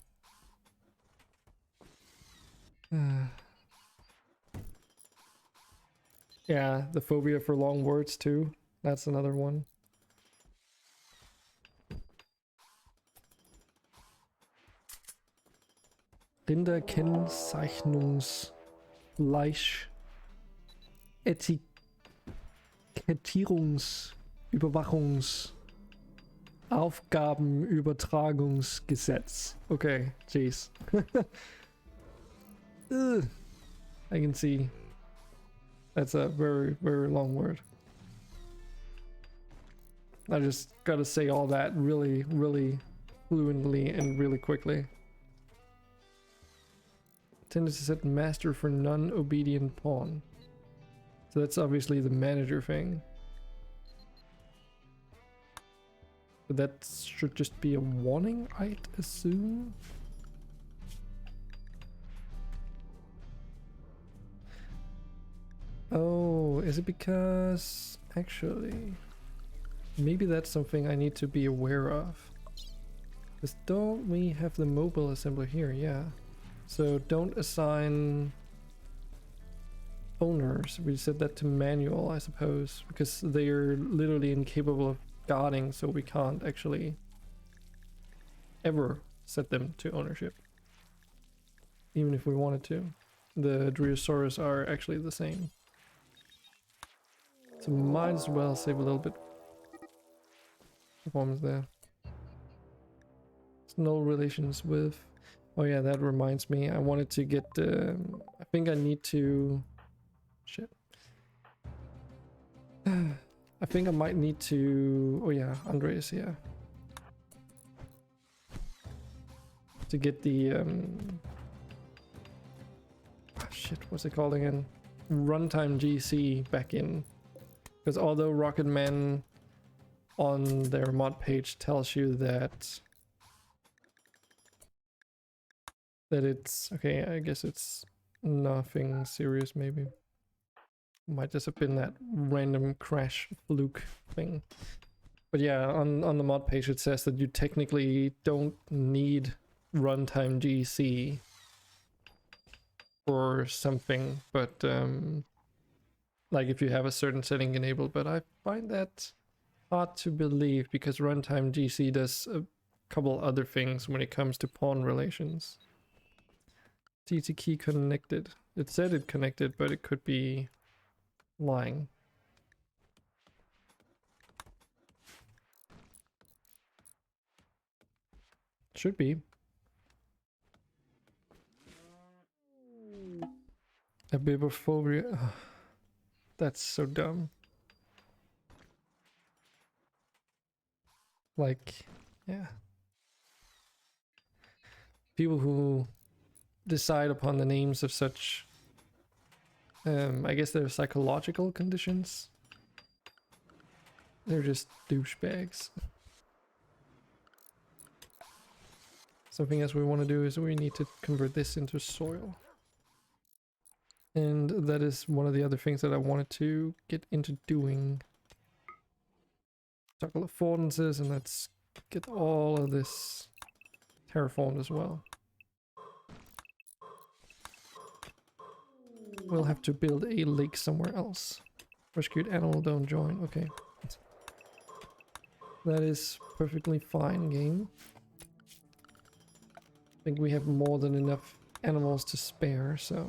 Yeah, the phobia for long words too. That's another one. Rinderkennzeichnungsfleisch Etikettierungsüberwachungsaufgabenübertragungsgesetz. Okay, jeez. I can see. That's a very, very long word. I just gotta say all that really, really fluently and really quickly. Tended to set master for non-obedient pawn. So that's obviously the manager thing. But that should just be a warning, I'd assume. Oh, is it because... Actually... Maybe that's something I need to be aware of. Because don't we have the mobile assembler here? Yeah. So don't assign owners. We set that to manual, I suppose, because they are literally incapable of guarding, so we can't actually ever set them to ownership. Even if we wanted to. The Driosaurus are actually the same. So might as well save a little bit. performance there. It's no relations with. Oh yeah, that reminds me. I wanted to get. I think I need to. Shit. I think I might need to. Oh yeah, Andre is here. To get the. Shit, what's it called again? Runtime GC back in. Because although Rocketman on their mod page tells you that it's okay, I guess it's nothing serious. Maybe might just have been that random crash fluke thing. But yeah, on the mod page it says that you technically don't need runtime GC or something, but like if you have a certain setting enabled, but I find that hard to believe because runtime GC does a couple other things when it comes to pawn relations. TT key connected. It said it connected, but it could be lying. Should be. A bibophobia. Oh, that's so dumb. Like, yeah. People who decide upon the names of such, I guess they're psychological conditions. They're just douchebags. Something else we want to do is we need to convert this into soil. And that is one of the other things that I wanted to get into doing. Toggle affordances, and let's get all of this terraformed as well. We'll have to build a lake somewhere else. Rescued animal don't join. Okay. That is perfectly fine, game. I think we have more than enough animals to spare, so...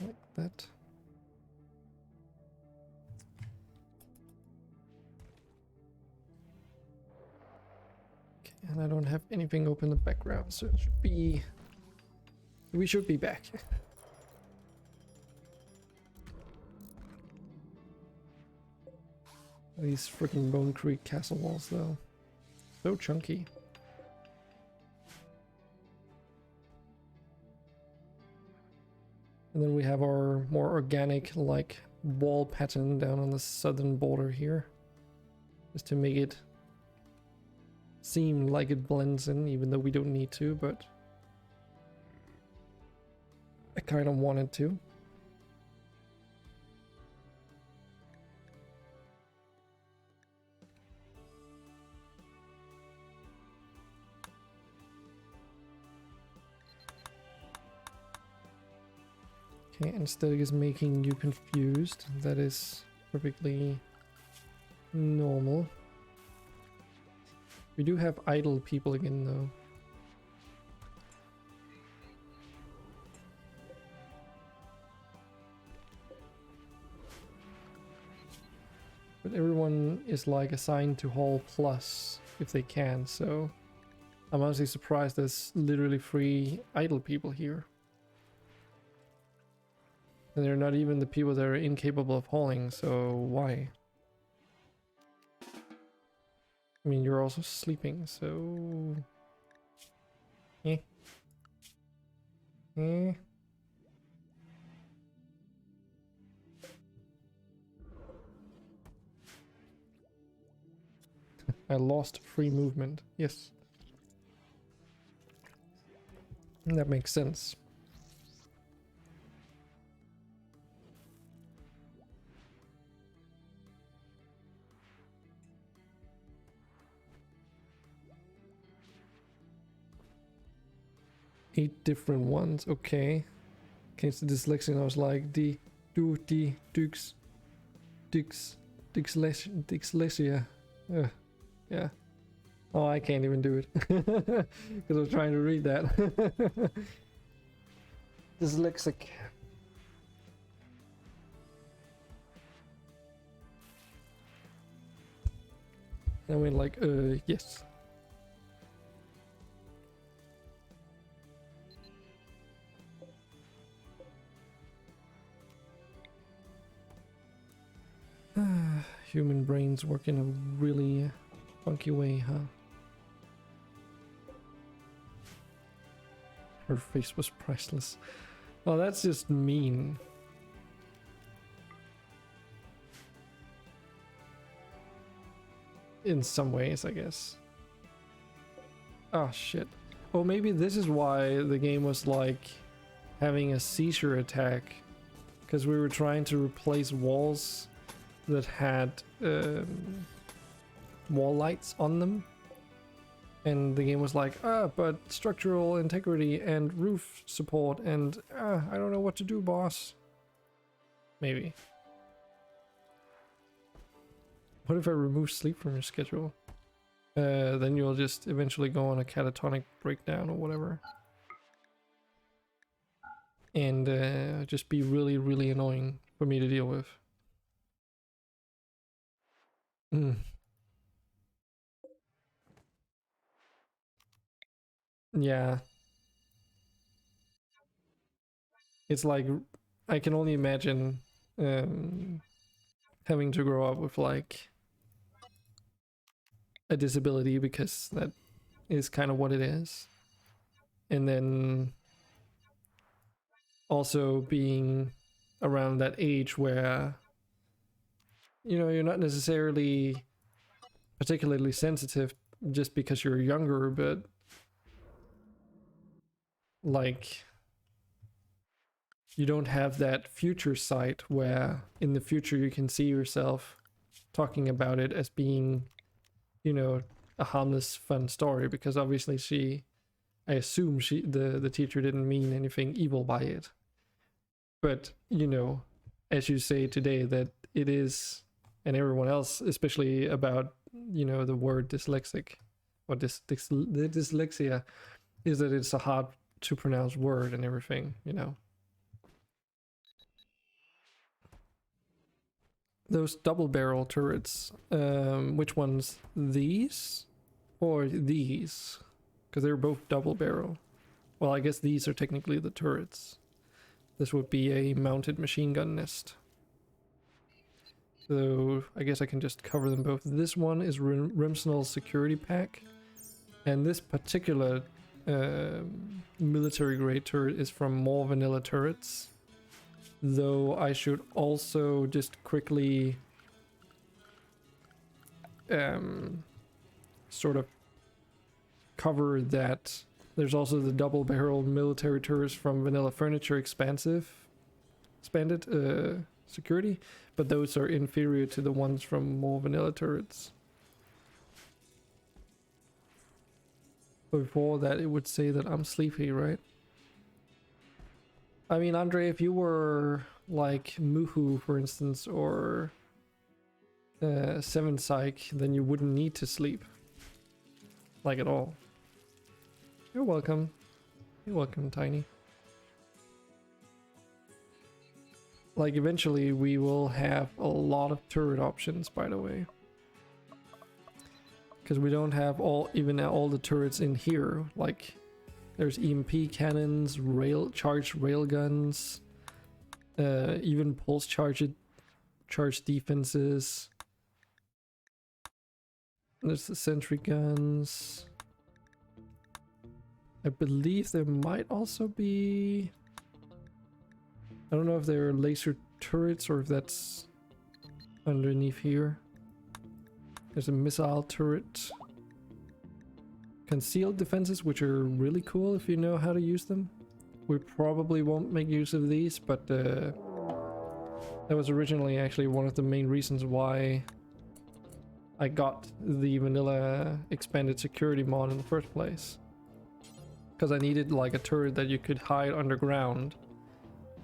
like that. Okay, and I don't have anything open in the background, so it should be... we should be back. These freaking Bone Creek castle walls, though. So chunky. And then we have our more organic, like, wall pattern down on the southern border here. Just to make it seem like it blends in, even though we don't need to, but I kind of wanted to. Okay, instead of just making you confused, that is perfectly normal. We do have idle people again, though. But everyone is like assigned to Hall Plus if they can, so I'm honestly surprised there's literally 3 idle people here. And they're not even the people that are incapable of hauling, so why? I mean, you're also sleeping, so... I lost free movement. Yes. That makes sense. Eight different ones, okay. Against the dyslexia, I was like, dyslexia. Yeah. Oh, I can't even do it. Because I was trying to read that. Dyslexic. And I went like, yes. Human brains work in a really funky way, huh? Her face was priceless. Oh, that's just mean. In some ways, I guess. Oh, shit. Oh, maybe this is why the game was like having a seizure attack. Because we were trying to replace walls that had wall lights on them. And the game was like, but structural integrity and roof support and I don't know what to do, boss. Maybe. What if I remove sleep from your schedule? Then you'll just eventually go on a catatonic breakdown or whatever. And just be really, really annoying for me to deal with. Yeah. It's like, I can only imagine having to grow up with like a disability, because that is kind of what it is. And then also being around that age where, you know, you're not necessarily particularly sensitive just because you're younger, but like you don't have that future sight where in the future you can see yourself talking about it as being, you know, a harmless fun story, because obviously I assume the teacher didn't mean anything evil by it. But, you know, as you say today, that it is, and everyone else, especially about, you know, the word dyslexic, or the dyslexia, is that it's a hard to pronounce word and everything, you know. Those double barrel turrets, which ones? These? Or these? Because they're both double barrel. Well, I guess these are technically the turrets. This would be a mounted machine gun nest. So I guess I can just cover them both. This one is Rimworld security pack. And this particular military grade turret is from More Vanilla Turrets. Though I should also just quickly sort of cover that there's also the double barrel military turrets from Vanilla Furniture expanded security, but those are inferior to the ones from More Vanilla Turrets. Before that, it would say that I'm sleepy, right? I mean, Andre, if you were like Muhu, for instance, or 7 Psych, then you wouldn't need to sleep. Like at all. You're welcome. You're welcome, Tiny. Like, eventually we will have a lot of turret options, by the way. Because we don't have even all the turrets in here. Like, there's EMP cannons, charged railguns, even pulse charged defenses. There's the sentry guns. I believe there might also be, I don't know if they're laser turrets or if that's underneath here. There's a missile turret. Concealed defenses, which are really cool if you know how to use them. We probably won't make use of these, but that was originally actually one of the main reasons why I got the vanilla expanded security mod in the first place. Because I needed like a turret that you could hide underground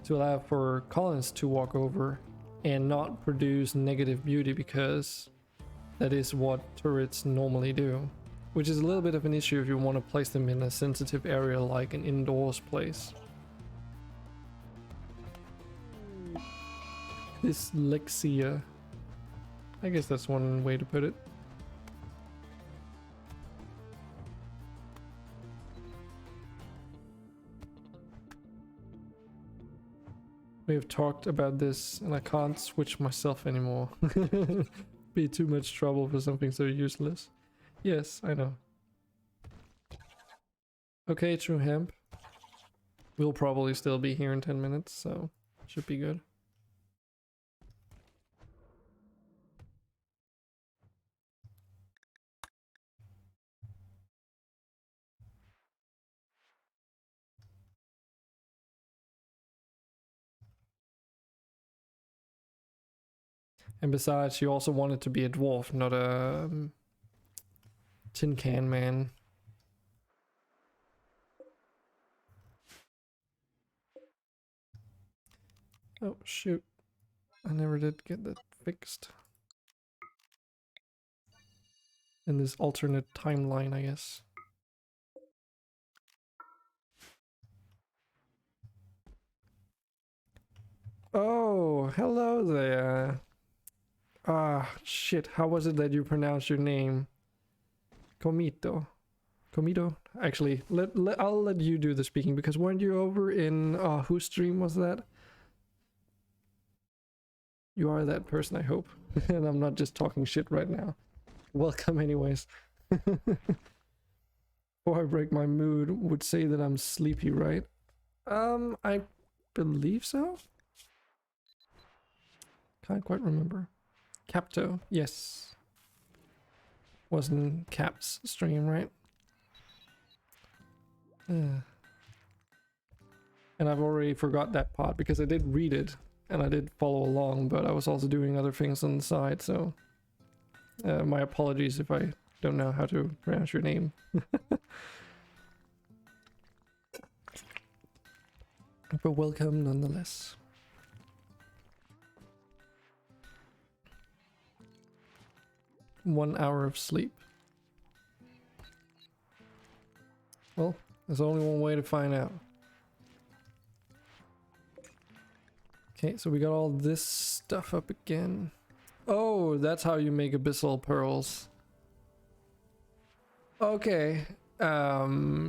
to allow for colonists to walk over and not produce negative beauty, because that is what turrets normally do. Which is a little bit of an issue if you want to place them in a sensitive area like an indoors place. Dyslexia. I guess that's one way to put it. We have talked about this and I can't switch myself anymore. Be too much trouble for something so useless. Yes, I know. Okay, True Hemp. We'll probably still be here in 10 minutes, so should be good. And besides, you also wanted to be a dwarf, not a tin can man. Oh, shoot. I never did get that fixed. In this alternate timeline, I guess. Oh, hello there. Ah, shit. How was it that you pronounced your name? Comito. Comito? Actually, I'll let you do the speaking, because weren't you over in whose stream was that? You are that person, I hope. And I'm not just talking shit right now. Welcome anyways. Before I break my mood, would say that I'm sleepy, right? I believe so. Can't quite remember. Capto, yes. Wasn't Cap's stream, right? And I've already forgot that part because I did read it and I did follow along, but I was also doing other things on the side, so my apologies if I don't know how to pronounce your name. But welcome nonetheless. One hour of sleep. Well, there's only one way to find out. Okay, so we got all this stuff up again. Oh, that's how you make abyssal pearls. Okay. Yikes.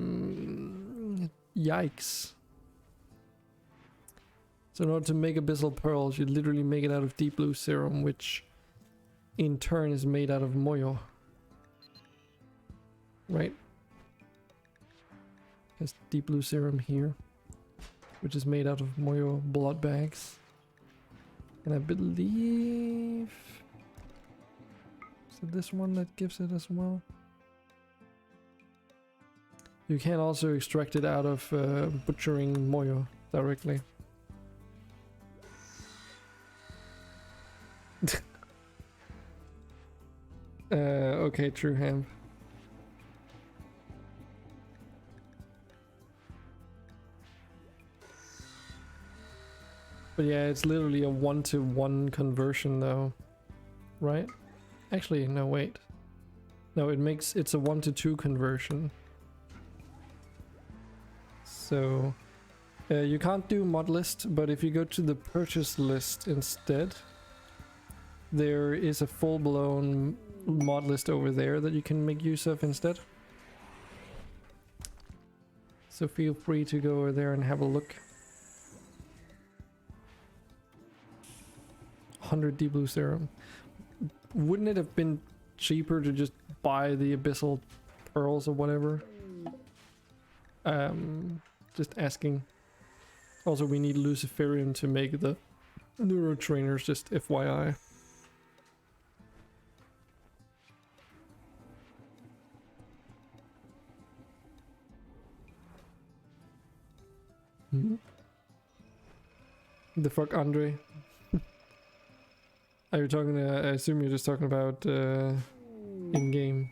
So in order to make abyssal pearls, you literally make it out of deep blue serum, which in turn is made out of moyo. Right? There's deep blue serum here, which is made out of moyo blood bags. And I believe... is it this one that gives it as well? You can also extract it out of butchering moyo directly. Okay, True Ham. But yeah, it's literally a 1-to-1 conversion though, right? Actually, no, wait. No, it's a 1-to-2 conversion. So you can't do mod list, but if you go to the purchase list instead, there is a full-blown mod list over there that you can make use of instead. So feel free to go over there and have a look. 100 deep blue serum. Wouldn't it have been cheaper to just buy the abyssal pearls or whatever? Just asking. Also, we need luciferium to make the neuro trainers, just FYI. The fuck, Andre? Are you talking? I assume you're just talking about in-game.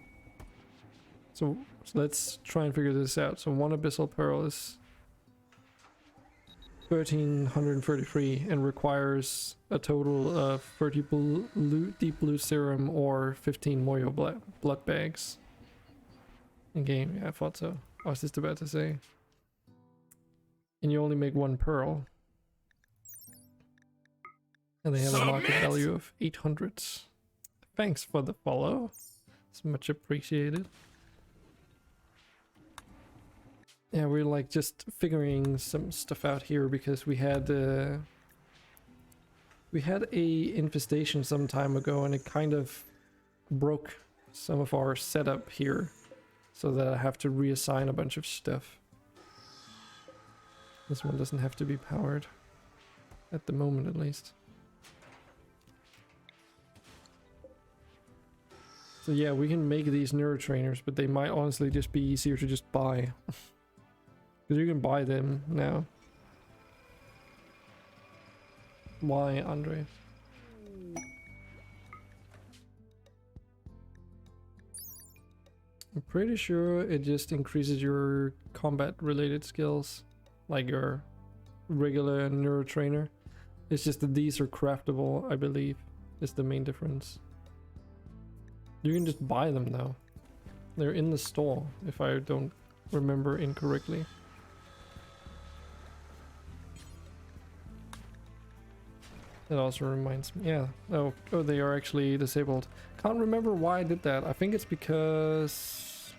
So let's try and figure this out. So one abyssal pearl is 1333 and requires a total of 30 deep blue serum or 15 moyo blood bags. In-game, yeah, I thought so. I was just about to say. And you only make one pearl. And they have a market value of 800. Thanks for the follow. It's much appreciated. Yeah, we're like just figuring some stuff out here because we had a infestation some time ago and it kind of broke some of our setup here, so that I have to reassign a bunch of stuff. This one doesn't have to be powered at the moment, at least. So yeah, we can make these neurotrainers, but they might honestly just be easier to just buy. Because you can buy them now. Why, Andre? I'm pretty sure it just increases your combat related skills, like your regular neurotrainer. It's just that these are craftable, I believe, is the main difference. You can just buy them now. They're in the store, if I don't remember incorrectly. That also reminds me, yeah. Oh, they are actually disabled. Can't remember why I did that. I think it's because...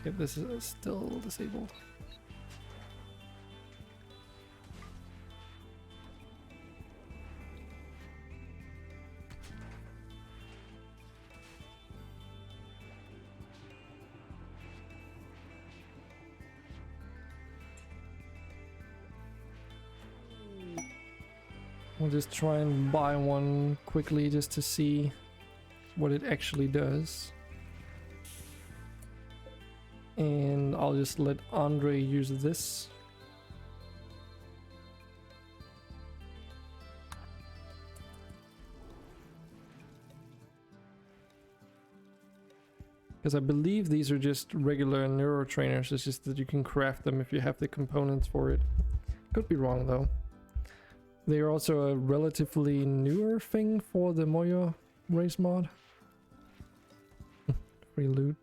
Okay, this is still disabled. I'll just try and buy one quickly just to see what it actually does. And I'll just let Andre use this. Because I believe these are just regular neurotrainers, it's just that you can craft them if you have the components for it. Could be wrong though. They are also a relatively newer thing for the Moyo race mod. Free loot.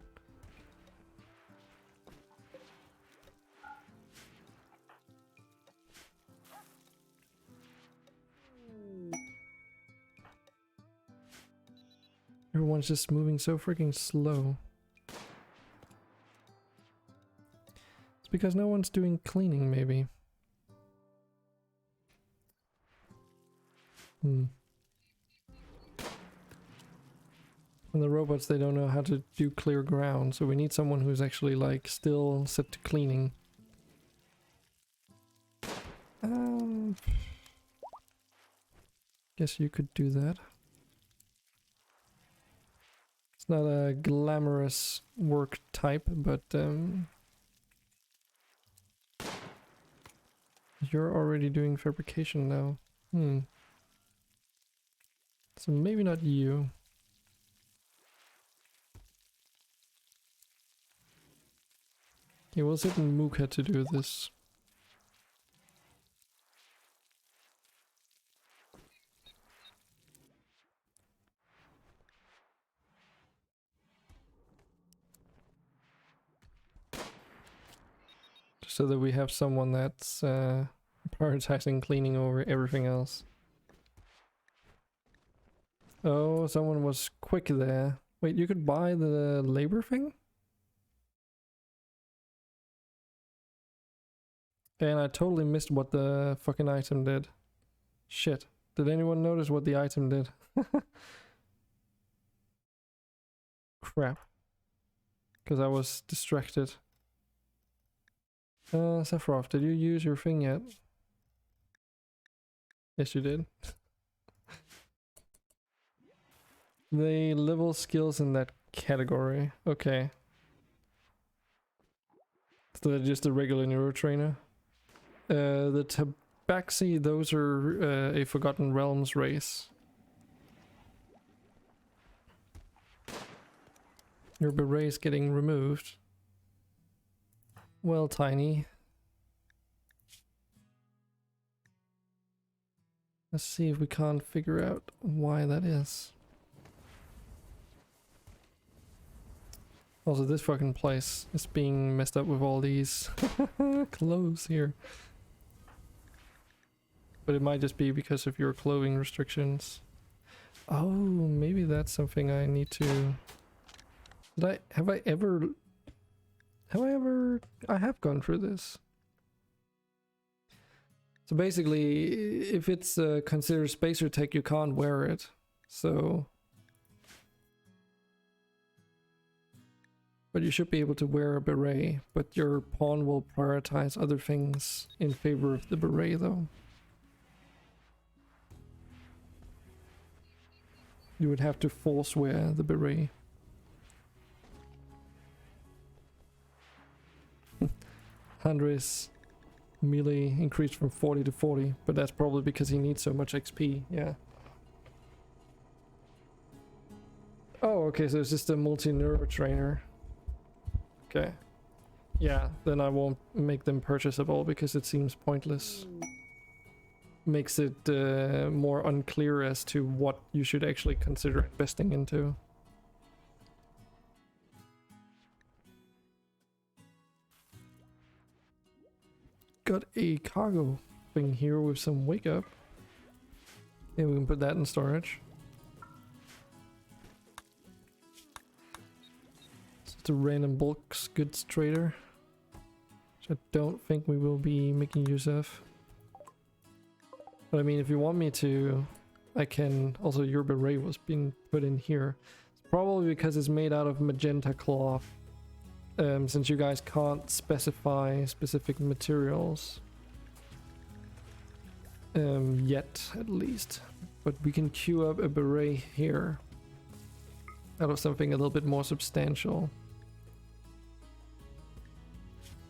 Everyone's just moving so freaking slow. It's because no one's doing cleaning, maybe. And the robots, they don't know how to do clear ground, so we need someone who's actually like still set to cleaning. Guess you could do that. It's not a glamorous work type, but you're already doing fabrication now. So maybe not you. Okay, we'll sit in Muka to do this. Just so that we have someone that's prioritizing cleaning over everything else. Oh, someone was quick there. Wait, you could buy the labor thing? And I totally missed what the fucking item did. Shit. Did anyone notice what the item did? Crap. Because I was distracted. Sephiroth, did you use your thing yet? Yes, you did. They level skills in that category. Okay. So they're just a regular neurotrainer. The Tabaxi, those are a Forgotten Realms race. Your beret is getting removed. Well, Tiny. Let's see if we can't figure out why that is. Also, this fucking place is being messed up with all these clothes here. But it might just be because of your clothing restrictions. Oh, maybe that's something I need to... I have gone through this. So basically, if it's considered spacer tech, you can't wear it. So... But you should be able to wear a beret, but your pawn will prioritize other things in favor of the beret though. You would have to force wear the beret. Andres melee increased from 40 to 40, but that's probably because he needs so much XP, yeah. Oh, okay, so it's just a multi-neuro trainer. Okay. Yeah, then I won't make them purchasable because it seems pointless. Makes it more unclear as to what you should actually consider investing into. Got a cargo thing here with some wake up. Yeah, we can put that in storage. It's a random bulk goods trader, which I don't think we will be making use of. But I mean, if you want me to, I can. Also, your beret was being put in here. It's probably because it's made out of magenta cloth. Since you guys can't specify specific materials. Yet, at least. But we can queue up a beret here. Out of something a little bit more substantial.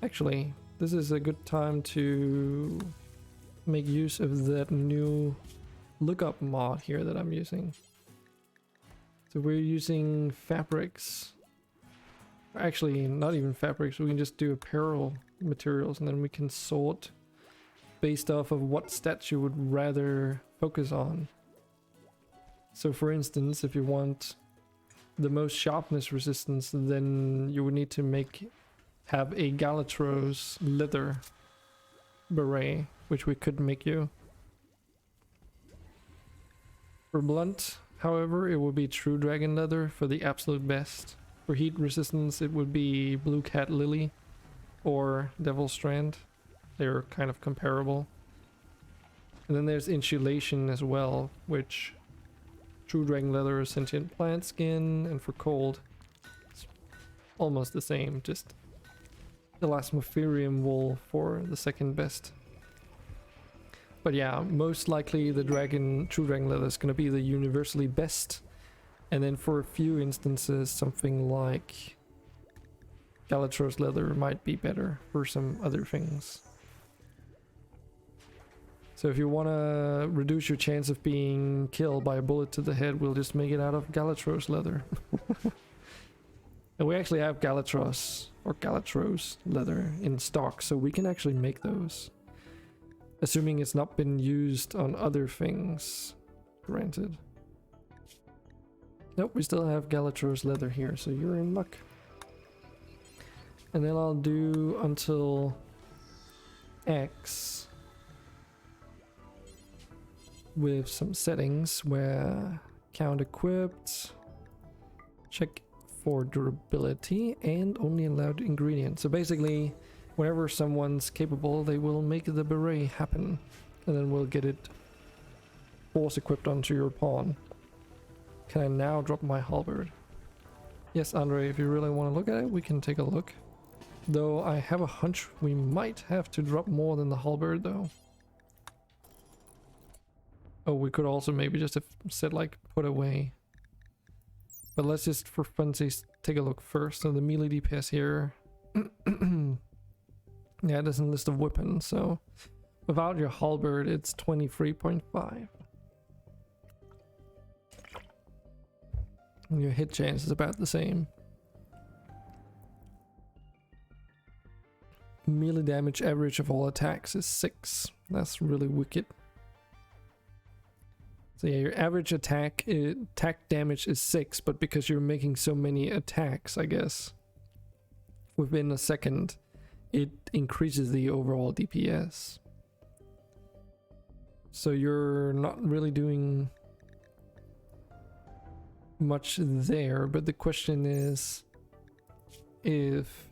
Actually, this is a good time to make use of that new lookup mod here that I'm using. So we're using fabrics. Actually, not even fabrics, we can just do apparel materials and then we can sort based off of what stats you would rather focus on. So for instance, if you want the most sharpness resistance, then you would need to have a Galatros leather beret, which we could make you. For blunt, however, it would be true dragon leather for the absolute best. For heat resistance, it would be blue cat lily or devil strand. They're kind of comparable. And then there's insulation as well, which true dragon leather is sentient plant skin, and for cold, it's almost the same, just elasmotherium wool for the second best. But yeah, most likely the true dragon leather is going to be the universally best. And then for a few instances, something like Galatros leather might be better for some other things. So if you want to reduce your chance of being killed by a bullet to the head, we'll just make it out of Galatros leather. And we actually have Galatros leather in stock, so we can actually make those. Assuming it's not been used on other things, granted. Nope, we still have Galatros leather here, so you're in luck. And then I'll do until X with some settings where count equipped, check for durability, and only allowed ingredients. So basically, whenever someone's capable, they will make the beret happen, and then we'll get it force equipped onto your pawn. Can I now drop my halberd? Yes, Andre, if you really want to look at it, we can take a look. Though I have a hunch we might have to drop more than the halberd though. Oh, we could also maybe just have said like put away. But let's just for funsies take a look first. So the melee DPS here. Yeah, it doesn't list of weapons, so without your halberd it's 23.5. Your hit chance is about the same. Melee damage average of all attacks is 6. That's really wicked. So yeah, your average attack damage is 6, but because you're making so many attacks, I guess, within a second, it increases the overall DPS. So you're not really doing much there, but the question is if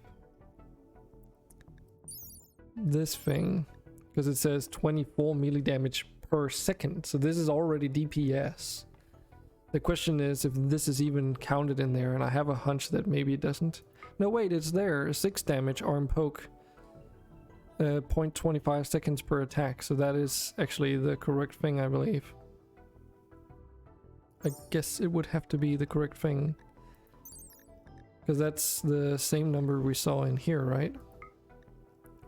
this thing, because it says 24 melee damage per second, so this is already DPS. The question is if this is even counted in there, and I have a hunch that maybe it doesn't. No, wait, it's there. 6 damage, arm poke. 0.25 seconds per attack, so that is actually the correct thing, I believe. I guess it would have to be the correct thing. Because that's the same number we saw in here, right?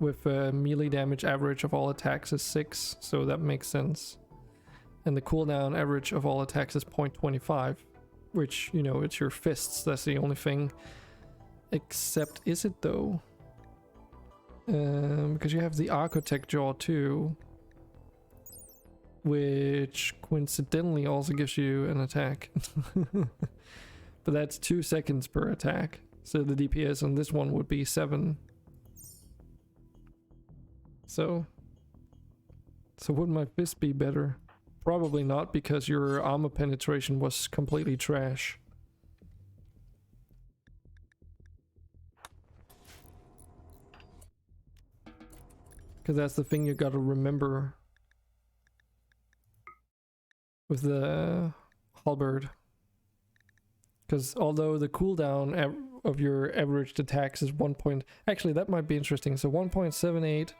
With melee damage average of all attacks is 6, so that makes sense. And the cooldown average of all attacks is 0.25, which, you know, it's your fists, that's the only thing. Except, is it though? Because you have the Architect Jaw too, which coincidentally also gives you an attack. But that's 2 seconds per attack, so the DPS on this one would be 7. So would my fist be better? Probably not, because your armor penetration was completely trash. Because that's the thing you gotta remember with the halberd. Because although the cooldown of your averaged attacks is 1 point... Actually, that might be interesting. So 1.78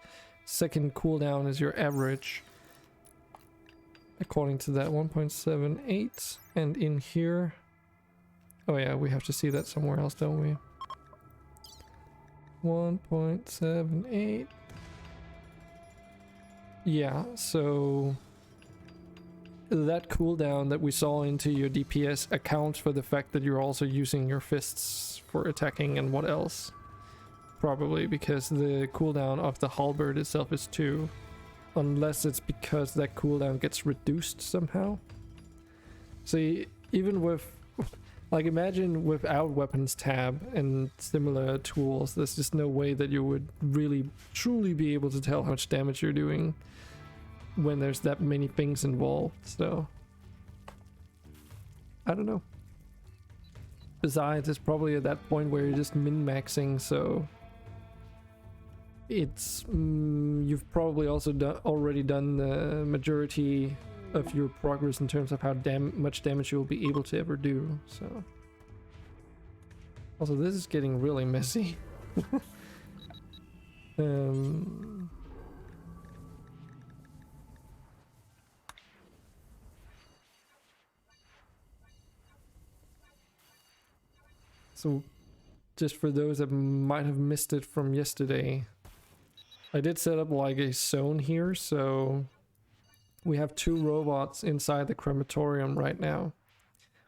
second cooldown is your average. According to that, 1.78. And in here... Oh yeah, we have to see that somewhere else, don't we? 1.78... Yeah, so that cooldown that we saw into your DPS accounts for the fact that you're also using your fists for attacking, and what else? Probably because the cooldown of the halberd itself is 2. Unless it's because that cooldown gets reduced somehow. See, even with... Like, imagine without weapons tab and similar tools, there's just no way that you would really, truly be able to tell how much damage you're doing when there's that many things involved, so... I don't know. Besides, it's probably at that point where you're just min-maxing, so... It's... you've probably also already done the majority of your progress in terms of how much damage you will be able to ever do, so... Also, this is getting really messy. So, just for those that might have missed it from yesterday, I did set up like a zone here, so we have 2 robots inside the crematorium right now.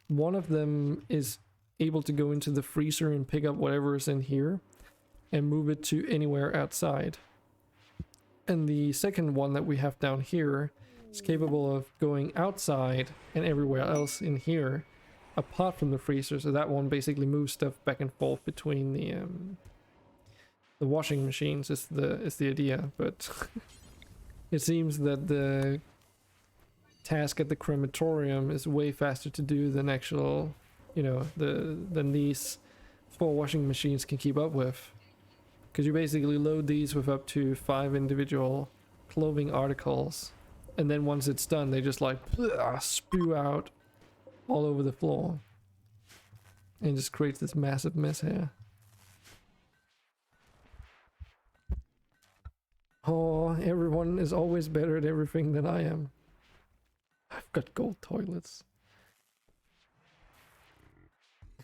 One of them is able to go into the freezer and pick up whatever is in here and move it to anywhere outside. And the second one that we have down here is capable of going outside and everywhere else in here apart from the freezer, so that one basically moves stuff back and forth between the washing machines is the idea, but it seems that the task at the crematorium is way faster to do than actual, you know, than these 4 washing machines can keep up with. Because you basically load these with up to 5 individual clothing articles, and then once it's done, they just like spew out all over the floor and just creates this massive mess here. Oh, everyone is always better at everything than I am. I've got gold toilets.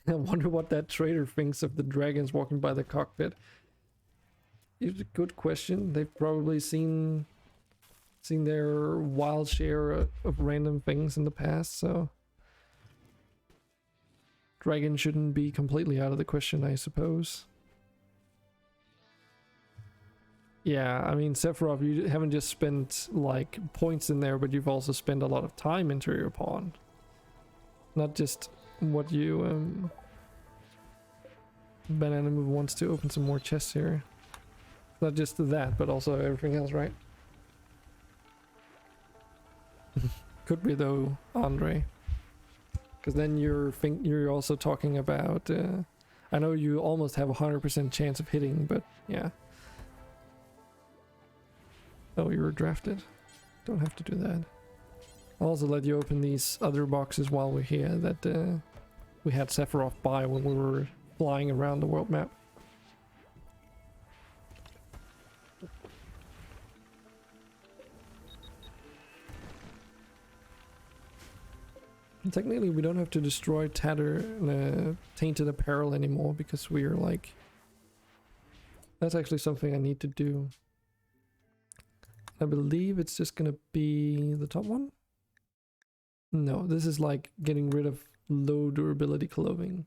I wonder what that trader thinks of the dragons walking by the cockpit. It's a good question. They've probably seen their wild share of random things in the past, so dragon shouldn't be completely out of the question, I suppose. Yeah, I mean, Sephiroth, you haven't just spent like points in there, but you've also spent a lot of time into your pawn. Not just what you Banana Move wants to open some more chests here. Not just that, but also everything else, right? Could be though, Andre. Because then you're also talking about... I know you almost have a 100% chance of hitting, but yeah. Oh, you were drafted. Don't have to do that. I'll also let you open these other boxes while we're here that we had Sephiroth buy when we were flying around the world map. And technically we don't have to destroy Tainted Apparel anymore because we're like... That's actually something I need to do. I believe it's just gonna be the top one? No, this is like getting rid of low durability clothing.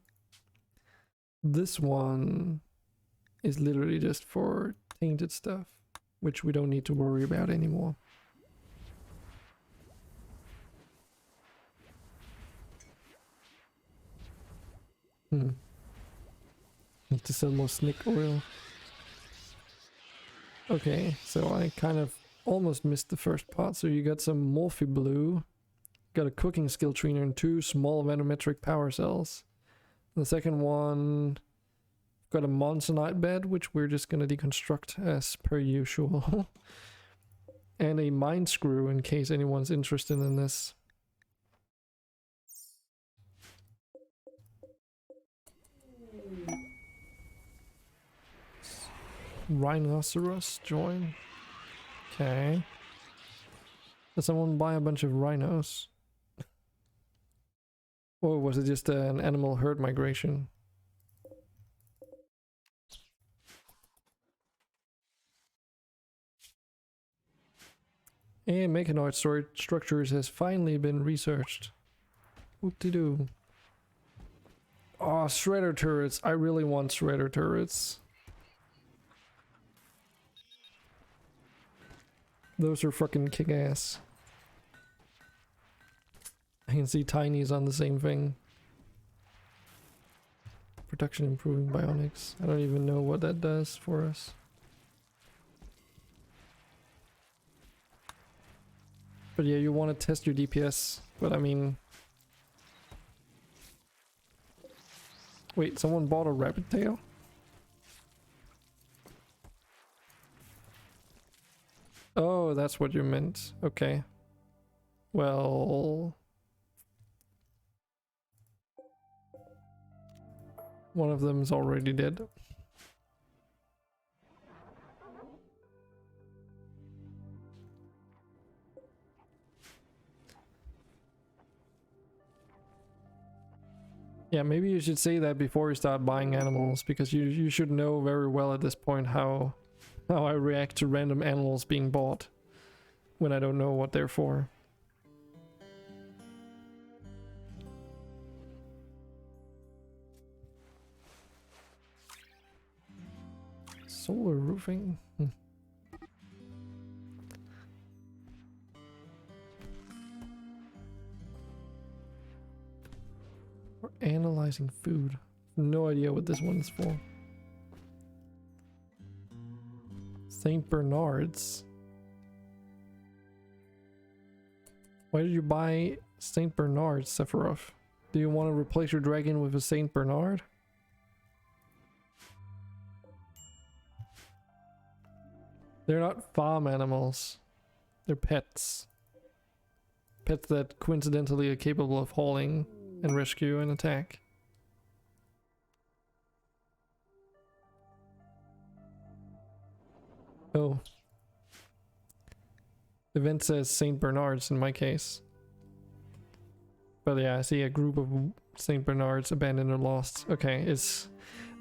This one is literally just for tainted stuff, which we don't need to worry about anymore. Need to sell more snick oil. Okay, so I kind of almost missed the first part. So you got some Morphe Blue, got a cooking skill trainer and 2 small venometric power cells. The second one got a Monzonite bed, which we're just gonna deconstruct as per usual. And a mind screw in case anyone's interested in this. Rhinoceros join. Okay. Did someone buy a bunch of rhinos? Or was it just an animal herd migration? And mechanoid storage structures has finally been researched. Whoop-de-doo. Oh, shredder turrets. I really want shredder turrets. Those are fucking kick-ass. I can see Tiny's on the same thing. Production improving bionics. I don't even know what that does for us. But yeah, you want to test your DPS, but I mean... Wait, someone bought a rabbit tail? Oh, that's what you meant. Okay. Well... One of them's already dead. Yeah, maybe you should say that before you start buying animals, because you should know very well at this point how I react to random animals being bought when I don't know what they're for. Solar roofing? We're analyzing food. No idea what this one's for. St. Bernard's. Why did you buy St. Bernard's, Sephiroth? Do you want to replace your dragon with a St. Bernard? They're not farm animals. They're pets. Pets that coincidentally are capable of hauling and rescue and attack. Oh. The event says St. Bernard's in my case. But yeah, I see a group of St. Bernard's abandoned or lost. Okay, it's...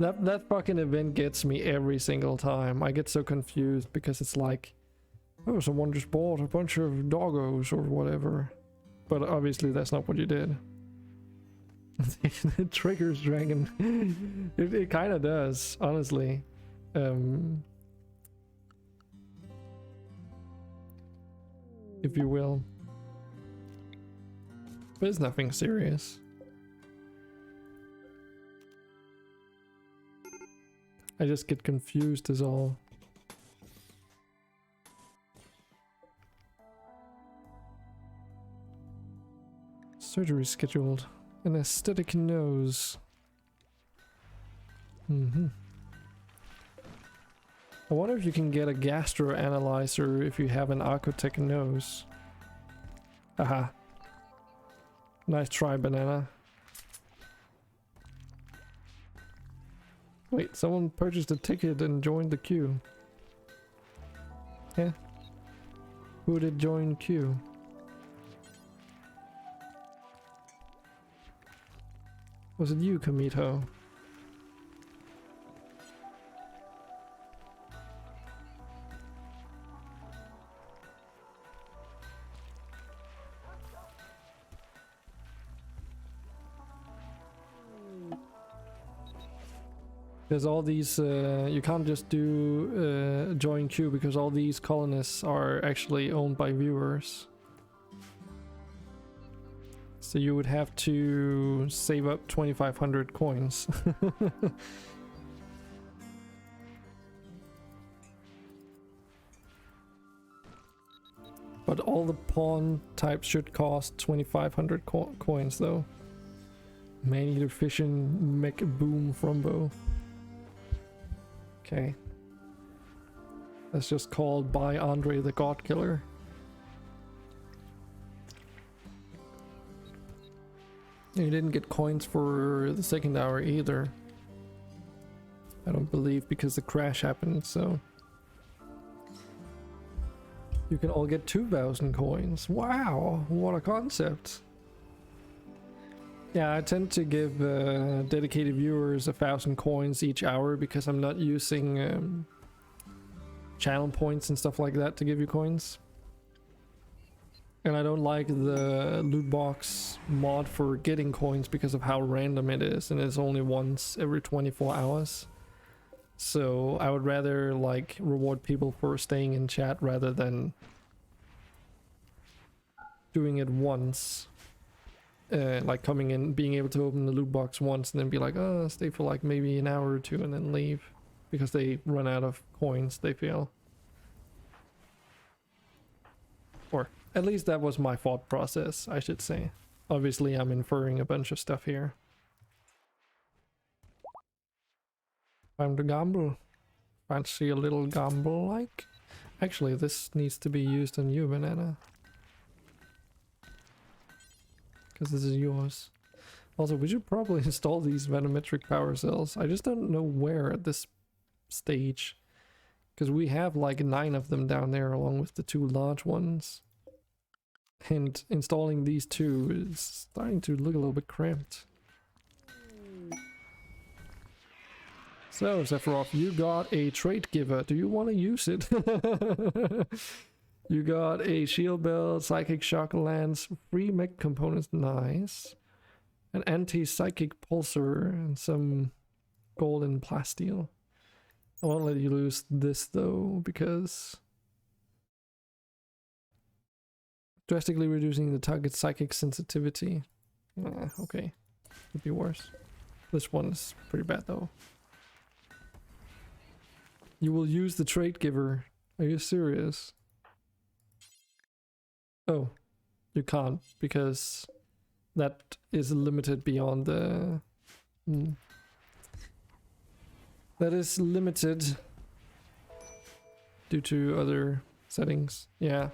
That fucking event gets me every single time. I get so confused because it's like, oh, someone just bought a bunch of doggos or whatever. But obviously that's not what you did. It triggers dragon. It kind of does, honestly. If you will. But it's nothing serious. I just get confused is all. Surgery scheduled. An aesthetic nose. I wonder if you can get a gastro analyzer if you have an architect nose. Haha. Nice try, banana. Wait, someone purchased a ticket and joined the queue. Yeah. Who did join queue? Was it you, Kamito? There's all these, you can't just do join queue because all these colonists are actually owned by viewers. So you would have to save up 2,500 coins. But all the pawn types should cost 2,500 coins though. Man-eater fission mech boom frumbo. Okay. That's just called by Andre the God Killer. You didn't get coins for the second hour either. I don't believe, because the crash happened, so... You can all get 2,000 coins. Wow, what a concept. Yeah, I tend to give dedicated viewers 1,000 coins each hour because I'm not using channel points and stuff like that to give you coins. And I don't like the loot box mod for getting coins because of how random it is, and it's only once every 24 hours. So I would rather like reward people for staying in chat rather than doing it once. Like coming in, being able to open the loot box once and then be like, oh, stay for like maybe an hour or two and then leave because they run out of coins, they feel. Or at least that was my thought process, I should say. Obviously I'm inferring a bunch of stuff here. Time to gamble. Fancy a little gamble like? Actually, this needs to be used on you, banana. Because this is yours. Also, we should probably install these venometric power cells. I just don't know where at this stage. Because we have like 9 of them down there along with the 2 large ones. And installing these 2 is starting to look a little bit cramped. So, Sephiroth, you got a trait giver. Do you want to use it? You got a shield belt, psychic shock lance, free mech components, nice. An anti-psychic pulsar, and some golden plasteel. I won't let you lose this though, because drastically reducing the target's psychic sensitivity. Okay, could be worse. This one is pretty bad though. You will use the trait giver. Are you serious? Oh, you can't, because that is limited beyond the... That is limited due to other settings. Yeah.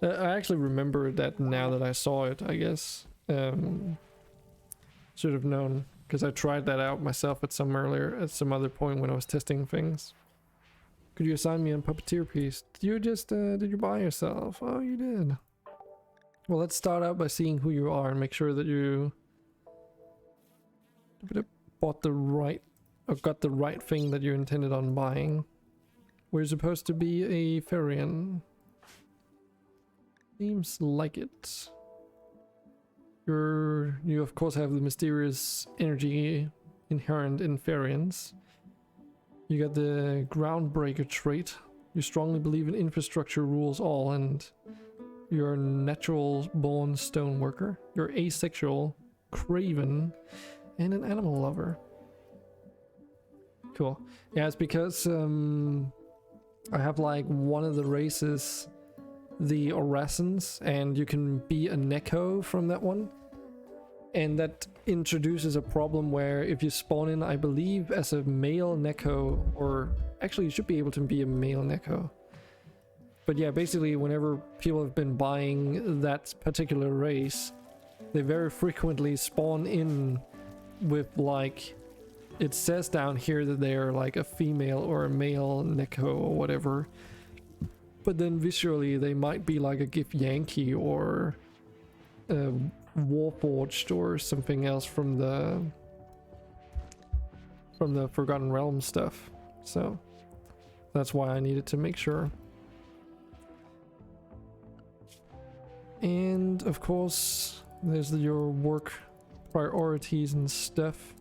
I actually remember that now that I saw it, I guess. Should have known, because I tried that out myself at some other point when I was testing things. Could you assign me a puppeteer piece? Did you just, did you buy yourself? Oh, you did. Well, let's start out by seeing who you are and make sure that you bought the right, or got the right thing that you intended on buying. We're supposed to be a Therian. Seems like it. You of course have the mysterious energy inherent in Therians. You got the groundbreaker trait. You strongly believe in infrastructure rules all, and you're a natural born stoneworker. You're asexual, craven, and an animal lover. Cool. Yeah, it's because I have like one of the races the Orasens, and you can be a Neko from that one. And that introduces a problem where if you spawn in, I believe, as a male Neko, or actually you should be able to be a male Neko. But yeah, basically whenever people have been buying that particular race, they very frequently spawn in with, like, it says down here that they're like a female or a male Neko or whatever. But then visually they might be like a Gif Yankee or Warforged or something else from the Forgotten Realms stuff. So that's why I needed to make sure. And of course there's your work priorities and stuff.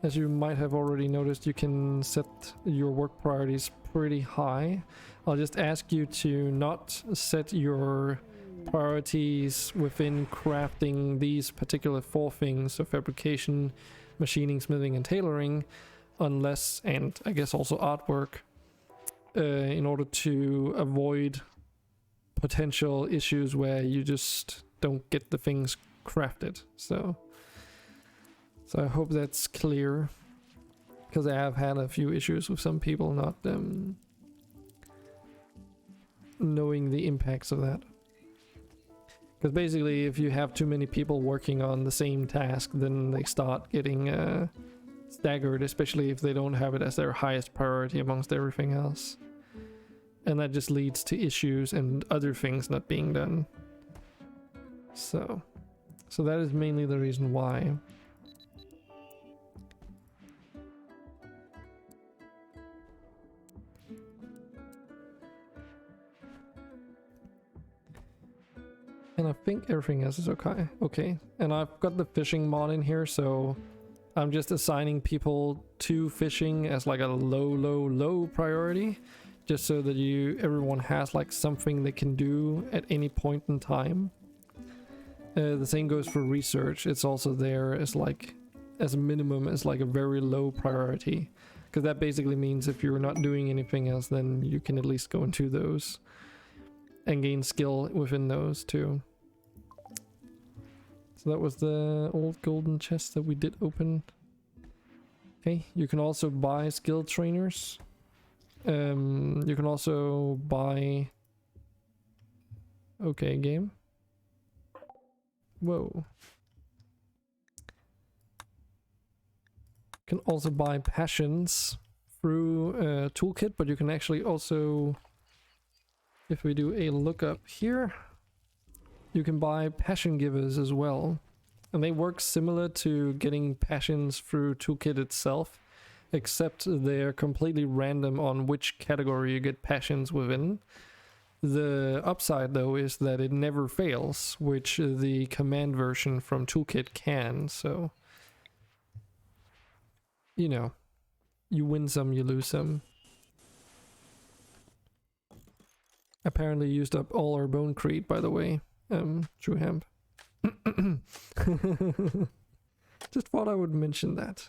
As you might have already noticed, you can set your work priorities pretty high. I'll just ask you to not set your priorities within crafting these particular 4 things, so fabrication, machining, smithing, and tailoring, unless, and I guess also artwork, in order to avoid potential issues where you just don't get the things crafted. So I hope that's clear, because I have had a few issues with some people not knowing the impacts of that. Because basically if you have too many people working on the same task, then they start getting staggered, especially if they don't have it as their highest priority amongst everything else. And that just leads to issues and other things not being done. So that is mainly the reason why. And I think everything else is okay. And I've got the fishing mod in here, so I'm just assigning people to fishing as like a low priority, just so that everyone has like something they can do at any point in time. The same goes for research. It's also there as like, as a minimum, as like a very low priority, because that basically means if you're not doing anything else, then you can at least go into those and gain skill within those too. So that was the old golden chest that we did open. Okay, you can also buy skill trainers. You can also buy... Okay, game. Whoa. You can also buy passions through Toolkit, but you can actually also... If we do a lookup here, you can buy passion givers as well. And they work similar to getting passions through Toolkit itself, except they're completely random on which category you get passions within. The upside though is that it never fails, which the command version from Toolkit can, so... You know, you win some, you lose some. Apparently used up all our bone crete, by the way. True hemp. Just thought I would mention that.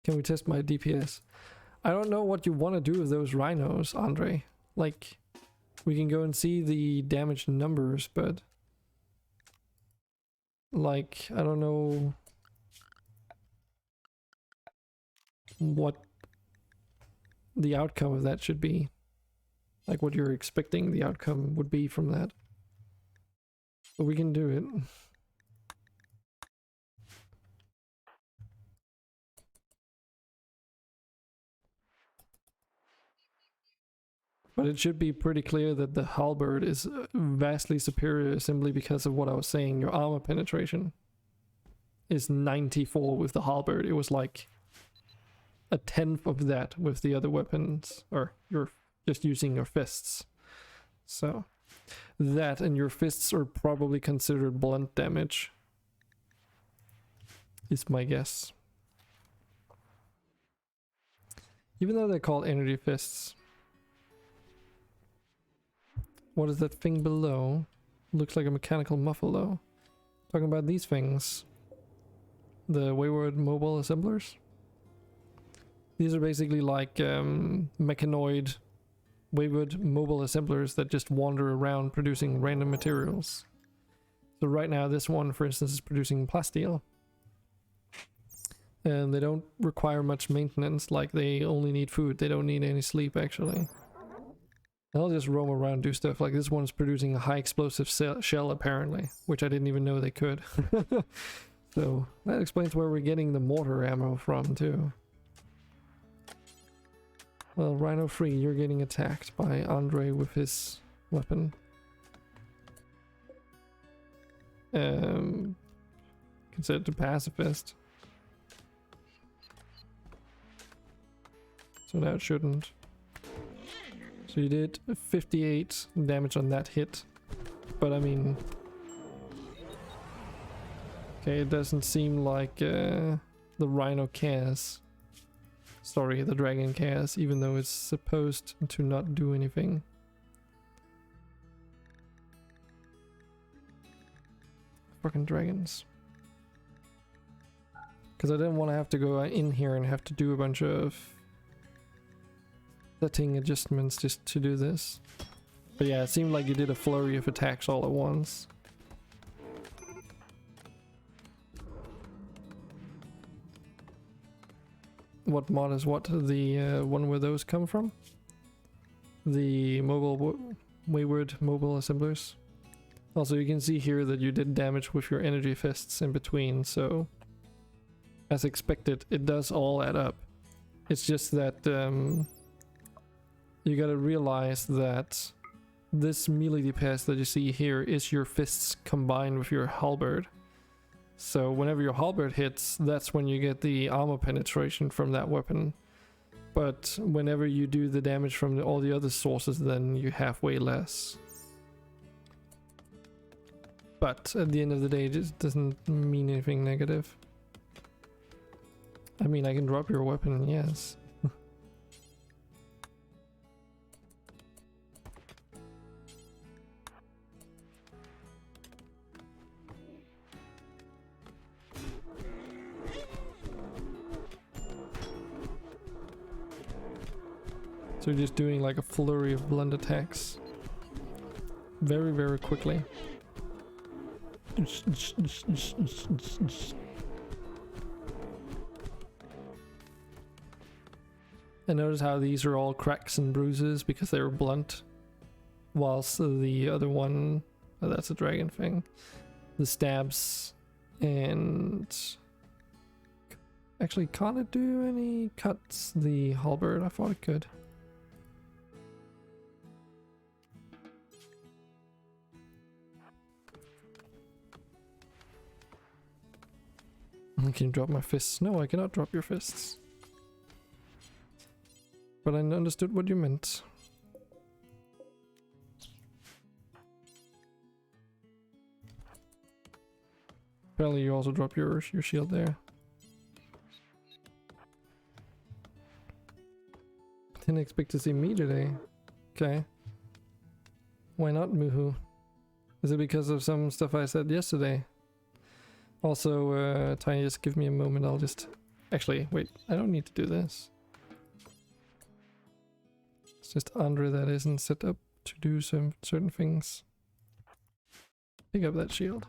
Can we test my DPS? I don't know what you want to do with those rhinos, Andre. Like, we can go and see the damage numbers, but... Like, I don't know... what the outcome of that should be. Like what you're expecting the outcome would be from that. But we can do it. But it should be pretty clear that the halberd is vastly superior simply because of what I was saying. Your armor penetration is 94 with the halberd. It was like a tenth of that with the other weapons, or you're just using your fists. So that and your fists are probably considered blunt damage, is my guess. Even though they're called energy fists. What is that thing below? Looks like a mechanical muffle though. Talking about these things. The wayward mobile assemblers. These are basically like mechanoid wayward mobile assemblers that just wander around producing random materials. So right now this one, for instance, is producing plasteel. And they don't require much maintenance, like they only need food, they don't need any sleep actually. They'll just roam around, do stuff. Like this one's producing a high explosive shell apparently, which I didn't even know they could. So that explains where we're getting the mortar ammo from too. Well, Rhino Free, you're getting attacked by Andre with his weapon. Considered a pacifist. So now it shouldn't. So you did 58 damage on that hit. But I mean... Okay, it doesn't seem like the Rhino cares. Sorry, the dragon cares, even though it's supposed to not do anything. Fucking dragons. Because I didn't want to have to go in here and have to do a bunch of setting adjustments just to do this. But yeah, it seemed like you did a flurry of attacks all at once. What mod is what? The one where those come from? The wayward mobile assemblers. Also, you can see here that you did damage with your energy fists in between, so as expected, it does all add up. It's just that you gotta realize that this melee DPS that you see here is your fists combined with your halberd. So whenever your halberd hits, that's when you get the armor penetration from that weapon. But whenever you do the damage from all the other sources, then you have way less. But at the end of the day, it just doesn't mean anything negative. I mean, I can drop your weapon, yes. So you're just doing like a flurry of blunt attacks. Very, very quickly. And notice how these are all cracks and bruises because they were blunt. Whilst the other one, oh, that's a dragon thing. The stabs and... Actually, can't it do any cuts? The halberd, I thought it could. Can you drop my fists? No, I cannot drop your fists. But I understood what you meant. Apparently you also drop your shield there. Didn't expect to see me today. Okay. Why not, Muhu? Is it because of some stuff I said yesterday? Also, Tiny, just give me a moment, I'll just... Actually, wait, I don't need to do this. It's just Andre that isn't set up to do some certain things. Pick up that shield.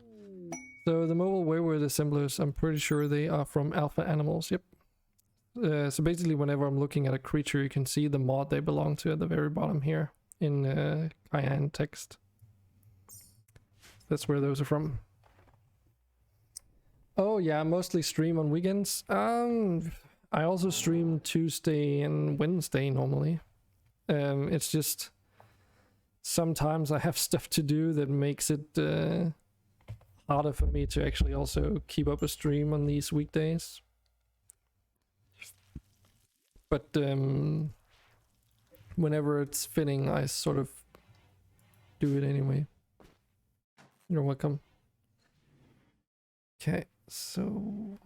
So the mobile wayward assemblers, I'm pretty sure they are from Alpha Animals, yep. So basically whenever I'm looking at a creature, you can see the mod they belong to at the very bottom here in cyan text. That's where those are from. Oh yeah, mostly stream on weekends. I also stream Tuesday and Wednesday normally. It's just sometimes I have stuff to do that makes it harder for me to actually also keep up a stream on these weekdays. But whenever it's fitting, I sort of do it anyway. You're welcome. Okay. So,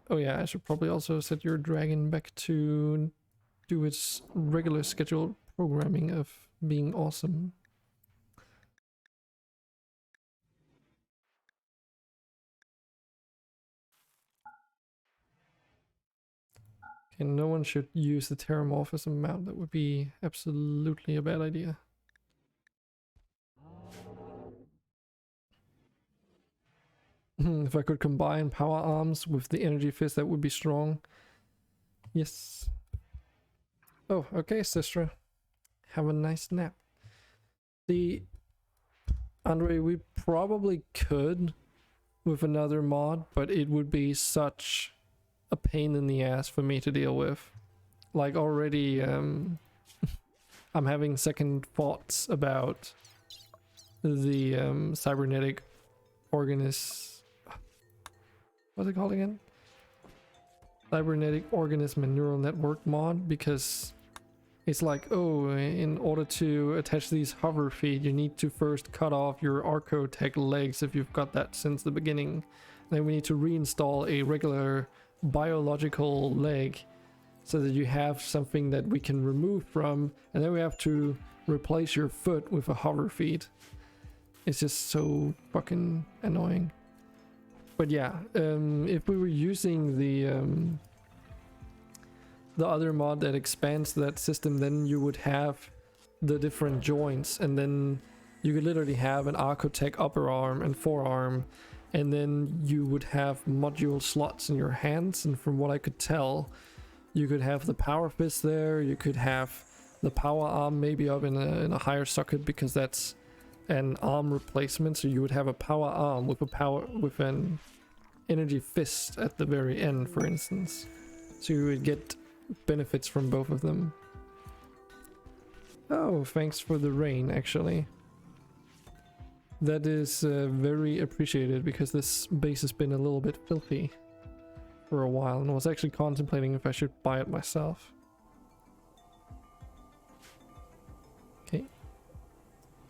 oh yeah, I should probably also set your dragon back to do its regular scheduled programming of being awesome. Okay, no one should use the terramorphism mount. That would be absolutely a bad idea. If I could combine power arms with the energy fist, that would be strong. Yes. Oh, okay, sister. Have a nice nap. Andre, we probably could with another mod, but it would be such a pain in the ass for me to deal with. Like already, I'm having second thoughts about the cybernetic what's it called again? Cybernetic organism and neural network mod, because it's like, oh, in order to attach these hover feet, you need to first cut off your Archotech legs if you've got that since the beginning. Then we need to reinstall a regular biological leg so that you have something that we can remove from, and then we have to replace your foot with a hover feet. It's just so fucking annoying. But yeah, if we were using the other mod that expands that system, then you would have the different joints, and then you could literally have an Archotech upper arm and forearm, and then you would have module slots in your hands. And from what I could tell, you could have the power fist there, you could have the power arm maybe up in a higher socket, because that's an arm replacement. So you would have a power arm with an energy fist at the very end, for instance. So you would get benefits from both of them. Oh, thanks for the rain, actually. That is very appreciated, because this base has been a little bit filthy for a while, and I was actually contemplating if I should buy it myself. Okay.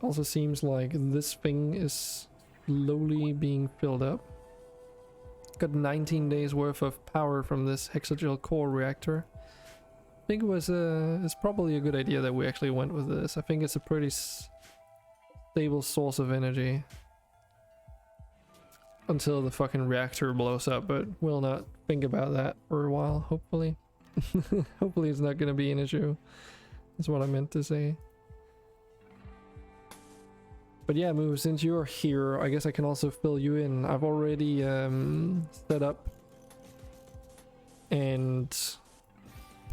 Also seems like this thing is slowly being filled up. Got 19 days worth of power from this hexagel core reactor. I think it's probably a good idea that we actually went with this. I think it's a pretty stable source of energy until the fucking reactor blows up, but we'll not think about that for a while, hopefully. Hopefully it's not gonna be an issue. That's what I meant to say. But yeah, Moo, since you're here, I guess I can also fill you in. I've already set up and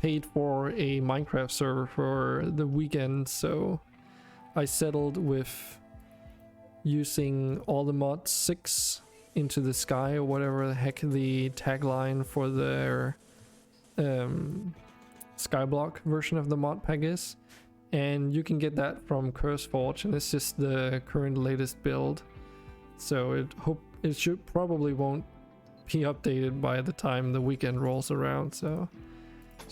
paid for a Minecraft server for the weekend, so I settled with using all the mod 6 into the sky, or whatever the heck the tagline for their Skyblock version of the mod pack is. And you can get that from CurseForge, and it's just the current latest build. So it should probably won't be updated by the time the weekend rolls around. So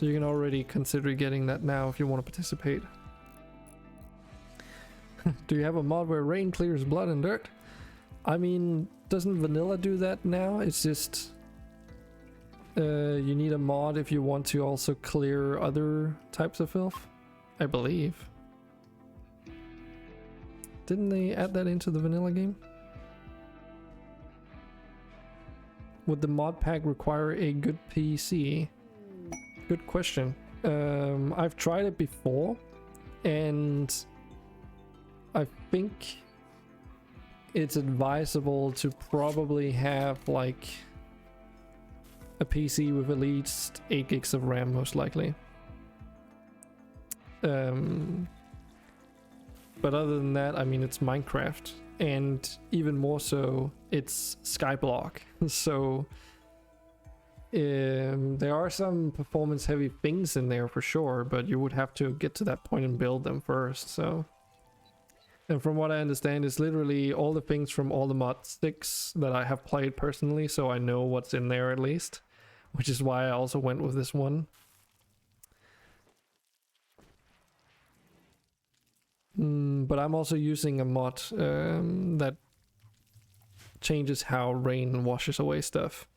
you can already consider getting that now if you want to participate. Do you have a mod where rain clears blood and dirt? I mean, doesn't vanilla do that now? It's just you need a mod if you want to also clear other types of filth, I believe. Didn't they add that into the vanilla game? Would the mod pack require a good PC? Good question. I've tried it before, and I think it's advisable to probably have like a PC with at least 8 gigs of RAM, most likely. But other than that, I mean, it's Minecraft, and even more so, it's Skyblock. So there are some performance heavy things in there for sure, but you would have to get to that point and build them first. So, and from what I understand, it's literally all the things from all the mod 6 that I have played personally, so I know what's in there at least, which is why I also went with this one. But I'm also using a mod that changes how rain washes away stuff.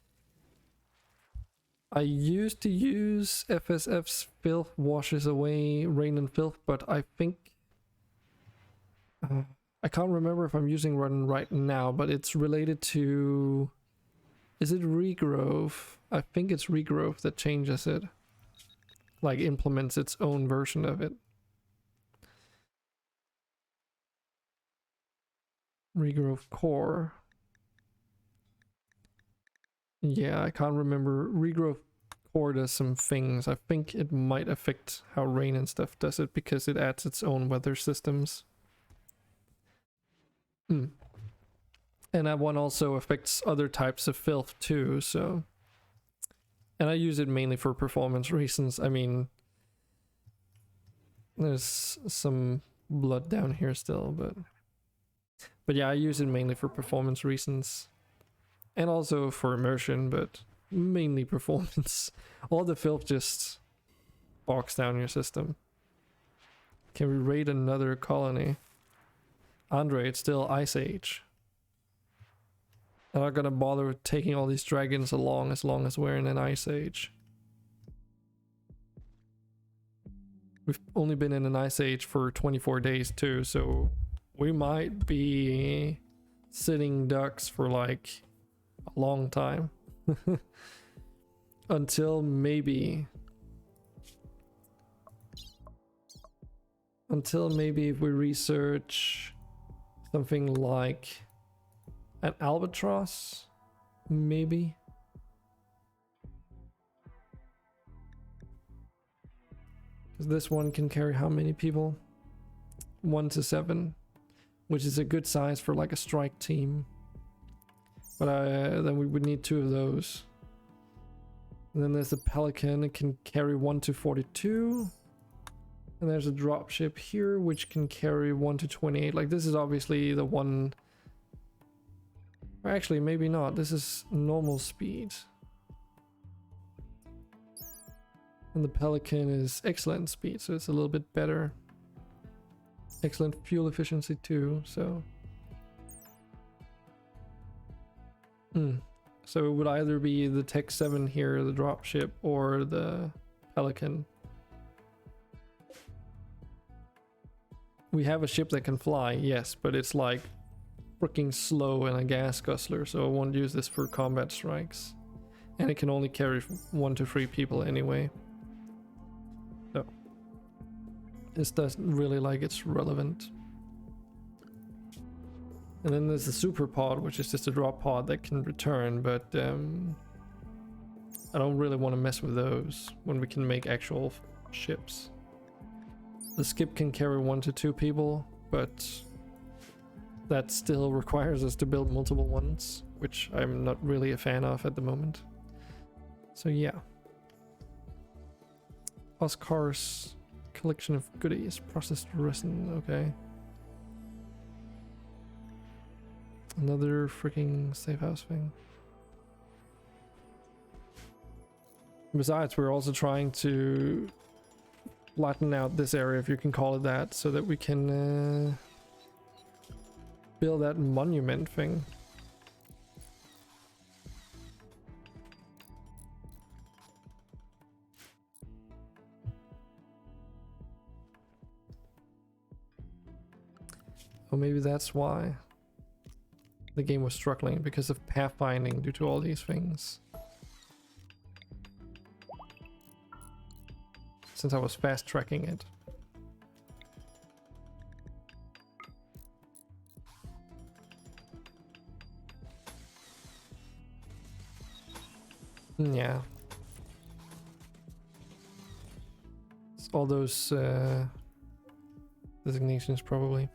I used to use FSF's filth washes away rain and filth, but I think I can't remember if I'm using one right now, but it's related to, is it regrowth? I think it's regrowth that changes it. like implements its own version of it. Regrowth core. Yeah, I can't remember. Regrowth core does some things. I think it might affect how rain and stuff does it because it adds its own weather systems. And that one also affects other types of filth too, so. And I use it mainly for performance reasons. I mean, there's some blood down here still, but yeah, I use it mainly for performance reasons. And also for immersion, but mainly performance. All the filth just bogs down your system. Can we raid another colony? Andre, it's still Ice Age. I'm not gonna bother with taking all these dragons along as long as we're in an Ice Age. We've only been in an Ice Age for 24 days too, so we might be sitting ducks for like a long time. Until maybe if we research something like an albatross, maybe. Because this one can carry how many people? 1 to 7, which is a good size for like a strike team. But then we would need 2 of those. And then there's the Pelican, it can carry 1 to 42. And there's a dropship here, which can carry 1 to 28. Like, this is obviously the one. Or actually, maybe not. This is normal speed. And the Pelican is excellent speed, so it's a little bit better. Excellent fuel efficiency too, so. So it would either be the Tech 7 here, the dropship, or the Pelican. We have a ship that can fly, yes, but it's like freaking slow and a gas guzzler, so I won't use this for combat strikes. And it can only carry 1 to 3 people anyway. So this doesn't really like it's relevant. And then there's the super pod, which is just a drop pod that can return, but I don't really want to mess with those when we can make actual ships. The skip can carry 1 to 2 people, but that still requires us to build multiple ones, which I'm not really a fan of at the moment. So yeah. Oscar's collection of goodies, processed resin, okay. Another freaking safe house thing. Besides, we're also trying to flatten out this area, if you can call it that, so that we can build that monument thing. Oh, maybe that's why the game was struggling, because of pathfinding due to all these things. Since I was fast tracking it. Yeah. It's all those designations probably.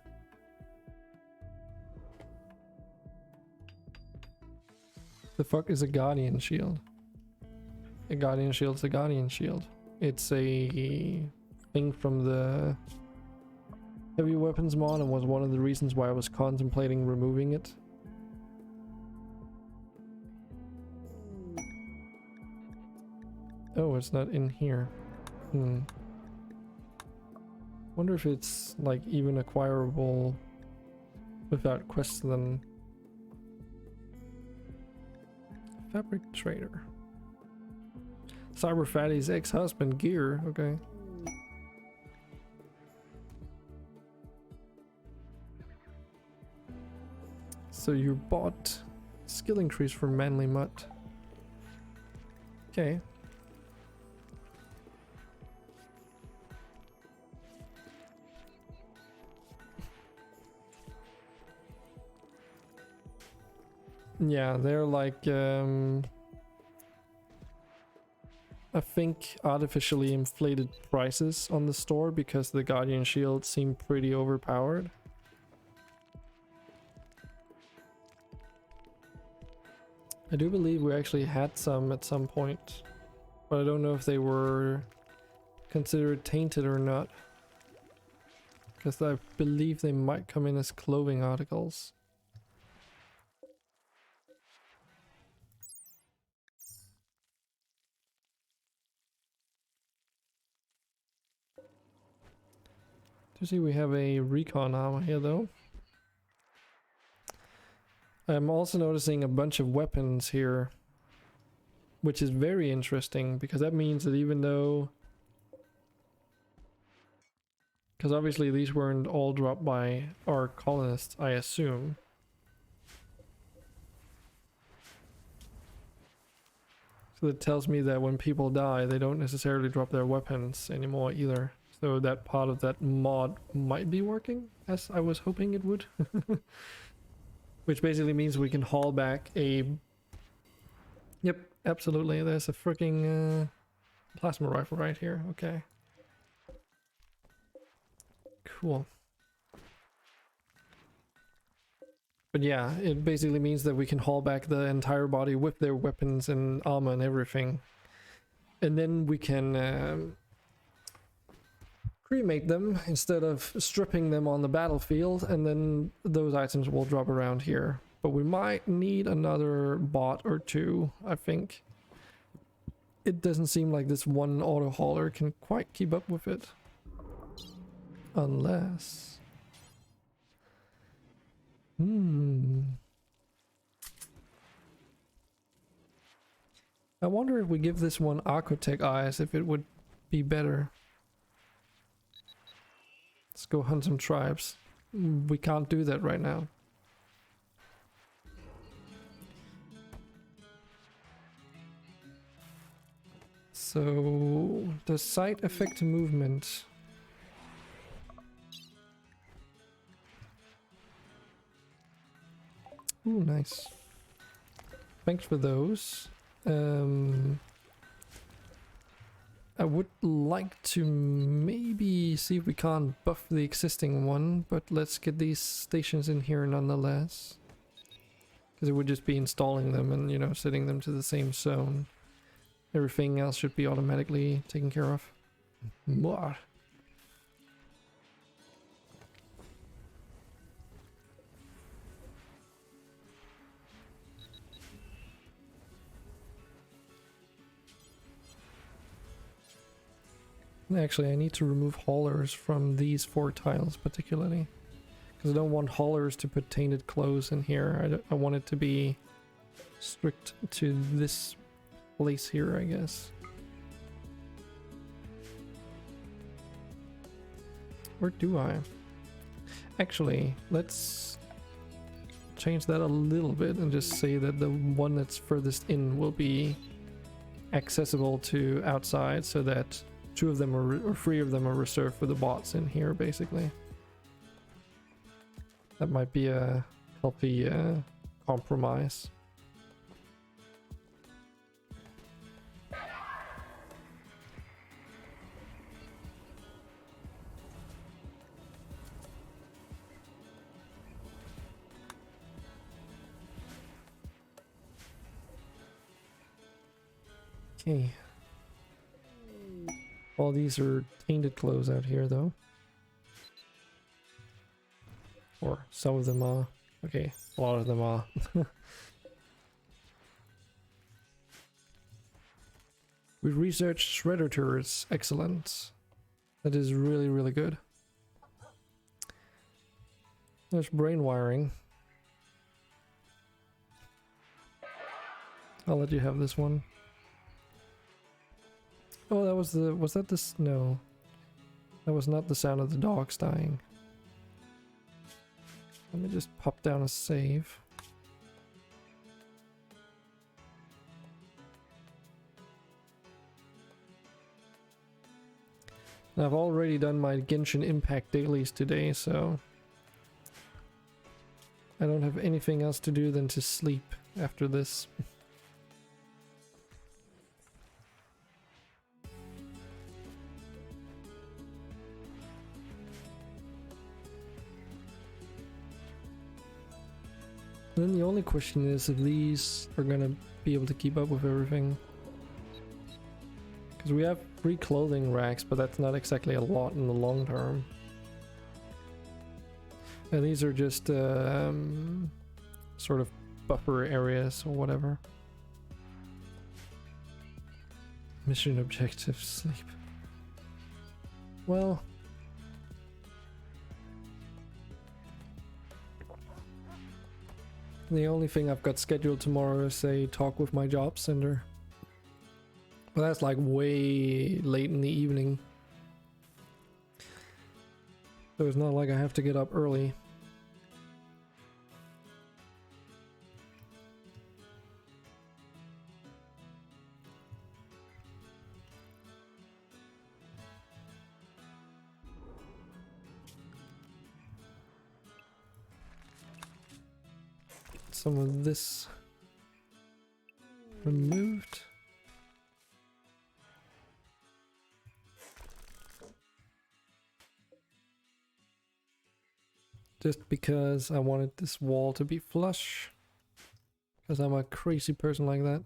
The fuck is a guardian shield? A guardian shield's a guardian shield. It's a thing from the heavy weapons mod and was one of the reasons why I was contemplating removing it. Oh, it's not in here. Wonder if it's like even acquirable without quests then. Fabric trader. Cyber Fatty's ex-husband gear, okay. So you bought skill increase for manly mutt. Okay. Yeah, they're like I think artificially inflated prices on the store because the Guardian Shield seemed pretty overpowered. I do believe we actually had some at some point, but I don't know if they were considered tainted or not, because I believe they might come in as clothing articles. To see, we have a recon armor here though. I'm also noticing a bunch of weapons here, which is very interesting because that means that even though, because obviously these weren't all dropped by our colonists, I assume. So that tells me that when people die, they don't necessarily drop their weapons anymore either. So that part of that mod might be working, as I was hoping it would. Which basically means we can haul back a... Yep, absolutely. There's a freaking plasma rifle right here. Okay. Cool. But yeah, it basically means that we can haul back the entire body with their weapons and armor and everything. And then we can cremate them instead of stripping them on the battlefield, and then those items will drop around here. But we might need another bot or two, I think. It doesn't seem like this one auto hauler can quite keep up with it. Unless... I wonder if we give this one Aquatech eyes, if it would be better. Let's go hunt some tribes. We can't do that right now. So, does sight affect movement? Ooh, nice. Thanks for those. I would like to maybe see if we can't buff the existing one, but let's get these stations in here nonetheless. Because it would just be installing them and, you know, setting them to the same zone. Everything else should be automatically taken care of. More. Actually, I need to remove haulers from these 4 tiles particularly. Because I don't want haulers to put tainted clothes in here. I want it to be strict to this place here, I guess. Or do I? Actually, let's change that a little bit and just say that the one that's furthest in will be accessible to outside, so that 2 of them or 3 of them are reserved for the bots in here, basically. That might be a healthy compromise. Okay. All these are tainted clothes out here, though. Or some of them are. Okay, a lot of them are. We researched shredder turrets. Excellent. That is really, really good. There's brain wiring. I'll let you have this one. Oh, that was the... was that this? No. That was not the sound of the dogs dying. Let me just pop down a save. And I've already done my Genshin Impact dailies today, so... I don't have anything else to do than to sleep. after this. Then the only question is if these are gonna be able to keep up with everything. Because we have 3 clothing racks, but that's not exactly a lot in the long term. And these are just sort of buffer areas or whatever. Mission objective, sleep. Well, the only thing I've got scheduled tomorrow is a talk with my job center. But that's like way late in the evening. So it's not like I have to get up early. Some of this removed. Just because I wanted this wall to be flush. Because I'm a crazy person like that.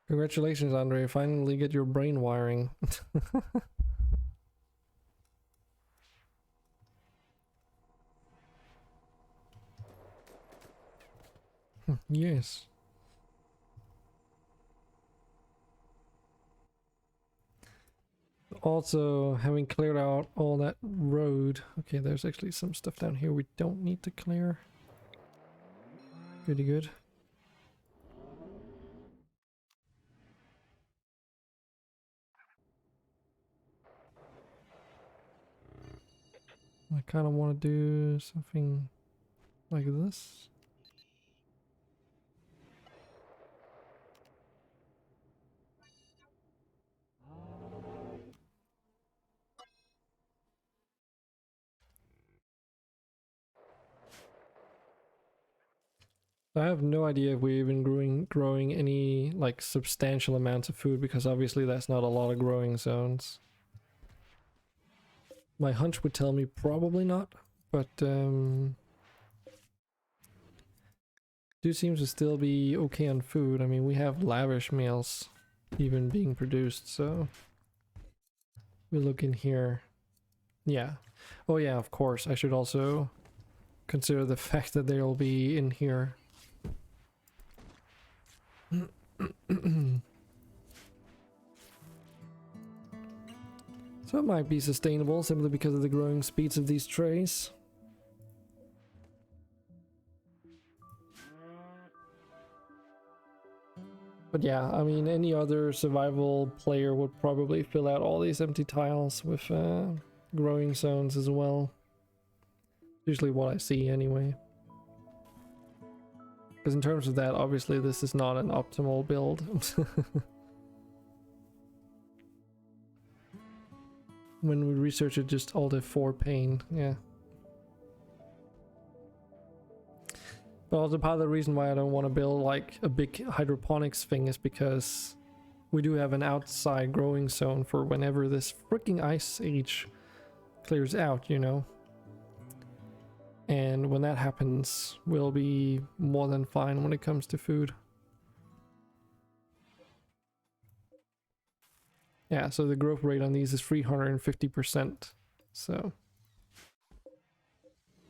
Congratulations, Andre. Finally get your brain wiring. Yes. Also, having cleared out all that road. Okay, there's actually some stuff down here we don't need to clear. Goody good. I kind of want to do something like this. I have no idea if we're even growing any like substantial amounts of food, because obviously that's not a lot of growing zones. My hunch would tell me probably not, but dude seems to still be okay on food. I mean, we have lavish meals even being produced, so we look in here. Yeah. Oh yeah, of course. I should also consider the fact that they'll be in here. So it might be sustainable simply because of the growing speeds of these trays. But yeah, I mean, any other survival player would probably fill out all these empty tiles with growing zones as well. Usually what I see anyway. Because in terms of that, obviously this is not an optimal build. When we research it, just alt F4 pane, yeah. But also part of the reason why I don't want to build like a big hydroponics thing is because we do have an outside growing zone for whenever this freaking ice age clears out, you know. And when that happens, we'll be more than fine when it comes to food. Yeah, so the growth rate on these is 350%. So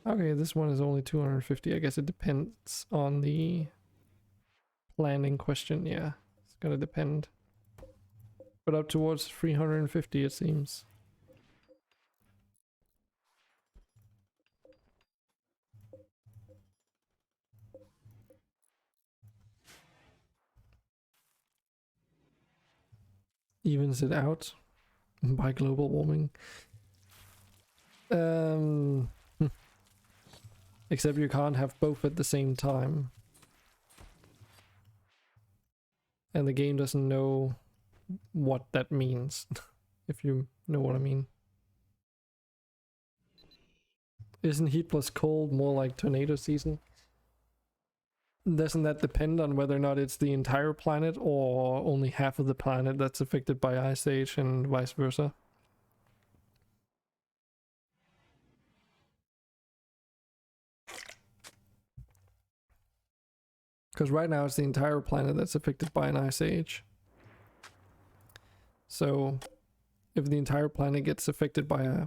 okay, this one is only 250. I guess it depends on the landing question. Yeah, it's gonna depend. But up towards 350 it seems. Evens it out by global warming. Except you can't have both at the same time. And the game doesn't know what that means, if you know what I mean. Isn't heat plus cold more like tornado season? Doesn't that depend on whether or not it's the entire planet or only half of the planet that's affected by Ice Age and vice versa? Because right now it's the entire planet that's affected by an Ice Age. So if the entire planet gets affected by a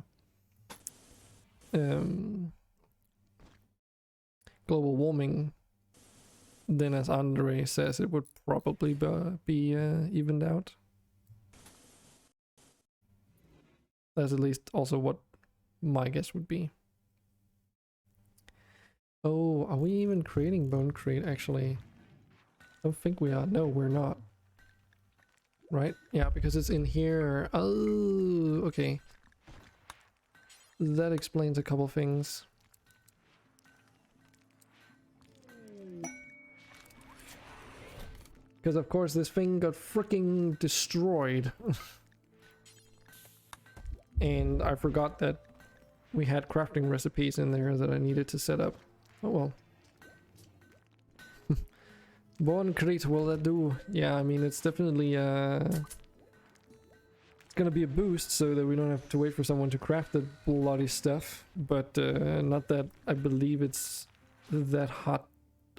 global warming, then as Andre says, it would probably be evened out. That's at least also what my guess would be. Oh, are we even creating Bone Crate actually? I don't think we are. No, we're not. Right? Yeah, because it's in here. Oh, okay. That explains a couple things. Because of course this thing got freaking destroyed. And I forgot that we had crafting recipes in there that I needed to set up. Oh well. Bone crate, will that do? Yeah, I mean it's definitely it's gonna be a boost so that we don't have to wait for someone to craft the bloody stuff. But not that I believe it's that hot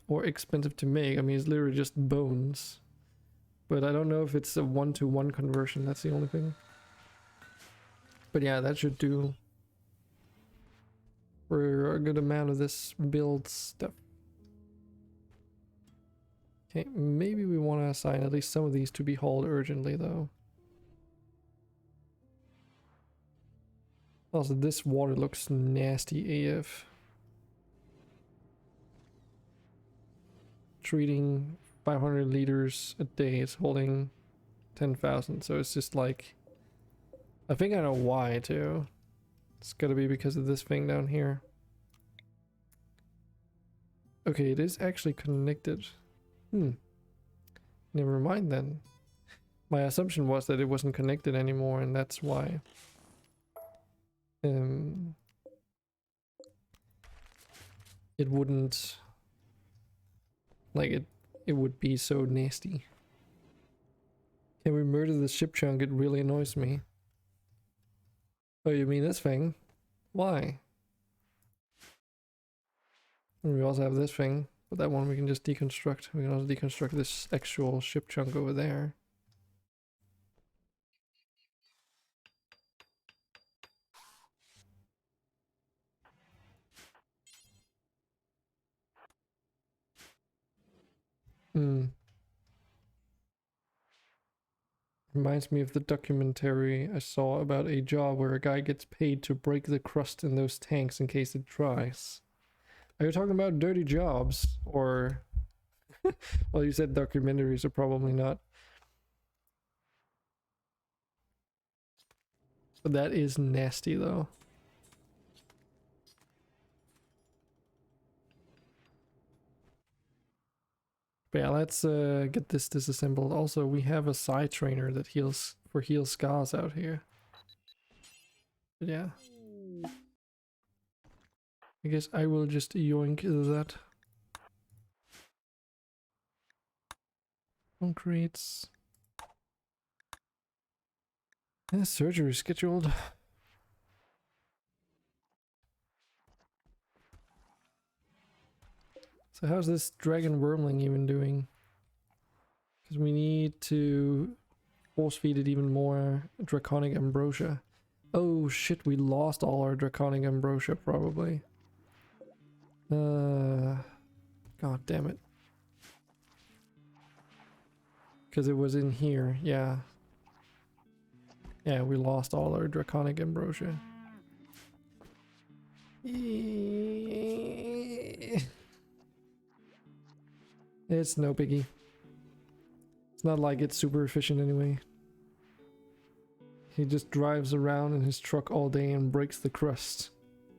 or expensive to make. I mean it's literally just bones. But I don't know if it's a 1-to-1 conversion, that's the only thing. But yeah, that should do for a good amount of this build stuff. Okay, maybe we want to assign at least some of these to be hauled urgently though. Also, this water looks nasty AF. Treating 500 liters a day is holding 10,000, so it's just like... I think I know why too. It's gotta be because of this thing down here. Okay, it is actually connected. Never mind then. My assumption was that it wasn't connected anymore, and that's why. It wouldn't... Like, it would be so nasty. Can we murder the ship chunk? It really annoys me. Oh, you mean this thing? Why? And we also have this thing, but that one we can just deconstruct. We can also deconstruct this actual ship chunk over there. Reminds me of the documentary I saw about a job where a guy gets paid to break the crust in those tanks in case it dries. Are you talking about dirty jobs? Or... well, you said documentaries, so probably not. But that is nasty though. But yeah, let's get this disassembled. Also, we have a side trainer that heals for heal scars out here. But yeah. I guess I will just yoink that. Concretes. Yeah, surgery scheduled. So how's this dragon wormling even doing? Because we need to force feed it even more draconic ambrosia. Oh shit, we lost all our draconic ambrosia probably. God damn it. Because it was in here, yeah. Yeah, we lost all our draconic ambrosia. It's no biggie. It's not like it's super efficient anyway. He just drives around in his truck all day and breaks the crust.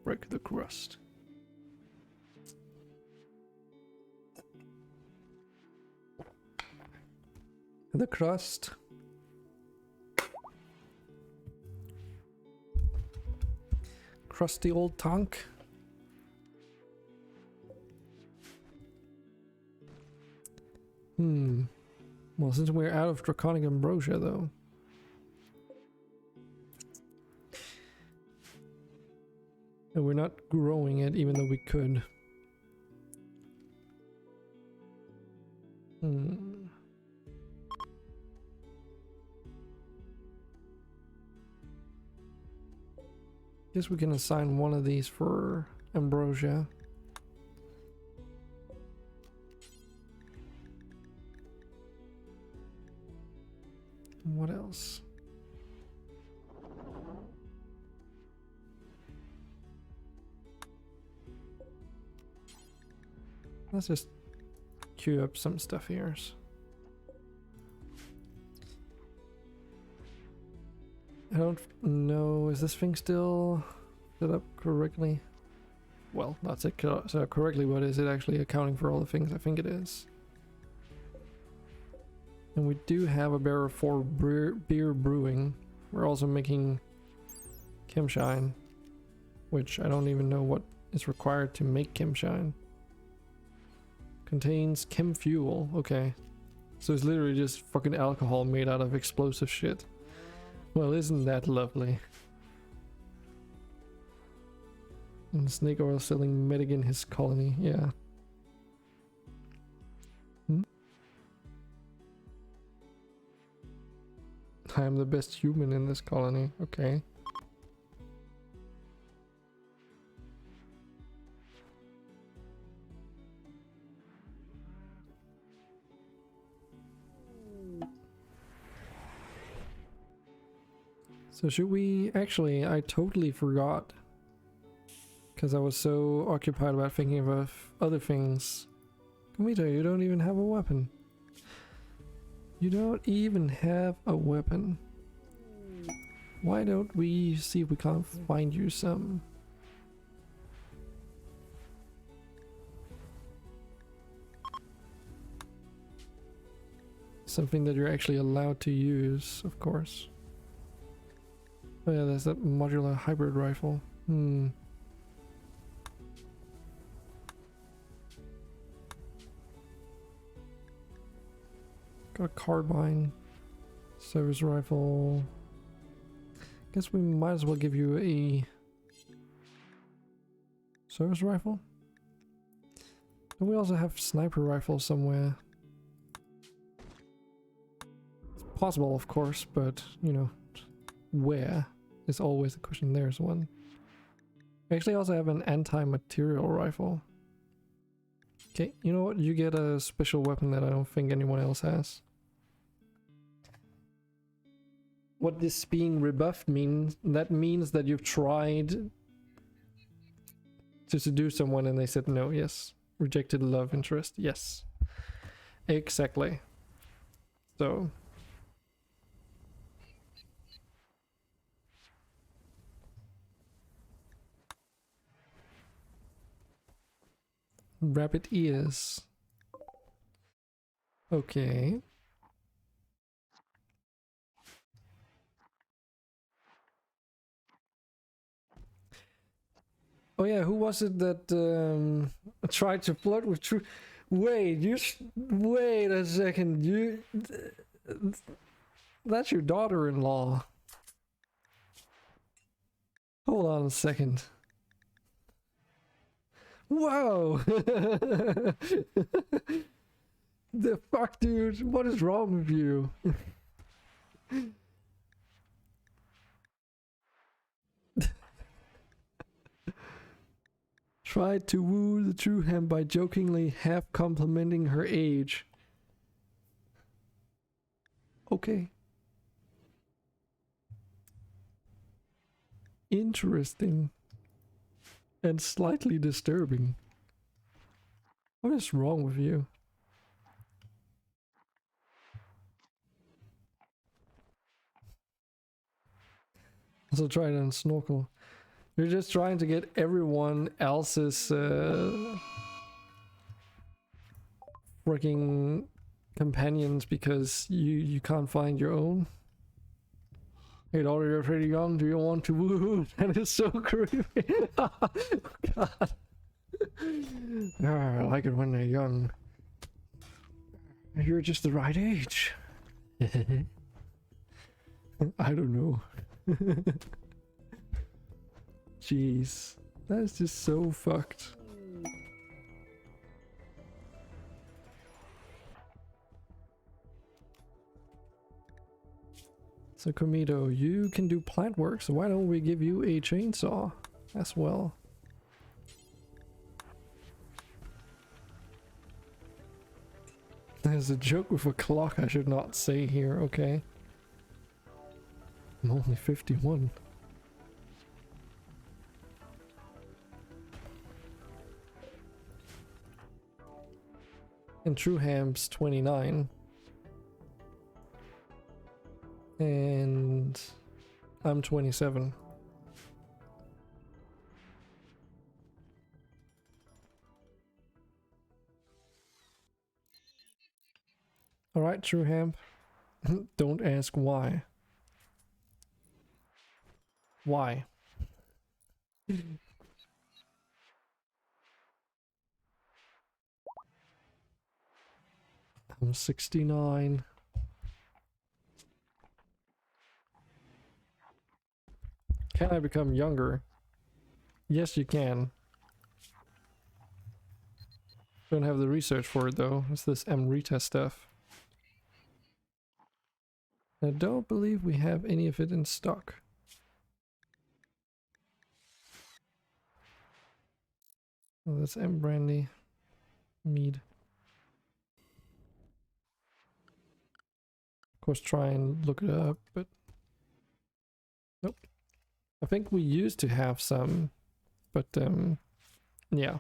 Break the crust. The crust. crusty old tank. Well, since we're out of draconic ambrosia though, and we're not growing it even though we could. Guess we can assign one of these for ambrosia. What else? Let's just queue up some stuff here. I don't know, is this thing still set up correctly? Well, not set up correctly, but is it actually accounting for all the things I think it is? And we do have a barrel for beer brewing. We're also making Chemshine, which I don't even know what is required to make Chemshine. Contains chem fuel, okay. So it's literally just fucking alcohol made out of explosive shit. Well, isn't that lovely? And snake oil selling Medigan his colony, yeah. I am the best human in this colony, okay. So should we... Actually, I totally forgot. Because I was so occupied about thinking of other things. Kamito, you don't even have a weapon. You don't even have a weapon. Why don't we see if we can't find you some? Something that you're actually allowed to use, of course. Oh yeah, there's that modular hybrid rifle. Got a carbine, service rifle. Guess we might as well give you a service rifle. And we also have sniper rifles somewhere. It's possible, of course, but you know, where is always the question. There's one. We actually also have an anti-material rifle. Okay, you know what? You get a special weapon that I don't think anyone else has. What this being rebuffed means, that means that you've tried to seduce someone and they said no, yes. Rejected love interest, yes. Exactly. So. Rabbit ears. Okay. Oh yeah, who was it that tried to flirt with True? Wait, wait a second. That's your daughter-in-law. Hold on a second. Whoa! The fuck, dude? What is wrong with you? Tried to woo the true hem by jokingly half complimenting her age. Okay. Interesting. And slightly disturbing. What is wrong with you? Also try it on snorkel. You're just trying to get everyone else's freaking companions because you can't find your own. Hey daughter, you're pretty young. Do you want to woo? That is so creepy. Oh, God. I like it when they're young. You're just the right age. I don't know. Jeez. That is just so fucked. So Komido, you can do plant work, so why don't we give you a chainsaw as well? There's a joke with a clock I should not say here, okay. I'm only 51. And Trueham's 29. And I'm 27. Alright, Trueham. Don't ask why. Why? I'm 69. Can I become younger? Yes, you can. Don't have the research for it though. It's this Amrita stuff. I don't believe we have any of it in stock. Oh, that's M brandy. Mead. Of course, try and look it up, but nope. I think we used to have some, but yeah.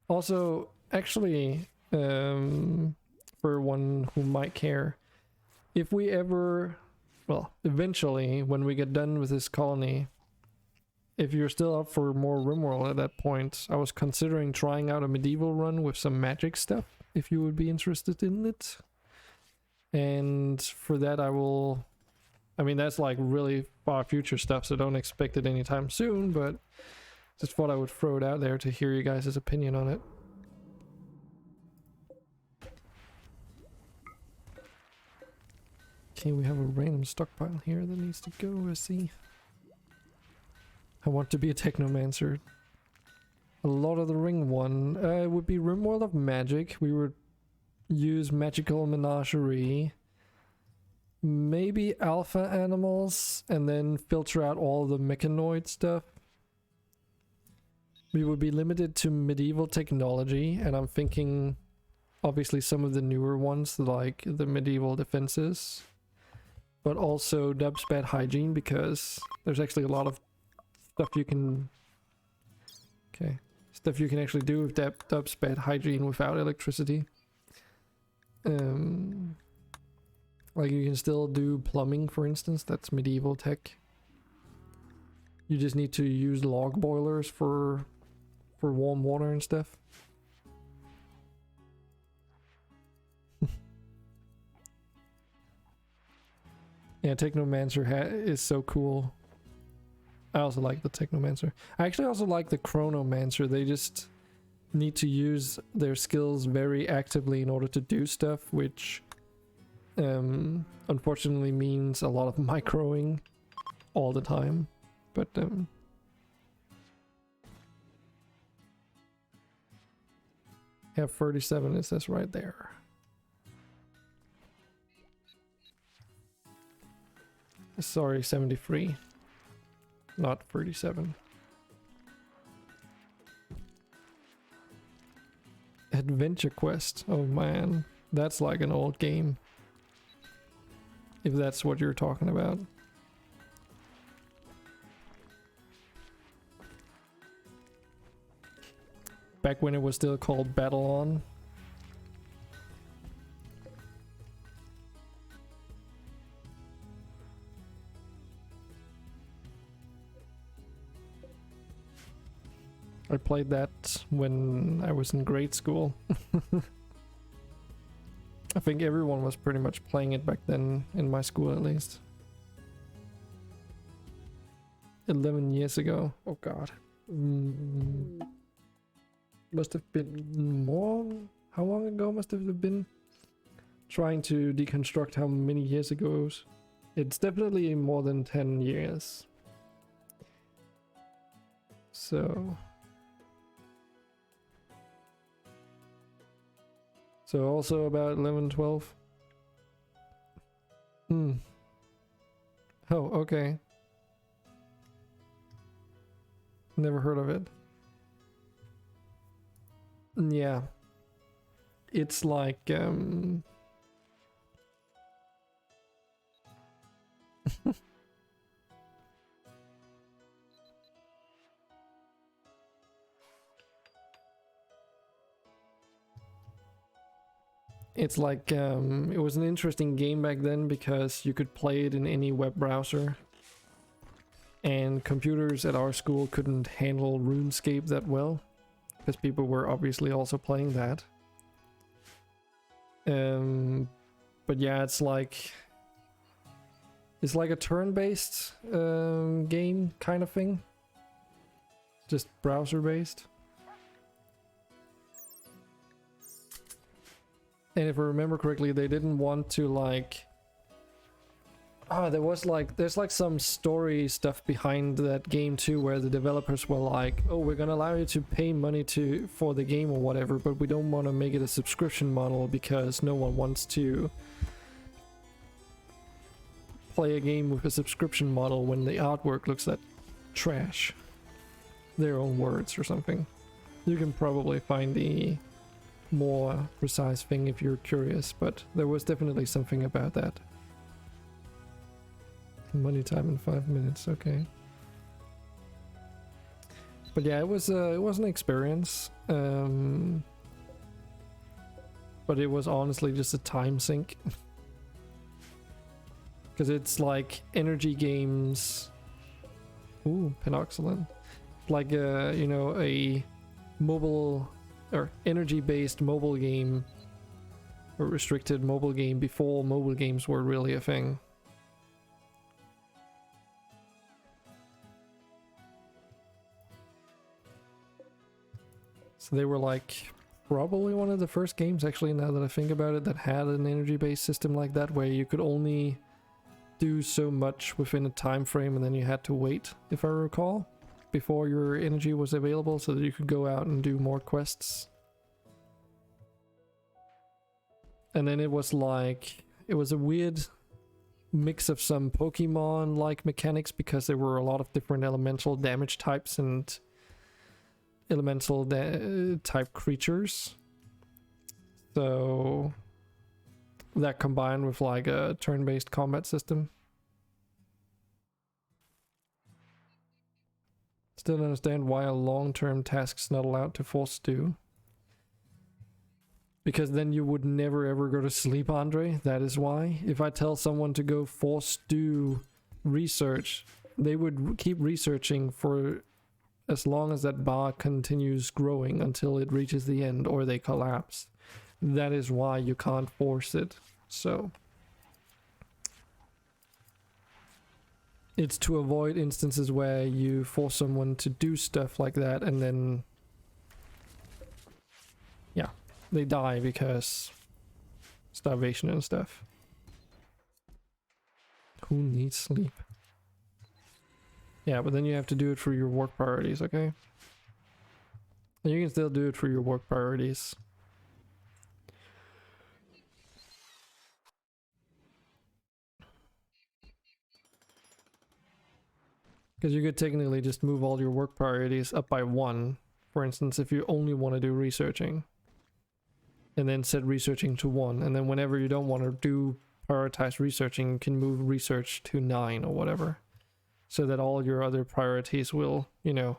Also, actually, for one who might care, if we ever, well, eventually, when we get done with this colony, if you're still up for more Rimworld at that point, I was considering trying out a medieval run with some magic stuff, if you would be interested in it. And for that I mean, that's like really far future stuff, so don't expect it anytime soon, but just thought I would throw it out there to hear you guys' opinion on it. Okay, we have a random stockpile here that needs to go, I see. I want to be a technomancer. A Lord of the Ring one. It would be Rimworld of Magic. We would use Magical Menagerie. Maybe alpha animals, and then filter out all the mechanoid stuff. We would be limited to medieval technology, and I'm thinking obviously some of the newer ones like the medieval defenses, but also dubspat hygiene, because there's actually a lot of stuff you can actually do with dubspat hygiene without electricity. Like you can still do plumbing, for instance. That's medieval tech. You just need to use log boilers for warm water and stuff. Yeah, Technomancer is so cool. I also like the Technomancer. I actually also like the Chronomancer. They just need to use their skills very actively in order to do stuff, which unfortunately means a lot of microing all the time. But have 37, it says right there. Sorry, 73, not 37. Adventure Quest. Oh man, that's like an old game. If that's what you're talking about. Back when it was still called Battle On. I played that when I was in grade school. I think everyone was pretty much playing it back then, in my school at least. 11 years ago. Oh god. Must have been more. How long ago must it have been? Trying to deconstruct how many years ago. It's definitely more than 10 years. So also about 11, 12. Oh, okay. Never heard of it. Yeah. It's like, it's like, it was an interesting game back then because you could play it in any web browser. And computers at our school couldn't handle RuneScape that well, because people were obviously also playing that. But yeah, it's like a turn-based game kind of thing, just browser-based. And if I remember correctly, they didn't want to like. There's like some story stuff behind that game too, where the developers were like, oh, we're gonna allow you to pay money for the game or whatever, but we don't want to make it a subscription model because no one wants to play a game with a subscription model when the artwork looks like trash. Their own words or something. You can probably find the more precise thing if you're curious, but there was definitely something about that. Money time in 5 minutes, okay. But yeah, it was an experience, but it was honestly just a time sink. Because it's like energy games. Ooh, Penoxylin. Like you know, a mobile or energy-based mobile game, or restricted mobile game before mobile games were really a thing. So they were like probably one of the first games, actually, now that I think about it, that had an energy-based system like that, where you could only do so much within a time frame and then you had to wait, if I recall, before your energy was available so that you could go out and do more quests. And then it was like, it was a weird mix of some Pokemon-like mechanics because there were a lot of different elemental damage types and elemental type creatures. So that combined with like a turn-based combat system. Still don't understand why a long-term task's not allowed to force do. Because then you would never ever go to sleep, Andre. That is why. If I tell someone to go force do research, they would keep researching for as long as that bar continues growing until it reaches the end or they collapse. That is why you can't force it. So it's to avoid instances where you force someone to do stuff like that and then, yeah, they die because starvation and stuff. Who needs sleep? Yeah, but then you have to do it for your work priorities, okay? And you can still do it for your work priorities. Because you could technically just move all your work priorities up by 1. For instance, if you only want to do researching. And then set researching to 1. And then whenever you don't want to do prioritize researching, you can move research to 9 or whatever. So that all your other priorities will, you know,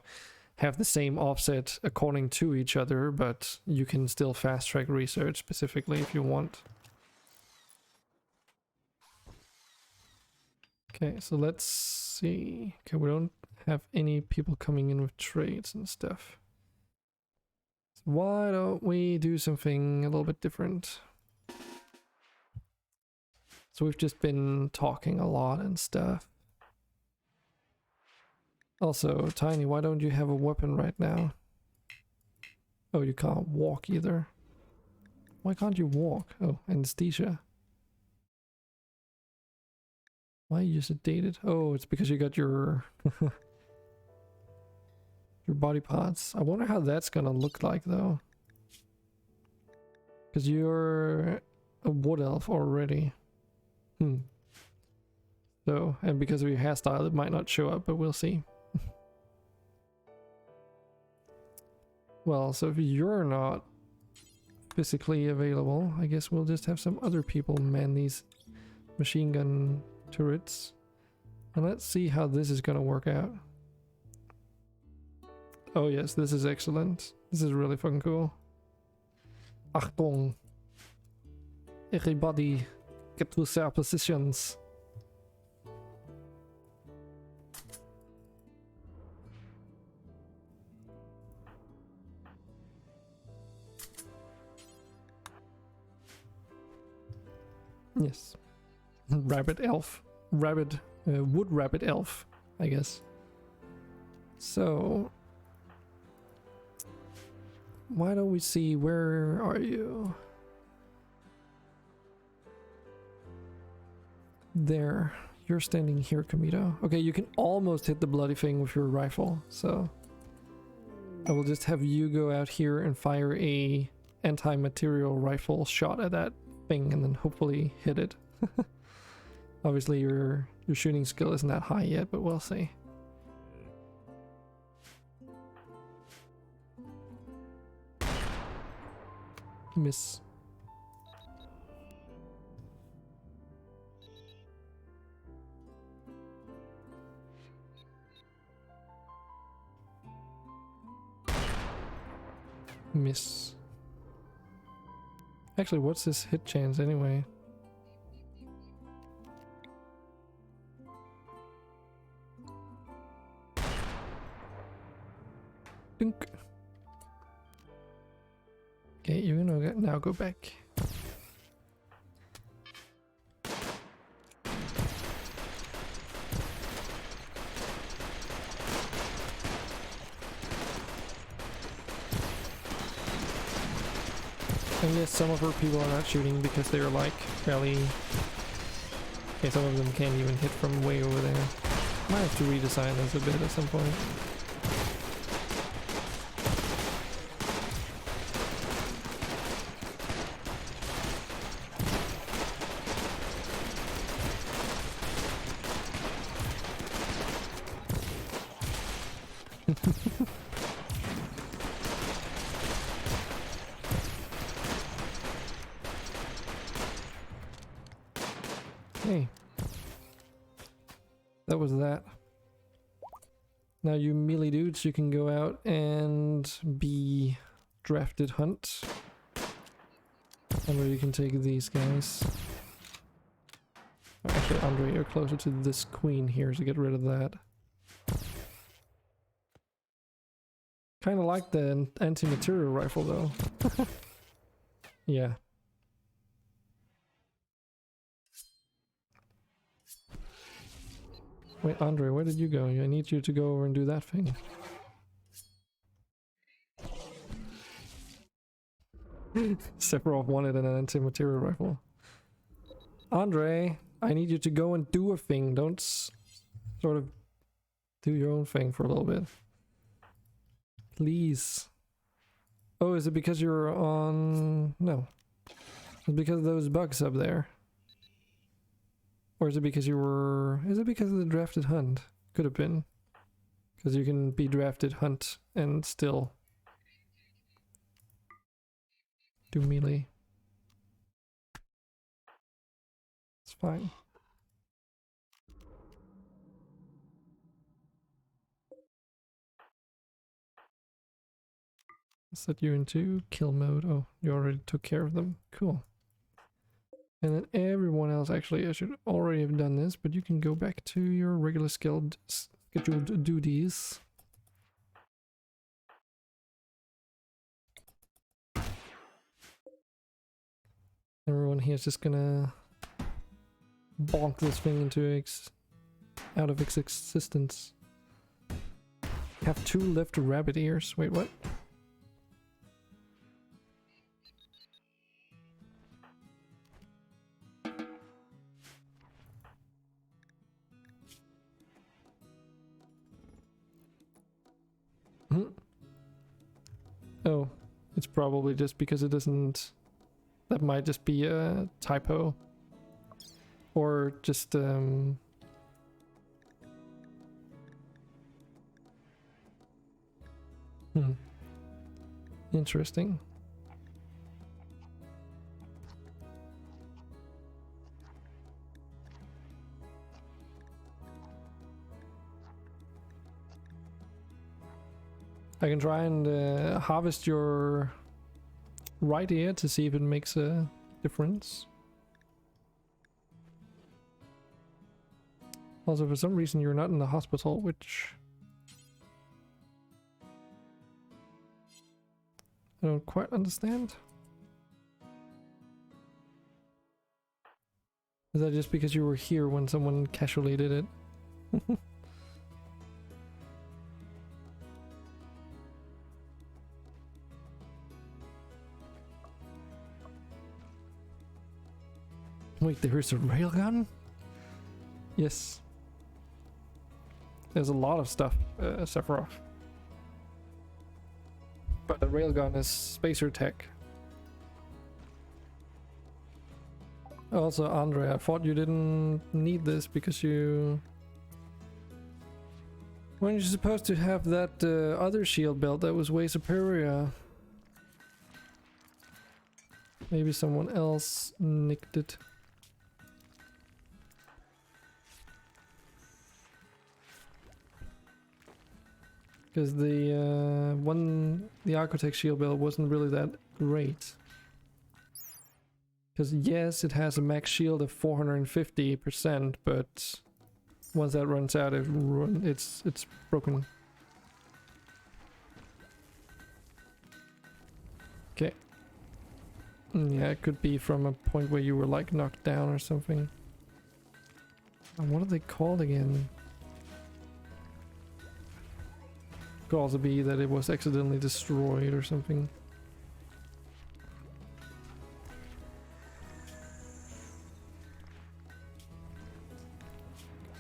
have the same offset according to each other, but you can still fast track research specifically if you want. Okay, so let's see. Okay, we don't have any people coming in with trades and stuff. So why don't we do something a little bit different? So we've just been talking a lot and stuff. Also, Tiny, why don't you have a weapon right now? Oh, you can't walk either. Why can't you walk? Oh, anesthesia. Why are you sedated? Oh, it's because you got your your body parts. I wonder how that's gonna look like though. Because you're a wood elf already. So, and because of your hairstyle, it might not show up, but we'll see. Well, so if you're not physically available, I guess we'll just have some other people man these machine gun turrets. And let's see how this is gonna work out. Oh yes, this is excellent. This is really fucking cool. Achtung! Everybody, get to their positions. Yes. Rabbit elf. Wood rabbit elf, I guess. So, why don't we see, where are you? There. You're standing here, Kamito. Okay, you can almost hit the bloody thing with your rifle, so I will just have you go out here and fire a anti-material rifle shot at that thing and then hopefully hit it. Obviously your shooting skill isn't that high yet, but we'll see. Miss. Miss. Actually, what's this hit chance anyway? Dink. Okay, you're gonna now go back. And yes, some of our people are not shooting because they're like fairly... Okay, some of them can't even hit from way over there. Might have to redesign this a bit at some point. Hey. That was that. Now you melee dudes, you can go out and be drafted hunt. Andre, you can take these guys. Actually, Andre, you're closer to this queen here, so get rid of that. Kinda like the anti-material rifle though. Yeah. Wait, Andre, where did you go? I need you to go over and do that thing. Sephiroth wanted an anti-material rifle. Andre, I need you to go and do a thing. Don't sort of do your own thing for a little bit. Please. Oh, is it because you're on... No. It's because of those bugs up there. Or is it because you were... Is it because of the drafted hunt? Could have been. Because you can be drafted hunt and still do melee. It's fine. Set you into kill mode. Oh, you already took care of them. Cool. And then everyone else, actually, I should already have done this, but you can go back to your regular scheduled duties. Everyone here is just gonna bonk this thing into out of its existence. Have 2 left rabbit ears. Wait, what? Oh, it's probably just because it doesn't... That might just be a typo. Or just, Interesting. I can try and harvest your right ear to see if it makes a difference. Also, for some reason you're not in the hospital, which I don't quite understand. Is that just because you were here when someone casually did it? Wait, there is a railgun? Yes. There's a lot of stuff, Sephiroth. But the railgun is spacer tech. Also, Andre, I thought you didn't need this because you... Weren't you supposed to have that other shield belt that was way superior? Maybe someone else nicked it. Because the Architect shield belt wasn't really that great. Because yes, it has a max shield of 450%, but once that runs out, it's broken. Okay. Yeah, it could be from a point where you were like knocked down or something. What are they called again? Could also be that it was accidentally destroyed or something.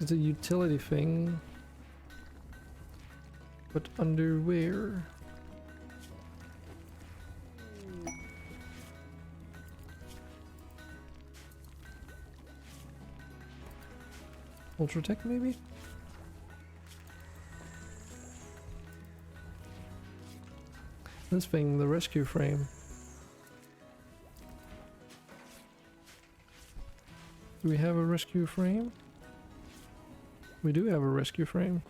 It's a utility thing. But underwear. Ultratech maybe? This thing, the rescue frame. Do we have a rescue frame? We do have a rescue frame,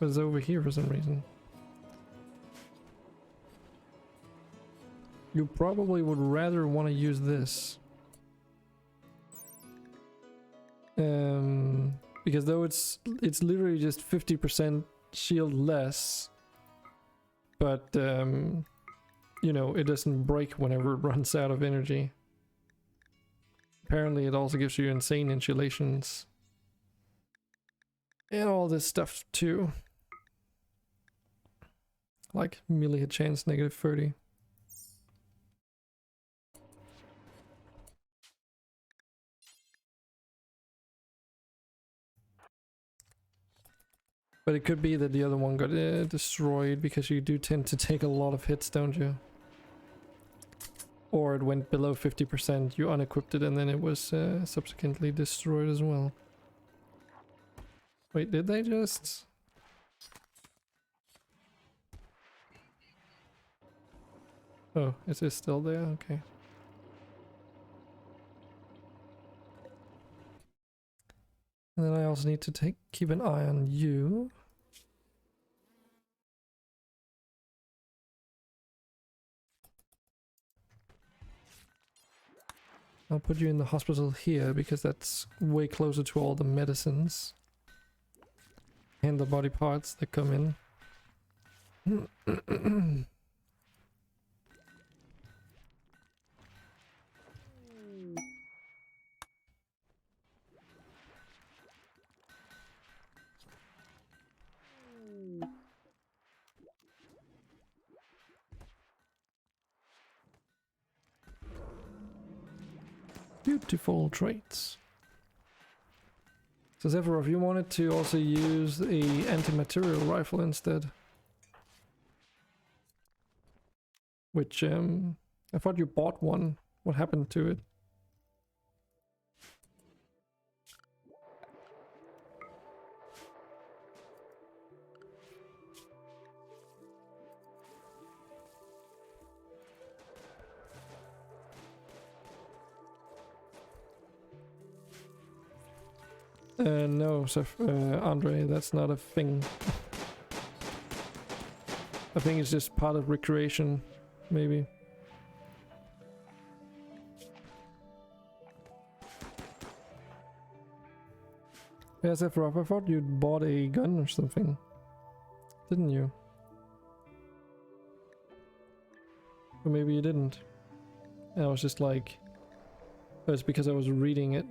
but it's over here for some reason. You probably would rather want to use this. Because though it's literally just 50% shield less, but you know, it doesn't break whenever it runs out of energy. Apparently it also gives you insane insulations. And all this stuff too. Like melee hit chance -30. But it could be that the other one got destroyed because you do tend to take a lot of hits, don't you? Or it went below 50%, you unequipped it and then it was subsequently destroyed as well. Wait, did they just... Oh, is it still there? Okay. And then I also need to keep an eye on you. I'll put you in the hospital here because that's way closer to all the medicines and the body parts that come in. Beautiful traits. So Sephiroth, you wanted to also use a anti-material rifle instead. Which, I thought you bought one. What happened to it? No, Andre, that's not a thing. I think it's just part of recreation, maybe. Yeah, Sephiroth, I thought you'd bought a gun or something. Didn't you? Or maybe you didn't. And I was just like... Oh, it's because I was reading it.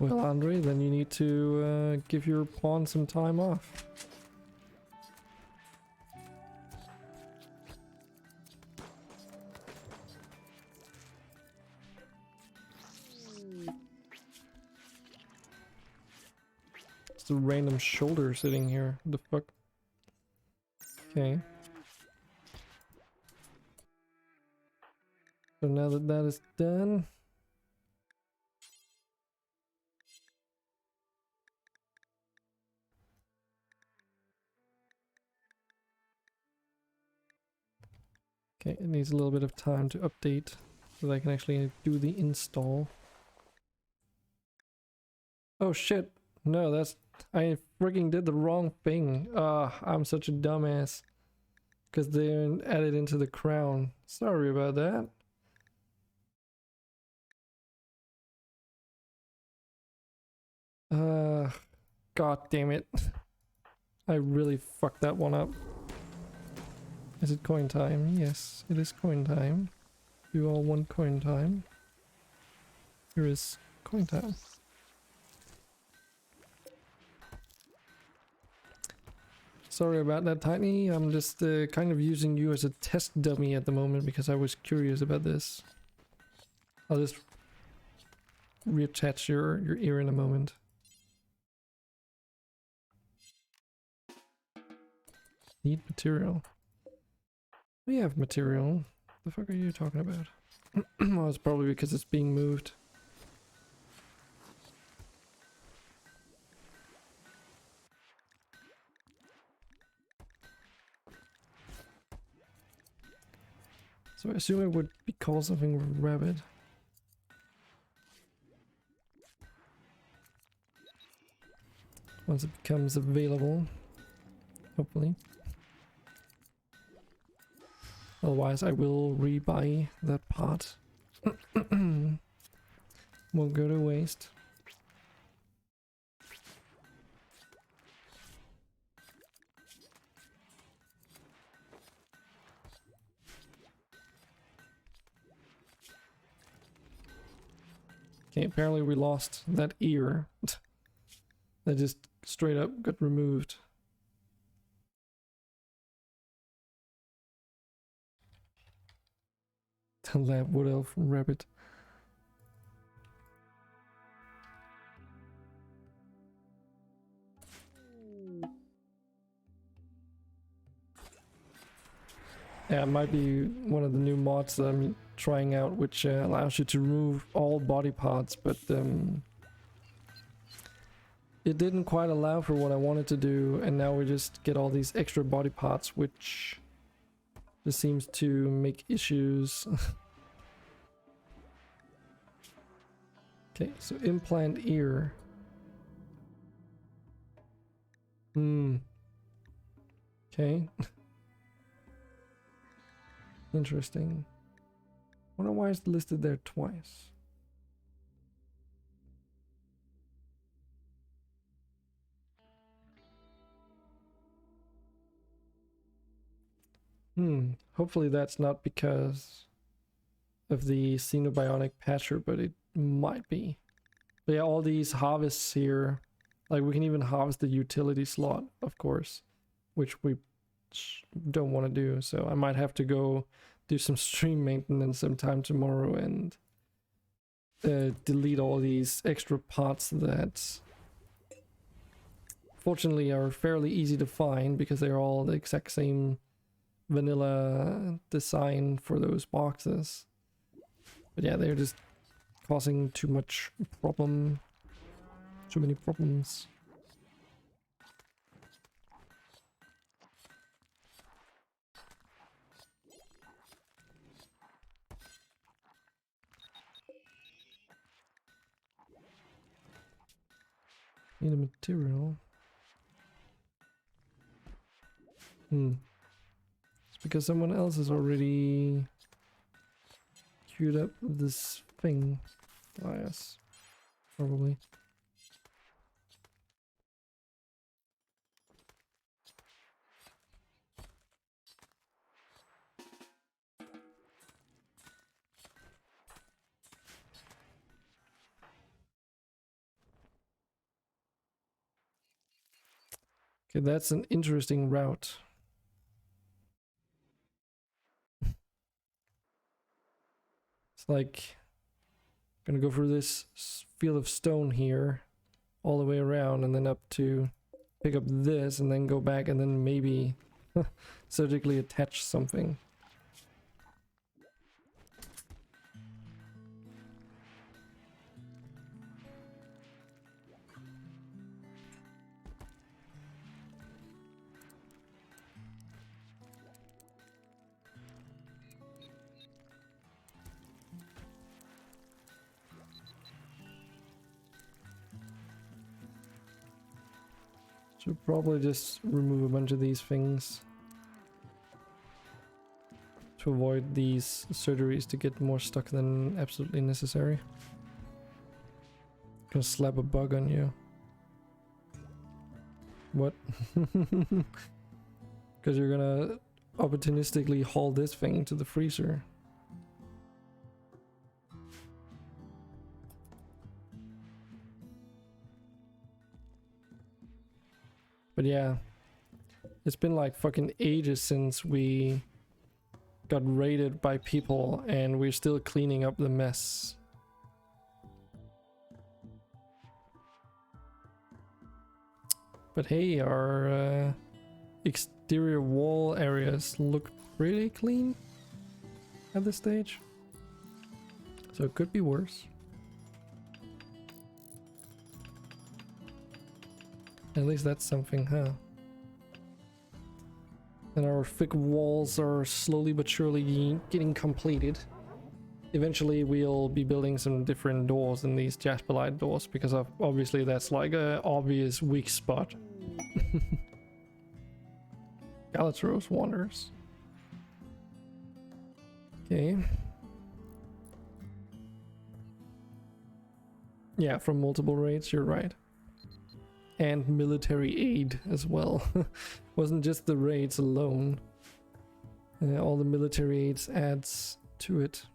Well, Andre, then you need to give your pawn some time off. It's a random shoulder sitting here. What the fuck? Okay. So now that that is done... Okay, it needs a little bit of time to update so that I can actually do the install. Oh shit! No, that's... I freaking did the wrong thing. I'm such a dumbass. Because they added into the crown. Sorry about that. God damn it. I really fucked that one up. Is it coin time? Yes, it is coin time. You all want coin time? Here is coin time. Sorry about that, Tiny. I'm just kind of using you as a test dummy at the moment because I was curious about this. I'll just reattach your ear in a moment. Need material. We have material. The fuck are you talking about? Well, it's probably because it's being moved. So I assume it would be called something rabbit. Once it becomes available. Hopefully. Otherwise I will rebuy that part. Won't go to waste. Okay, apparently we lost that ear. That just straight up got removed. The lab wood elf rabbit. Yeah, it might be one of the new mods that I'm trying out, which allows you to remove all body parts, but it didn't quite allow for what I wanted to do, and now we just get all these extra body parts, which just seems to make issues. Okay, so implant ear. Okay. Interesting. Wonder why it's listed there twice. Hopefully that's not because of the Xenobionic patcher, but it might be. But yeah, all these harvests here, like we can even harvest the utility slot, of course, which we don't want to do. So I might have to go do some stream maintenance sometime tomorrow and delete all these extra parts that fortunately are fairly easy to find because they're all the exact same vanilla design for those boxes. But yeah, they're just causing too many problems. Need a material. It's because someone else has already queued up this thing. Yes, probably. Okay, that's an interesting route. It's like gonna go through this field of stone here all the way around and then up to pick up this and then go back and then maybe surgically attach something. Should probably just remove a bunch of these things to avoid these surgeries to get more stuck than absolutely necessary. Gonna slap a bug on you. What? Because you're gonna opportunistically haul this thing to the freezer. But yeah, it's been like fucking ages since we got raided by people and we're still cleaning up the mess. But hey, our exterior wall areas look pretty clean at this stage. So it could be worse. At least that's something, huh? And our thick walls are slowly but surely getting completed. Eventually we'll be building some different doors than these jasperite doors because obviously that's like an obvious weak spot. Galatros wanders. Okay. Yeah, from multiple raids, you're right. And military aid as well. Wasn't just the raids alone. All the military aids adds to it.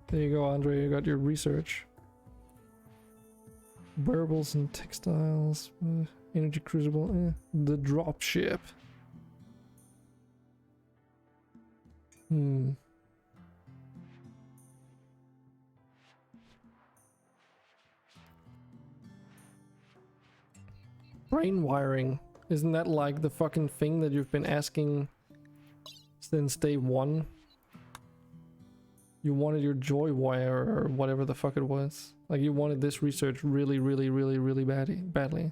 There you go, Andre, you got your research. Wearables and textiles, energy crucible, the dropship. Brain wiring. Isn't that like the fucking thing that you've been asking since day one? You wanted your joy wire or whatever the fuck it was. Like you wanted this research really badly.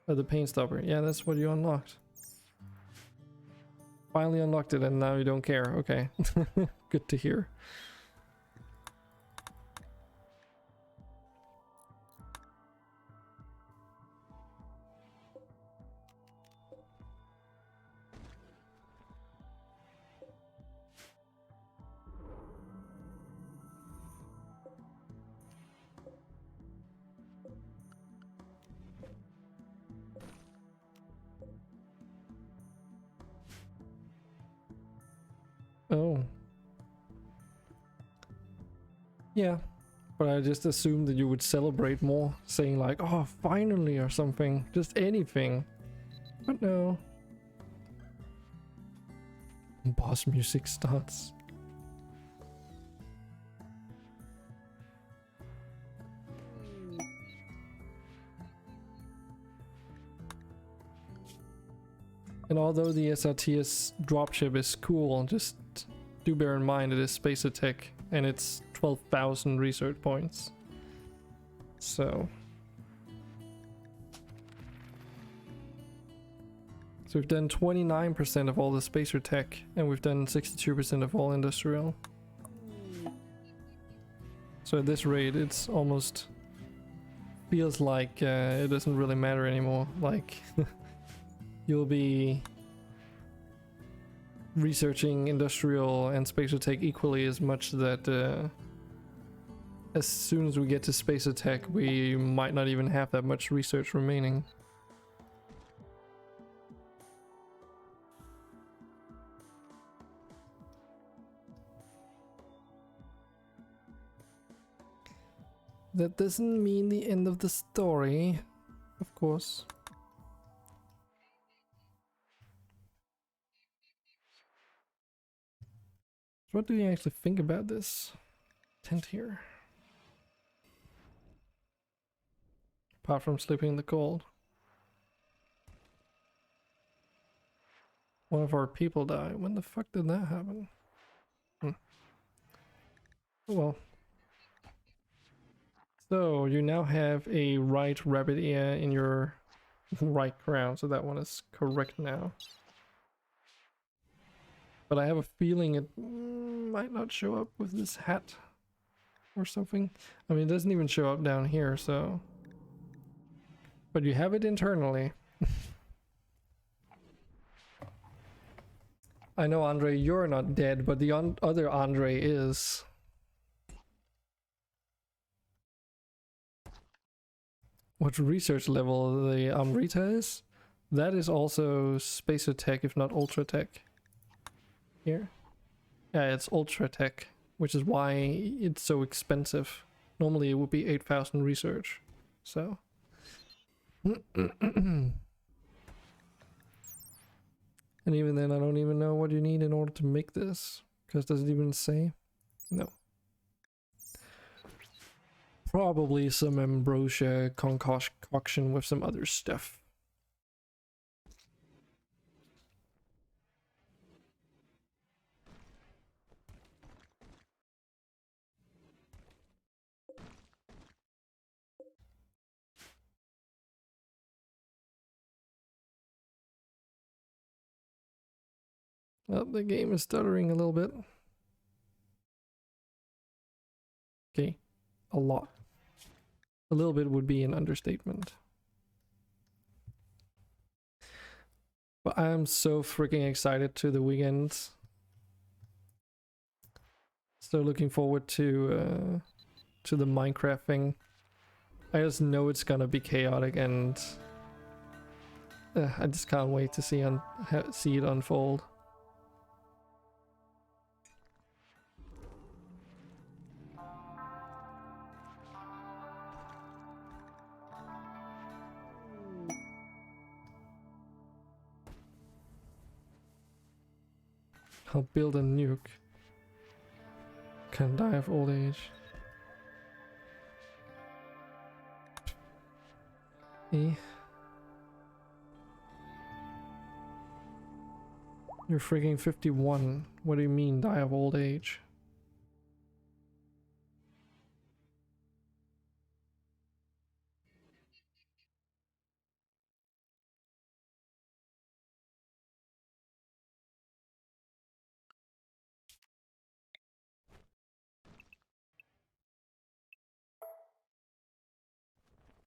Oh, the pain stopper. Yeah, that's what you unlocked. Finally unlocked it and now you don't care. Okay. Good to hear. Oh. Yeah, but I just assumed that you would celebrate more, saying like, oh, finally, or something. Just anything. But no. Boss music starts. And although the SRTS dropship is cool, just do bear in mind it is space attack and it's 12,000 research points. So we've done 29% of all the spacer tech, and we've done 62% of all industrial. So at this rate, it's almost feels like it doesn't really matter anymore. Like you'll be researching industrial and spacer tech equally as much that as soon as we get to spacer tech, we might not even have that much research remaining. That doesn't mean the end of the story, of course. What do you actually think about this tent here? Apart from sleeping in the cold. One of our people died. When the fuck did that happen? Oh well. So you now have a right rabbit ear in your right crown, so that one is correct now. But I have a feeling it might not show up with this hat or something. I mean, it doesn't even show up down here, so... But you have it internally. I know, Andre, you're not dead, but the other Andre is. What research level the Amrita is? That is also Spacer Tech, if not Ultra Tech. Here? Yeah, it's Ultra Tech, which is why it's so expensive. Normally it would be 8,000 research, so... And even then I don't even know what you need in order to make this, because does it even say? No. Probably some ambrosia concoction with some other stuff. Well, the game is stuttering a little bit. Okay, a lot. A little bit would be an understatement. But I am so freaking excited to the weekend. So looking forward to the Minecraft thing. I just know it's gonna be chaotic, and I just can't wait to see it unfold. I'll build a nuke. Can die of old age. Eh? You're freaking 51. What do you mean, die of old age?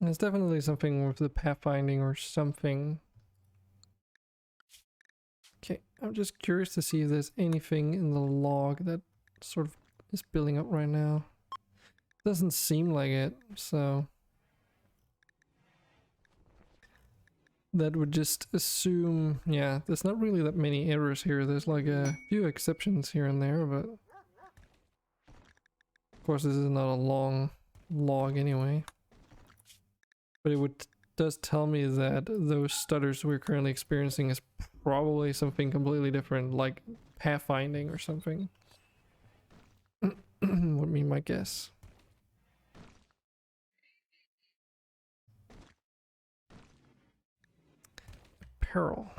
There's definitely something with the pathfinding or something. Okay, I'm just curious to see if there's anything in the log that sort of is building up right now. Doesn't seem like it, so... That would just assume, yeah, there's not really that many errors here. There's like a few exceptions here and there, but... Of course, this is not a long log anyway. But it would does tell me that those stutters we're currently experiencing is probably something completely different, like pathfinding or something. Would be my guess. Apparel.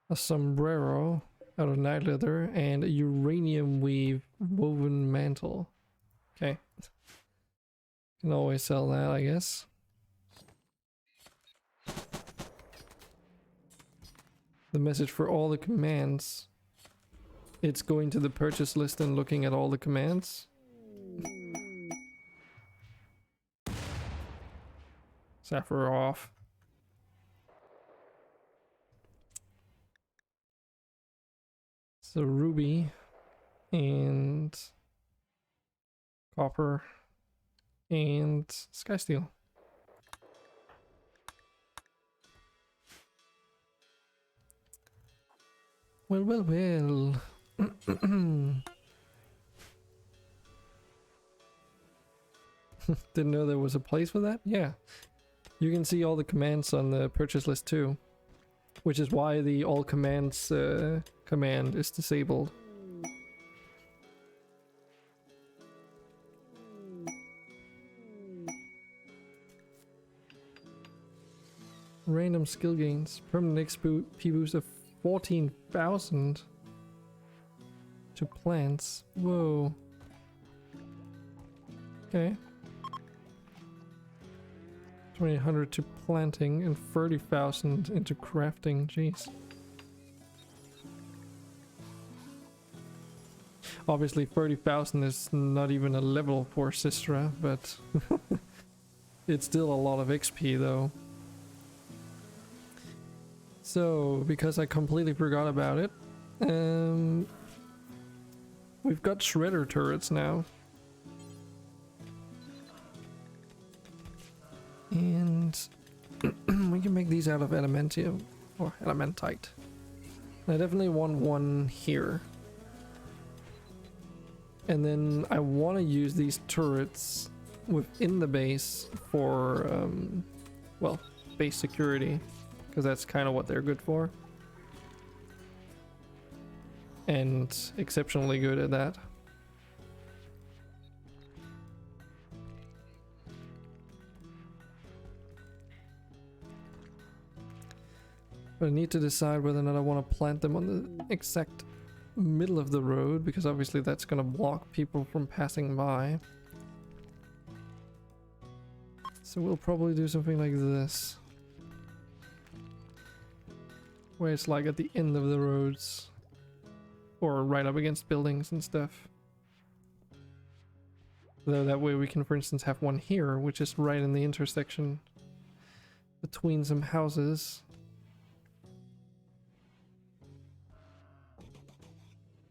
A sombrero out of night leather and a uranium weave woven mantle. Okay. Can always sell that, I guess. The message for all the commands. It's going to the purchase list and looking at all the commands. Sephiroth. So ruby and copper and sky steel. Well. Didn't know there was a place for that? Yeah. You can see all the commands on the purchase list too. Which is why the all commands command is disabled. Random skill gains. Permanent XP boost of 14,000 to plants. Whoa. Okay. 2,800 to planting and 30,000 into crafting. Jeez. Obviously 30,000 is not even a level for Sistra, but it's still a lot of XP though. So, because I completely forgot about it, we've got shredder turrets now. And we can make these out of adamantium or elementite. I definitely want one here. And then I want to use these turrets within the base for, well, base security, because that's kind of what they're good for. And exceptionally good at that. But I need to decide whether or not I want to plant them on the exact middle of the road, because obviously that's going to block people from passing by. So we'll probably do something like this, where it's like at the end of the roads or right up against buildings and stuff. Though that way we can, for instance, have one here, which is right in the intersection between some houses.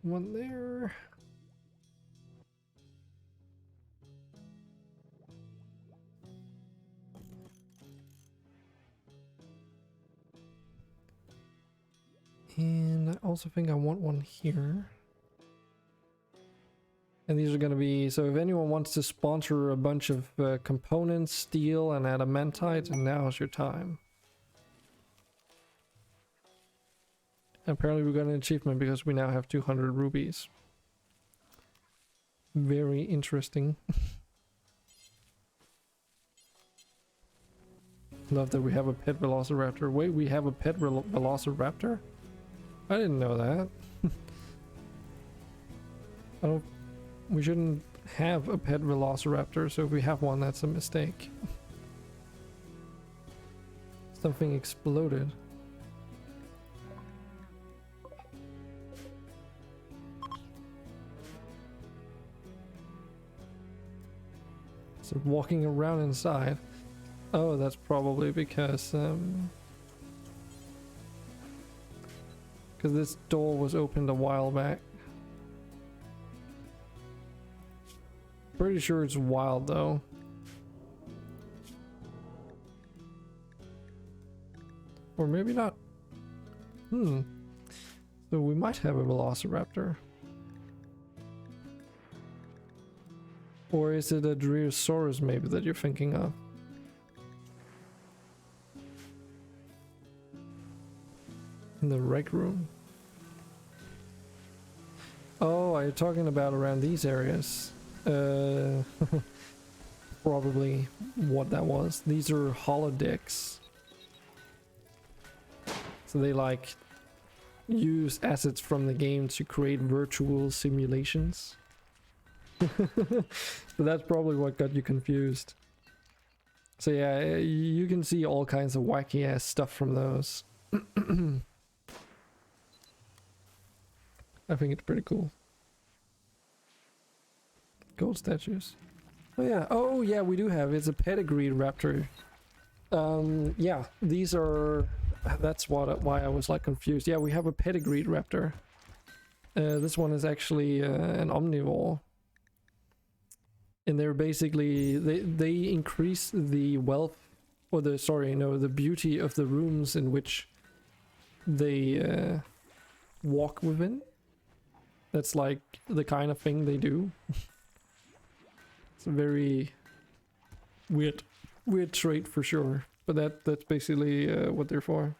One there. And I also think I want one here. And these are going to be, so if anyone wants to sponsor a bunch of components, steel and adamantite, now's your time. Apparently we got an achievement because we now have 200 rubies. Very interesting. Love that we have a pet velociraptor. Wait, we have a pet velociraptor? I didn't know that. I don't... We shouldn't have a pet velociraptor, so if we have one, that's a mistake. Something exploded. So walking around inside. Oh, that's probably because this door was opened a while back. Pretty sure it's wild though. Or maybe not. So we might have a velociraptor. Or is it a Driosaurus maybe that you're thinking of? In the rec room. Oh, are you talking about around these areas? Probably what that was. These are holodecks. So they like use assets from the game to create virtual simulations. So that's probably what got you confused. So yeah, you can see all kinds of wacky ass stuff from those. I think it's pretty cool. Gold statues. Oh yeah, we do have. It's a pedigreed raptor. Yeah, these are. That's why I was like confused. Yeah, we have a pedigreed raptor. This one is actually an omnivore. And they're basically they increase the wealth, or the beauty of the rooms in which they walk within. That's like the kind of thing they do. It's a very weird trait for sure, but that's basically what they're for.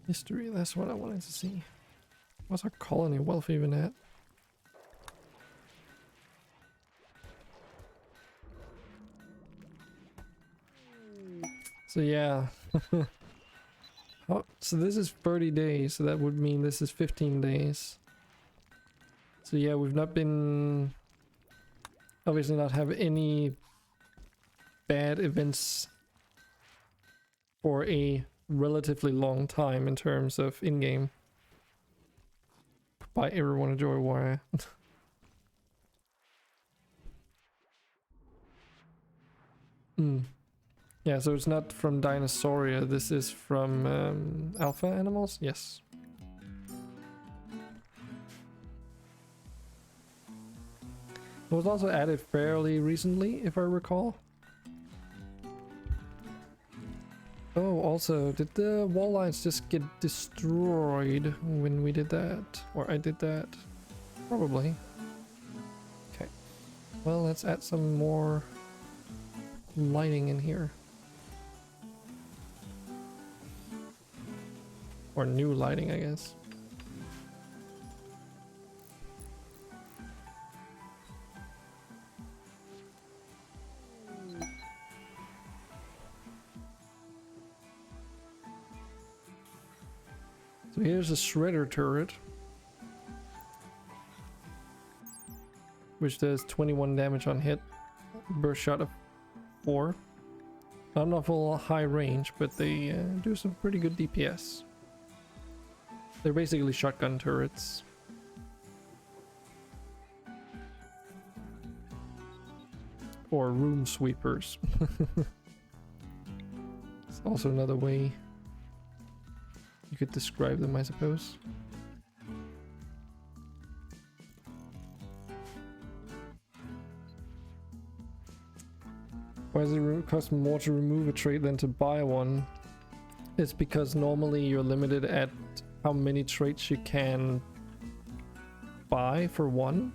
History, that's what I wanted to see. What's our colony wealth even at? So yeah. Oh, so this is 30 days, so that would mean this is 15 days. So yeah, we've not been... Obviously not have any bad events for a relatively long time in terms of in-game. Bye everyone, enjoy Warrior. Yeah, so it's not from Dinosauria, this is from alpha animals? Yes. It was also added fairly recently, if I recall. Oh, also, did the wall lines just get destroyed when we did that? Or I did that? Probably. Okay. Well, let's add some more lighting in here. Or new lighting, I guess. So here's a shredder turret, which does 21 damage on hit, burst shot of 4. Not enough full high range, but they do some pretty good DPS. They're basically shotgun turrets. Or room sweepers. It's also another way you could describe them, I suppose. Why does it cost more to remove a trait than to buy one? It's because normally you're limited at how many traits you can buy for one.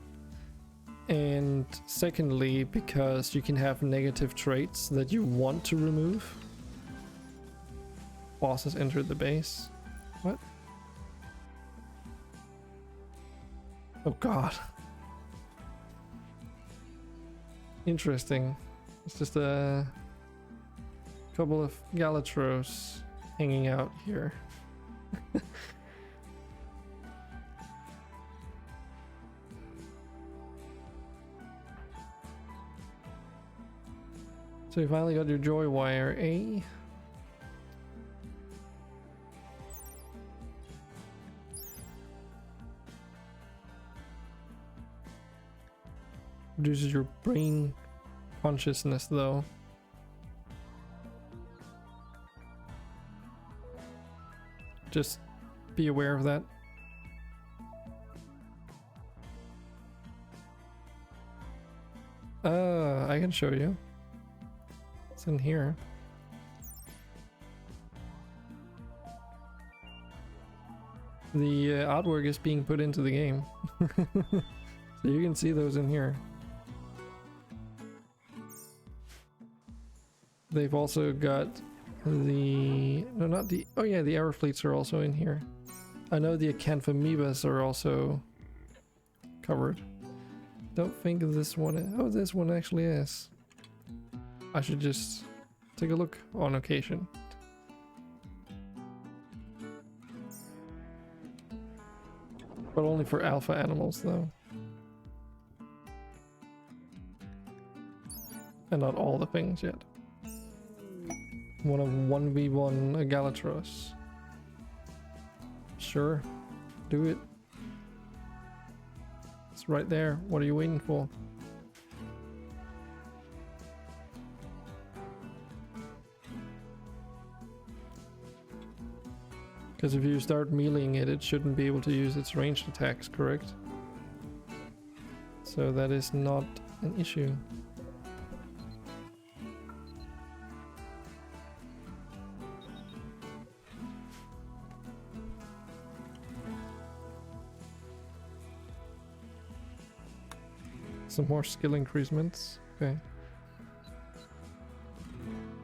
And secondly, because you can have negative traits that you want to remove. Boss has entered the base. What? Oh god. Interesting. It's just a couple of Galatros hanging out here. So you finally got your joy wire, eh? Reduces your brain consciousness though. Just be aware of that. I can show you. in here. The artwork is being put into the game. So you can see those in here. They've also got the... no, not the... oh yeah, the arrow fleets are also in here. I know the Acanthamoebas are also covered. Don't think this one... oh, this one actually is. I should just take a look on occasion. But only for alpha animals though. And not all the things yet. One of 1v1 Agalatros. Sure, do it. It's right there. What are you waiting for? Because if you start meleeing it, it shouldn't be able to use its ranged attacks, correct? So that is not an issue. Some more skill increasements. Okay.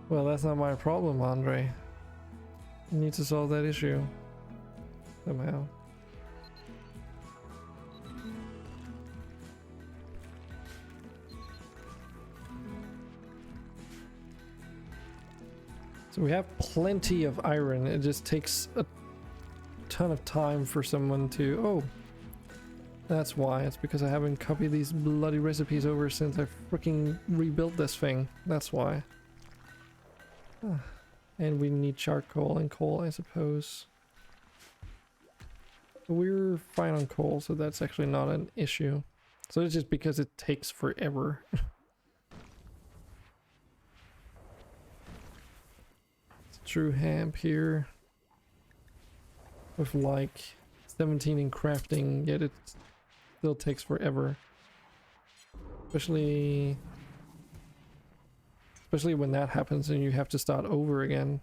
Well, that's not my problem, Andre. You need to solve that issue. Somehow. So we have plenty of iron. It just takes a ton of time for someone to... oh! That's why. It's because I haven't copied these bloody recipes over since I freaking rebuilt this thing. That's why. And we need charcoal and coal, I suppose. We're fine on coal, so that's actually not an issue. So it's just because it takes forever. It's true hemp here. With like 17 in crafting, yet it still takes forever. Especially when that happens and you have to start over again.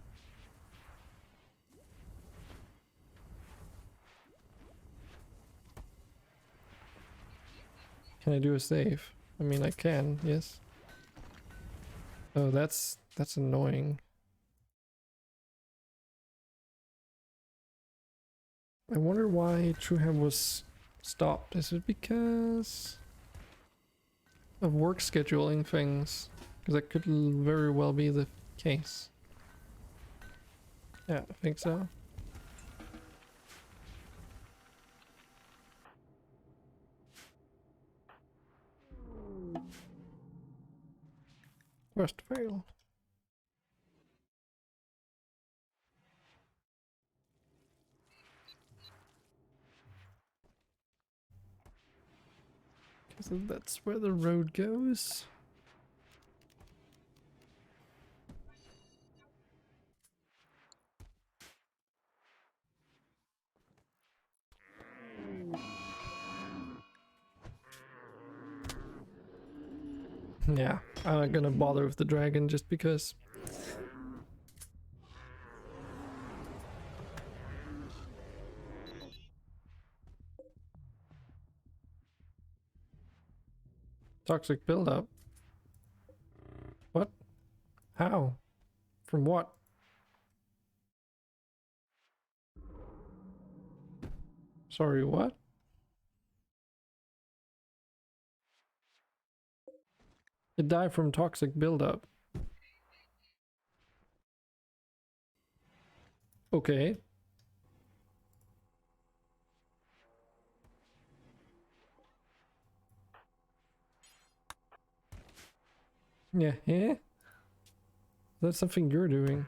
Can I do a save? I mean, I can, yes. Oh, that's annoying. I wonder why TrueHam was stopped. Is it because of work scheduling things? Because that could very well be the case. Yeah, I think so. Quest fail. So that's where the road goes. Yeah, I'm not gonna bother with the dragon just because. Toxic buildup. What? How? From what? Sorry, what? It died from toxic buildup. Okay. Yeah, eh? That's something you're doing.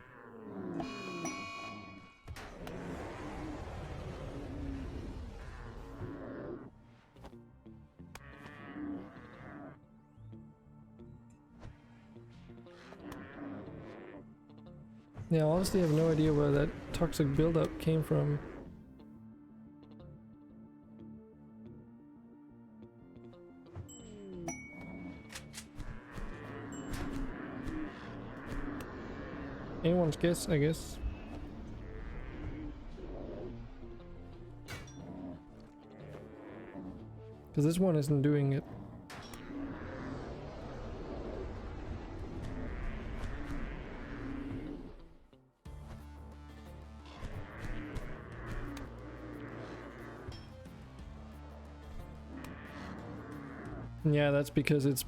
Yeah, honestly, I have no idea where that toxic buildup came from. Anyone's guess, I guess. Because this one isn't doing it. Yeah, that's because it's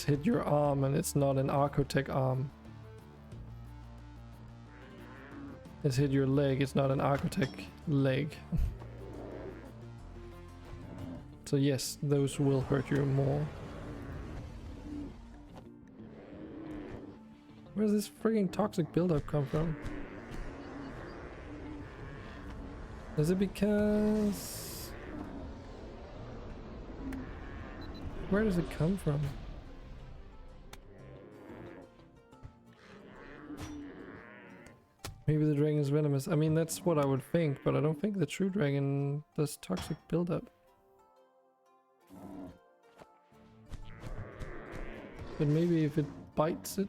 hit your arm and it's not an Archotech arm. It's hit your leg, it's not an Archotech leg. So yes, those will hurt you more. Where does this frigging toxic buildup come from? Is it because... Where does it come from? Maybe the dragon is venomous. I mean, that's what I would think, but I don't think the true dragon does toxic buildup. But maybe if it bites it.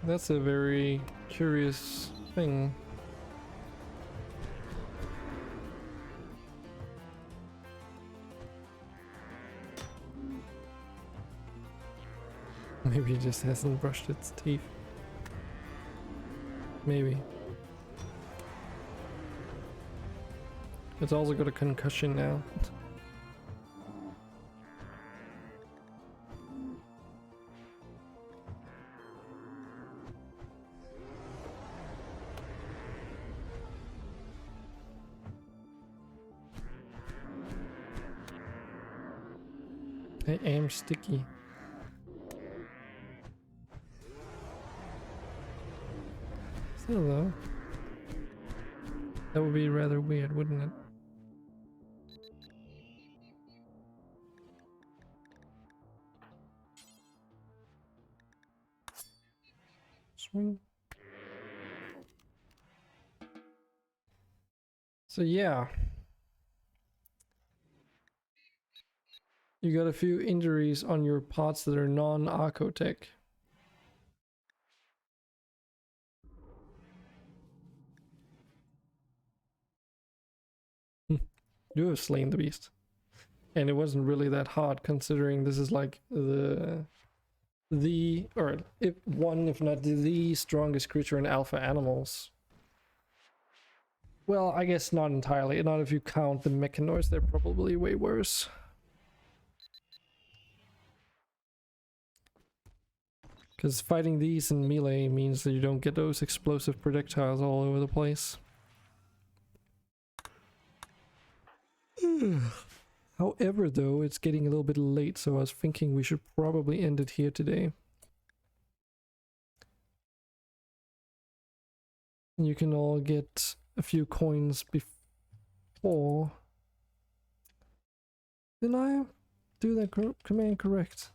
That's a very curious thing. Maybe it just hasn't brushed its teeth. Maybe. It's also got a concussion now. I am sticky. Still though, that would be rather weird, wouldn't it? Swing. So yeah. You got a few injuries on your parts that are non-Archotech. You have slain the beast. And it wasn't really that hard considering this is like or if one, if not the strongest creature in alpha animals. Well, I guess not entirely. Not if you count the mechanoids, they're probably way worse. Because fighting these in melee means that you don't get those explosive projectiles all over the place. However, though, it's getting a little bit late, so I was thinking we should probably end it here today. You can all get a few coins before. Didn't I do that command correct?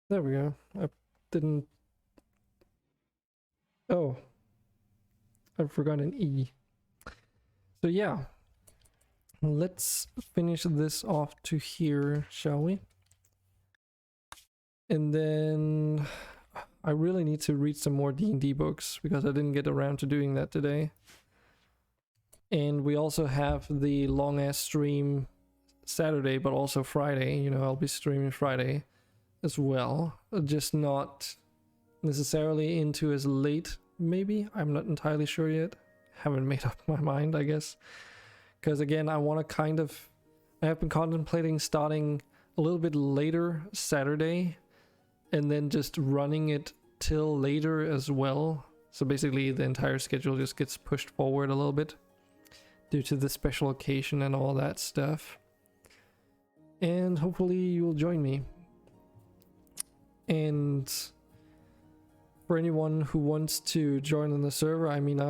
There we go. I didn't... Oh. I forgot an E. So yeah. Let's finish this off to here, shall we? And then... I really need to read some more D&D books, because I didn't get around to doing that today. And we also have the long-ass stream Saturday, but also Friday. You know, I'll be streaming Friday as well, just not necessarily into as late, maybe. I'm not entirely sure yet. Haven't made up my mind, I guess. Because again, I want to I have been contemplating starting a little bit later Saturday and then just running it till later as well. So basically the entire schedule just gets pushed forward a little bit due to the special occasion and all that stuff. And hopefully you'll join me. And for anyone who wants to join on the server, I mean, we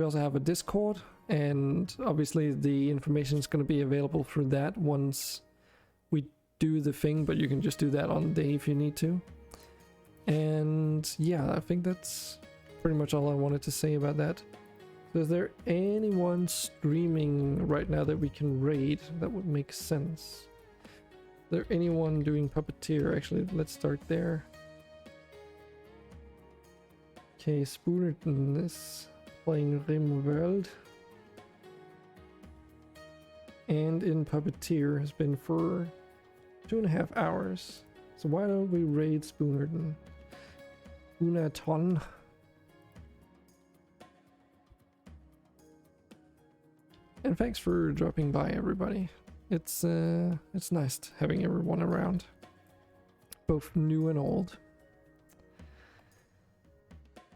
also have a Discord, and obviously the information is going to be available through that once we do the thing, but you can just do that on the day if you need to. And yeah, I think that's pretty much all I wanted to say about that. So is there anyone streaming right now that we can raid? That would make sense. Is there anyone doing Puppeteer? Actually, let's start there. Okay, Spoonerton is playing Rimworld. And in Puppeteer has been for 2.5 hours. So why don't we raid Spoonerton? Spoonerton. And thanks for dropping by, everybody. It's nice having everyone around, both new and old.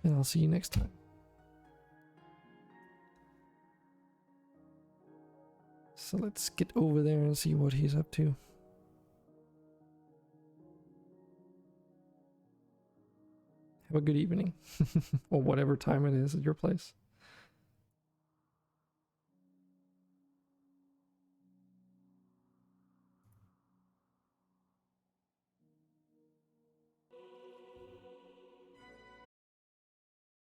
And I'll see you next time. So let's get over there and see what he's up to. Have a good evening, or whatever time it is at your place.